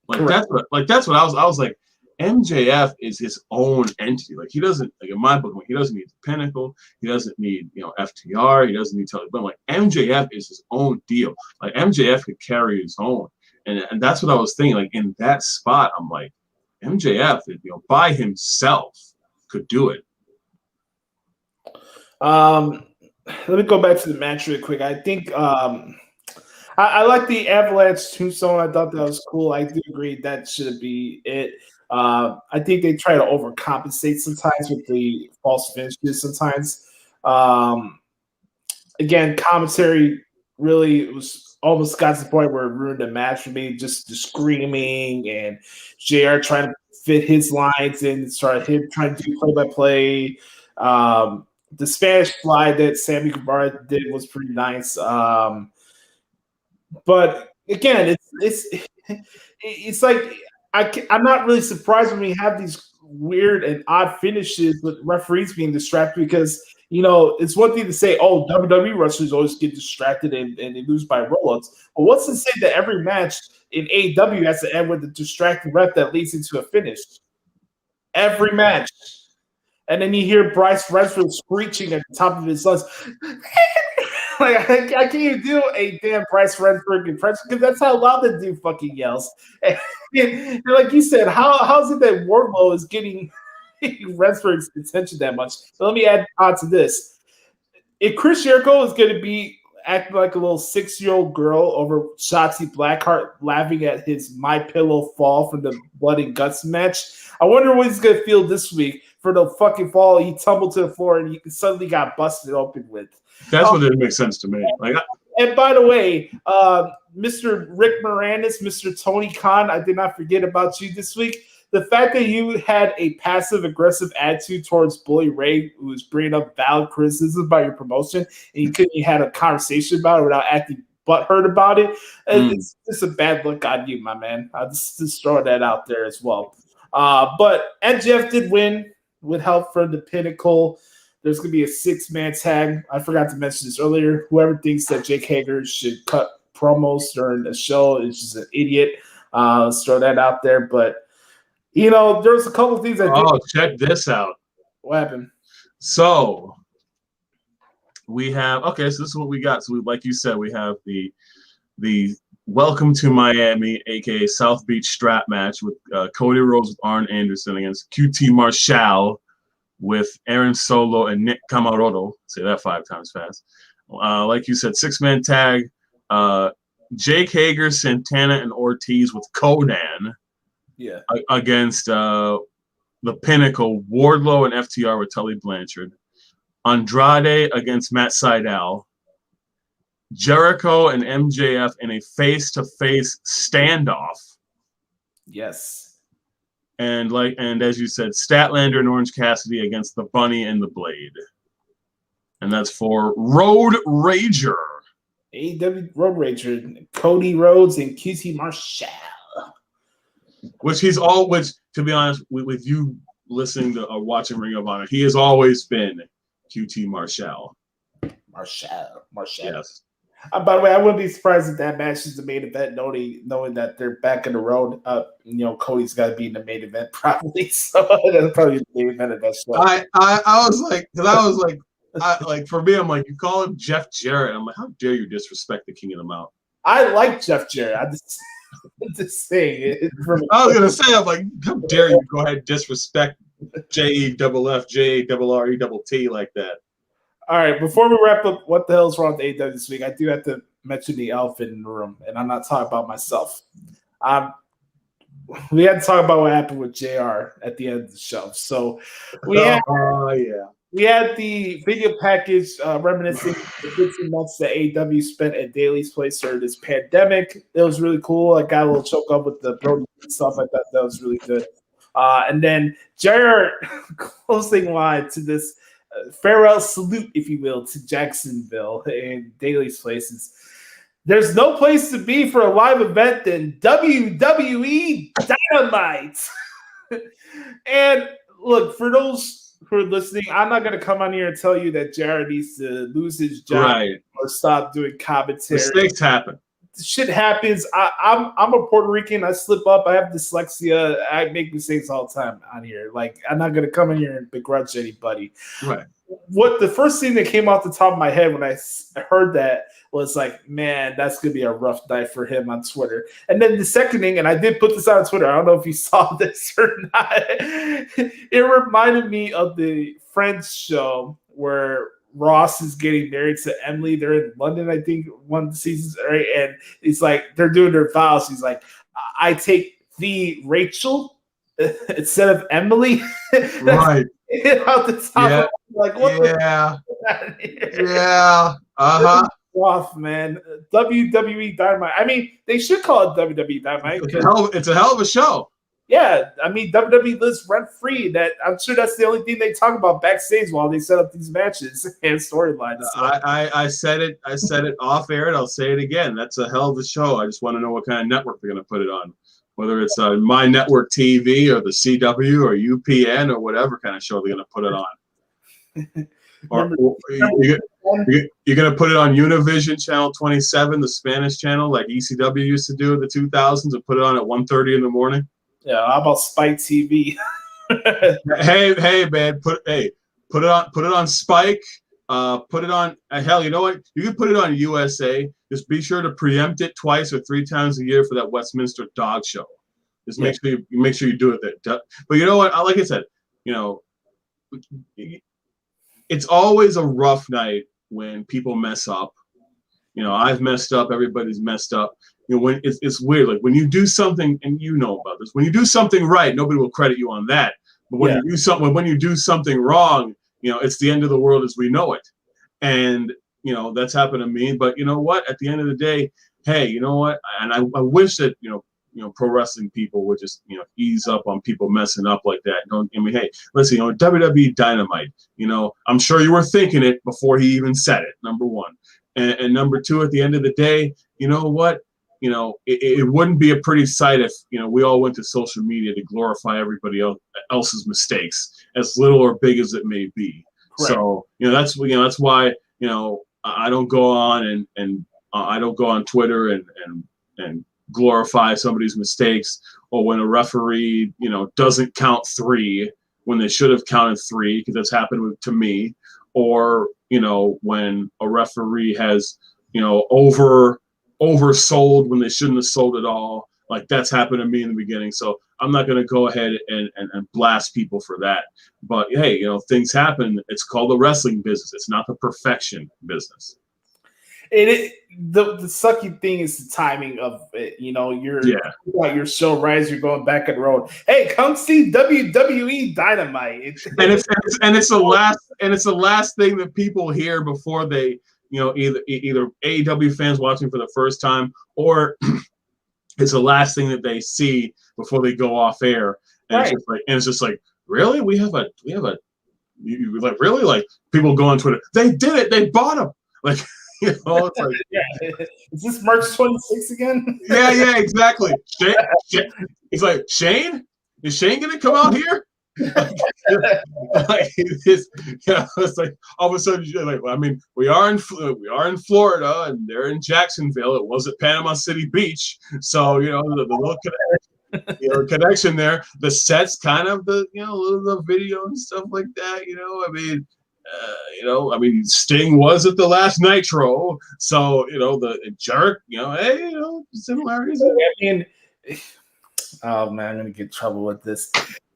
That's what I was like, MJF is his own entity. Like, he doesn't, like in my book, he doesn't need the Pinnacle, he doesn't need FTR, he doesn't need Tully. But like MJF is his own deal. Like MJF could carry his own, and that's what I was thinking. Like in that spot, I'm like, MJF, by himself could do it. Let me go back to the match real quick. I think I like the Avalanche tombstone. I thought that was cool. I do agree that should be it. I think they try to overcompensate sometimes with the false finishes sometimes. Again, commentary really was almost got to the point where it ruined the match for me. Just the screaming and JR trying to fit his lines and start him trying to do play-by-play. The Spanish fly that Sammy Guevara did was pretty nice. But again, it's like I'm not really surprised when we have these weird and odd finishes with referees being distracted, because it's one thing to say, oh, WWE wrestlers always get distracted and they lose by rollouts. But what's to say that every match in AEW has to end with a distracted ref that leads into a finish? Every match. And then you hear Bryce Redfield screeching at the top of his lungs. Like, I can't even do a damn Bryce Redfield impression, because that's how loud the dude fucking yells. And like you said, how is it that Wardlow is getting Redford's attention that much? So let me add on to this. If Chris Jericho is going to be acting like a little 6-year-old girl over Shotzi Blackheart laughing at his My Pillow fall from the Blood and Guts match, I wonder what he's going to feel this week for the fucking fall he tumbled to the floor and he suddenly got busted open with. That's what didn't make sense to me. And by the way, Mr. Rick Moranis, Mr. Tony Khan, I did not forget about you this week. The fact that you had a passive-aggressive attitude towards Bully Ray, who was bringing up valid criticism about your promotion, and you had a conversation about it without acting butthurt about it, it's just a bad look on you, my man. I'll just throw that out there as well. But MJF did win with help from the Pinnacle. There's going to be a 6-man tag. I forgot to mention this earlier. Whoever thinks that Jake Hager should cut promos during the show is just an idiot. Let's throw that out there. But, there's a couple of things I think. Oh, check this out. What happened? So, we have, so this is what we got. So, like you said, we have the Welcome to Miami, a.k.a. South Beach strap match with Cody Rhodes with Arn Anderson against QT Marshall with Aaron Solo and Nick Camaroto. Say that 5 times fast. Like you said, 6-man tag. Jake Hager, Santana, and Ortiz with Conan. Yeah. Against the Pinnacle, Wardlow and FTR with Tully Blanchard. Andrade against Matt Sydal. Jericho and MJF in a face-to-face standoff. Yes. And as you said, Statlander and Orange Cassidy against the Bunny and the Blade. And that's for Road Rager. AEW Road Rager, Cody Rhodes and QT Marshall. Which, to be honest, with you listening to or watching Ring of Honor, he has always been QT Marshall. Marshall. Yes. By the way, I wouldn't be surprised if that match is the main event, knowing that they're back in the road. Cody's got to be in the main event probably, so that's probably the main event of that show. I was like, for me, I'm like, you call him Jeff Jarrett. I'm like, how dare you disrespect the King of the Mountain? I like Jeff Jarrett. I'm just saying. I was gonna say, I'm like, how dare you go ahead and disrespect JEFF, JARRETT like that? All right, before we wrap up, what the hell's wrong with AEW this week? I do have to mention the elephant in the room, and I'm not talking about myself. We had to talk about what happened with JR at the end of the show. So we had the video package reminiscing the 15 months that AEW spent at Daly's place during this pandemic. It was really cool. I got a little choke up with the Brody stuff. I thought that was really good. And then JR closing line to this farewell salute, if you will, to Jacksonville and Daly's places. There's no place to be for a live event than WWE Dynamite. And look, for those who are listening, I'm not going to come on here and tell you that Jared needs to lose his job or stop doing commentary. Mistakes happen. Shit happens. I'm a Puerto Rican. I slip up. I have dyslexia. I make mistakes all the time on here. Like, I'm not going to come in here and begrudge anybody. Right. What the first thing that came off the top of my head when I heard that was like, man, that's going to be a rough night for him on Twitter. And then the second thing, and I did put this on Twitter. I don't know if you saw this or not. It reminded me of the Friends show where Ross is getting married to Emily. They're in London, I think, one of the seasons, right? And it's like they're doing their vows. He's like, I take the Rachel instead of Emily. Right. Out the top. Yeah. Like, what Yeah. Uh-huh. Off, man. WWE Dynamite. I mean, they should call it WWE Dynamite. It's a hell of a show. Yeah, I mean, WWE lives rent free. That I'm sure that's the only thing they talk about backstage while they set up these matches and storylines. So. I said it off air, and I'll say it again. That's a hell of a show. I just want to know what kind of network they're going to put it on, whether it's My Network TV or the CW or UPN or whatever kind of show they're going to put it on. Or you're going to put it on Univision Channel 27, the Spanish channel, like ECW used to do in the 2000s, and put it on at 1:30 in the morning. Yeah, how about Spike TV? hey, man, put it on Spike. Put it on. Hell, you know what? You can put it on USA. Just be sure to preempt it twice or 3 times a year for that Westminster Dog Show. Just make sure you do it there. But you know what? Like I said, it's always a rough night when people mess up. I've messed up. Everybody's messed up. When it's weird. Like when you do something, and you know about this, when you do something right, nobody will credit you on that. But when you do something wrong, it's the end of the world as we know it. And that's happened to me. But you know what? At the end of the day, hey, you know what? And I wish that pro wrestling people would just ease up on people messing up like that. Hey, listen, WWE Dynamite. I'm sure you were thinking it before he even said it. Number one, and number two, at the end of the day, you know what? It wouldn't be a pretty sight if we all went to social media to glorify everybody else's mistakes, as little or big as it may be. Correct. So that's why I don't go on and I don't go on Twitter and glorify somebody's mistakes, or when a referee doesn't count 3 when they should have counted 3, because that's happened to me, or when a referee has oversold when they shouldn't have sold at all. Like that's happened to me in the beginning. So I'm not going to go ahead and blast people for that. But hey, things happen. It's called the wrestling business. It's not the perfection business. The sucky thing is the timing of it. You know, you're about your show right as you're going back on the road. Hey, come see WWE Dynamite. And it's the last thing that people hear before they, you know, either AEW fans watching for the first time, or it's the last thing that they see before they go off air. And it's just like, really? We have a like, really? Like, people go on Twitter, they did it, they bought him. Like, you know, it's like, is this March 26th again? yeah, exactly. He's like, Shane? Is Shane gonna come out here? It's like all of a sudden, like, I mean, we are in Florida, and they're in Jacksonville. It wasn't Panama City Beach, so you know the little connection there. The set's kind of the the video and stuff like that. I mean, Sting was at the last Nitro, so the Jerk. Hey, similarities. I mean, oh man, I'm gonna get in trouble with this.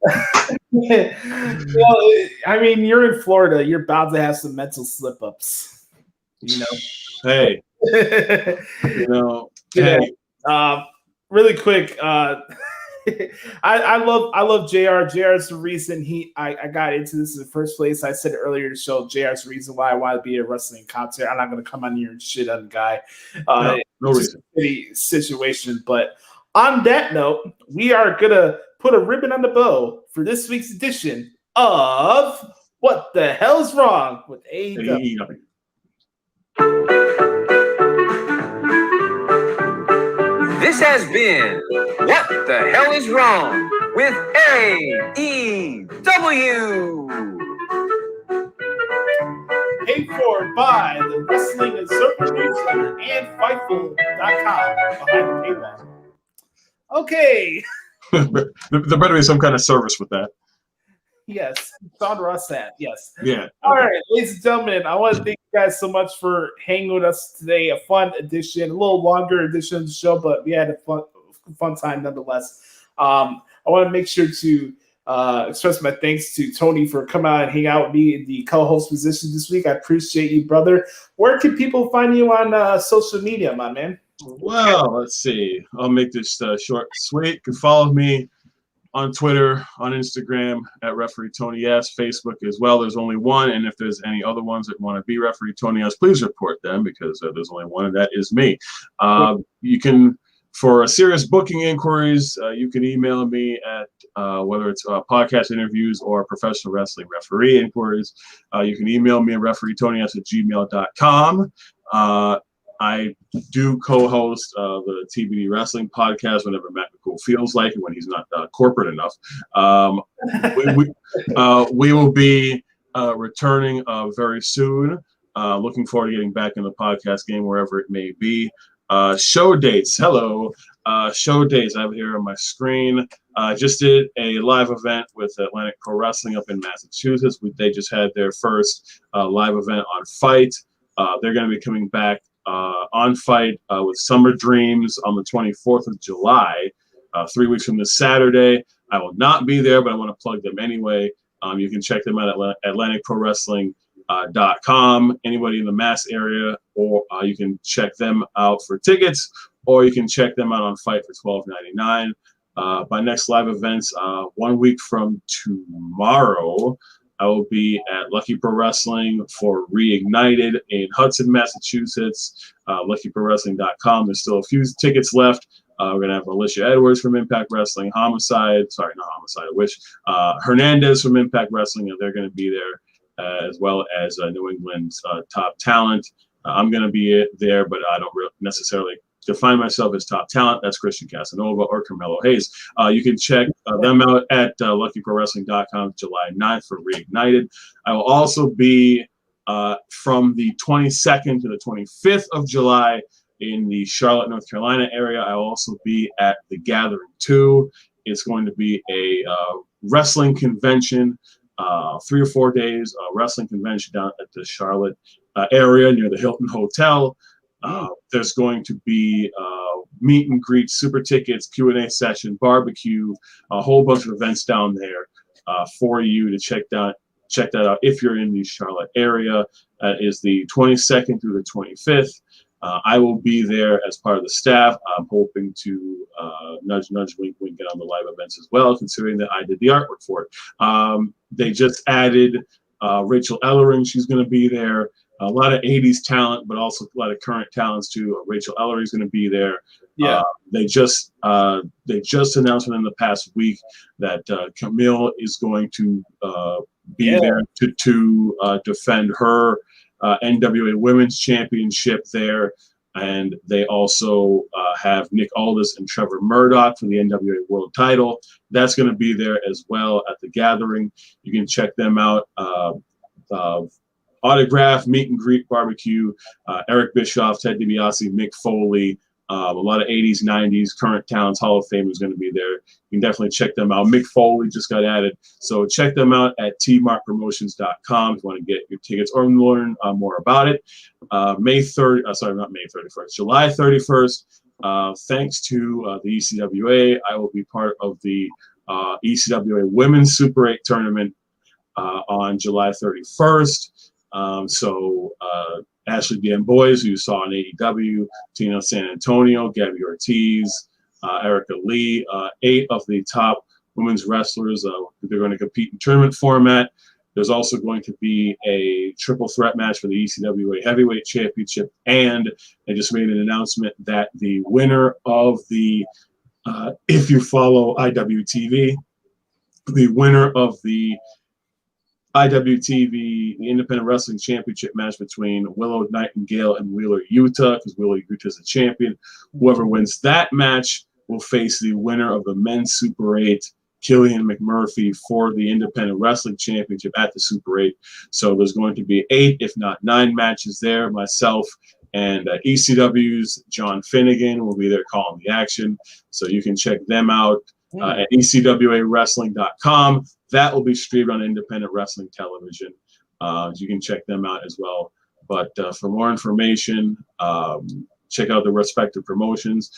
I mean, you're in Florida. You're bound to have some mental slip-ups. Hey, hey. Really quick. I love JR. JR is the reason I got into this in the first place. I said it earlier to show JR is the reason why I want to be a wrestling commentator. I'm not going to come on here and shit on the guy. No reason. Situation. But on that note, we are going to put a ribbon on the bow for this week's edition of What the Hell's Wrong with AEW. This has been What the Hell is Wrong with AEW. Paid for by the Wrestling and Circle newsletter and Fightful.com behind the paywall. Okay. There better be some kind of service with that. Yes. Sean Rossat. Yes. Yeah. All right, ladies and gentlemen, I want to thank you guys so much for hanging with us today. A fun edition, a little longer edition of the show, but we had a fun time nonetheless. I want to make sure to express my thanks to Tony for coming out and hang out with me in the co-host position this week. I appreciate you, brother. Where can people find you on social media, my man? Well, let's see. I'll make this short, sweet. You can follow me on Twitter, on Instagram at Referee Tony S, Facebook as well. There's only one, and if there's any other ones that want to be Referee Tony S, please report them because there's only one, and that is me. You can, for serious booking inquiries, you can email me at whether it's podcast interviews or professional wrestling referee inquiries. You can email me at refereetonyS@gmail.com. I do co-host the TBD Wrestling podcast whenever Matt McCool feels like it, when he's not corporate enough. We will be returning very soon. Looking forward to getting back in the podcast game wherever it may be. Show dates. Hello. Show dates. I have it here on my screen. Just did a live event with Atlantic Pro Wrestling up in Massachusetts. They just had their first live event on Fight. They're going to be coming back on Fight with Summer Dreams on the 24th of July, 3 weeks from this Saturday. I will not be there, but I want to plug them anyway. You can check them out at AtlanticProWrestling.com. Anybody in the Mass area, or you can check them out for tickets, or you can check them out on Fight for $12.99. My next live events, 1 week from tomorrow, I will be at Lucky Pro Wrestling for Reignited in Hudson, Massachusetts. LuckyProWrestling.com. There's still a few tickets left. We're going to have Alicia Edwards from Impact Wrestling, Hernandez from Impact Wrestling, and they're going to be there, as well as New England's top talent. I'm going to be there, but I don't necessarily define myself as top talent. That's Christian Casanova or Carmelo Hayes. You can check them out at LuckyProWrestling.com July 9th for Reignited. I will also be from the 22nd to the 25th of July in the Charlotte, North Carolina area. I will also be at the Gathering 2. It's going to be a wrestling convention, 3 or 4 days, wrestling convention down at the Charlotte area near the Hilton Hotel. There's going to be meet and greet, super tickets, Q&A session, barbecue, a whole bunch of events down there for you to check that out if you're in the Charlotte area. Is the 22nd through the 25th. I will be there as part of the staff. I'm hoping to nudge, wink, wink, get on the live events as well, considering that I did the artwork for it. They just added Rachel Ellering. She's going to be there. A lot of 80s talent, but also a lot of current talents too. Rachel Ellery is going to be there. Yeah. They just announced within the past week that Camille is going to be there to defend her NWA Women's Championship there. And they also have Nick Aldis and Trevor Murdoch for the NWA World Title. That's going to be there as well at the gathering. You can check them out. Autograph, meet and greet, barbecue, Eric Bischoff, Ted DiBiase, Mick Foley, a lot of 80s, 90s, current talents, Hall of Fame is going to be there. You can definitely check them out. Mick Foley just got added. So check them out at tmarkpromotions.com if you want to get your tickets or learn more about it. July 31st, thanks to the ECWA, I will be part of the ECWA Women's Super 8 tournament on July 31st. Ashley Gamboys, who you saw in AEW, Tina San Antonio, Gabby Ortiz, Erica Lee, 8 of the top women's wrestlers. They're going to compete in tournament format. There's also going to be a triple threat match for the ECWA Heavyweight Championship, and they just made an announcement that the winner of the, if you follow IWTV, the winner of the IWTV, the Independent Wrestling Championship match between Willow Nightingale and Wheeler Yuta, because Wheeler Yuta is the champion. Whoever wins that match will face the winner of the Men's Super 8, Killian McMurphy, for the Independent Wrestling Championship at the Super 8. So there's going to be 8, if not 9 matches there. Myself and ECW's John Finnegan will be there calling the action. So you can check them out at ecwawrestling.com. That will be streamed on Independent Wrestling Television. You can check them out as well. But for more information, check out the respective promotions.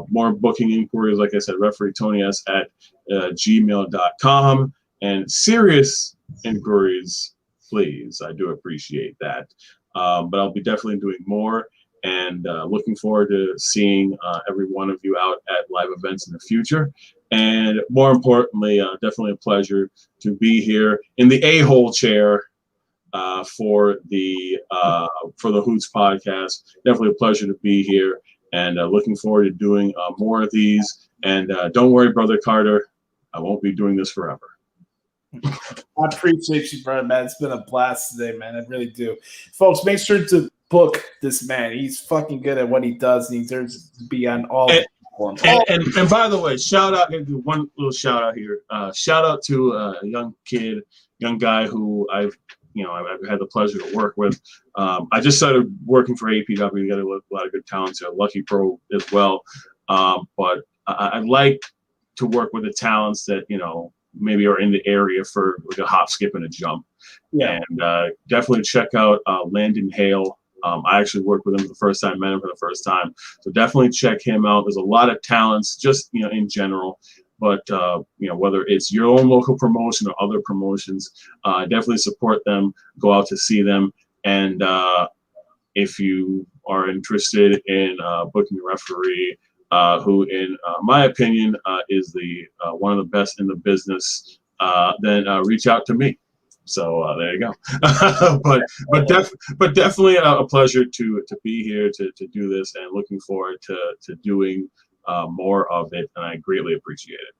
More booking inquiries, like I said, referee Tony S at gmail.com. And serious inquiries, please. I do appreciate that. But I'll be definitely doing more. And looking forward to seeing every one of you out at live events in the future. And more importantly, definitely a pleasure to be here in the a-hole chair for the Hoots podcast. Definitely a pleasure to be here, and looking forward to doing more of these. And don't worry, Brother Carter, I won't be doing this forever. I appreciate you, brother, man. It's been a blast today, man. I really do. Folks, make sure to book this man. He's fucking good at what he does, and he deserves to be on all platforms. And by the way, shout out, and do one little shout out here. Shout out to a young guy who I've had the pleasure to work with. I just started working for APW. We got a lot of good talents here. Lucky Pro as well. But I'd like to work with the talents that, maybe are in the area for like a hop, skip, and a jump. Yeah. And definitely check out Landon Hale. I actually worked with him for the first time, met him for the first time. So definitely check him out. There's a lot of talents just, in general. But, whether it's your own local promotion or other promotions, definitely support them, go out to see them. And if you are interested in booking a referee, who, in my opinion, is the one of the best in the business, then reach out to me. So there you go. but definitely a pleasure to be here to do this, and looking forward to doing more of it, and I greatly appreciate it.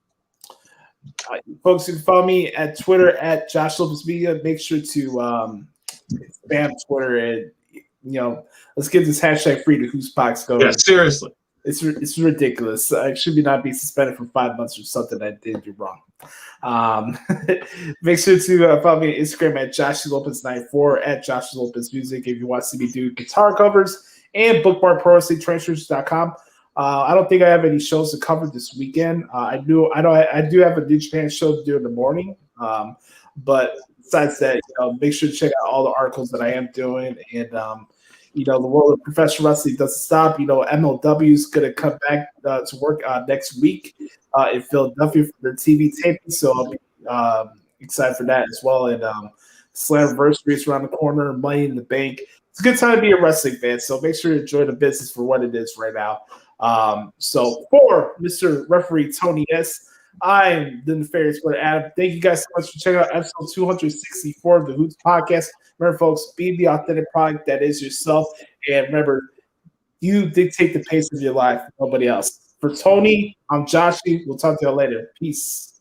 Folks, you can follow me at Twitter at Josh Lopez Media. Make sure to spam Twitter and let's get this hashtag free to Hoosebox going. Yeah, seriously. It's ridiculous. I should not be suspended for 5 months or something I did do wrong. Make sure to follow me on Instagram at JoshieLopez94, at Joshie Lopez Music if you want to see me do guitar covers, and Bookmark ProWrestlingTransfers.com. I don't think I have any shows to cover this weekend. I do have a New Japan show to do in the morning. But besides that, make sure to check out all the articles that I am doing. And the world of professional wrestling doesn't stop. MLW is going to come back to work next week in Philadelphia for their TV taping. So I'll be excited for that as well. And Slammiversary is around the corner. Money in the Bank it's a good time to be a wrestling fan. So make sure you enjoy the business for what it is right now. So for Mr. Referee Tony S., I'm the nefarious brother Adam. Thank you guys so much for checking out episode 264 of the Hoots podcast. Remember, folks, be the authentic product that is yourself. And remember, you dictate the pace of your life, nobody else. For Tony, I'm Joshie. We'll talk to you later. Peace.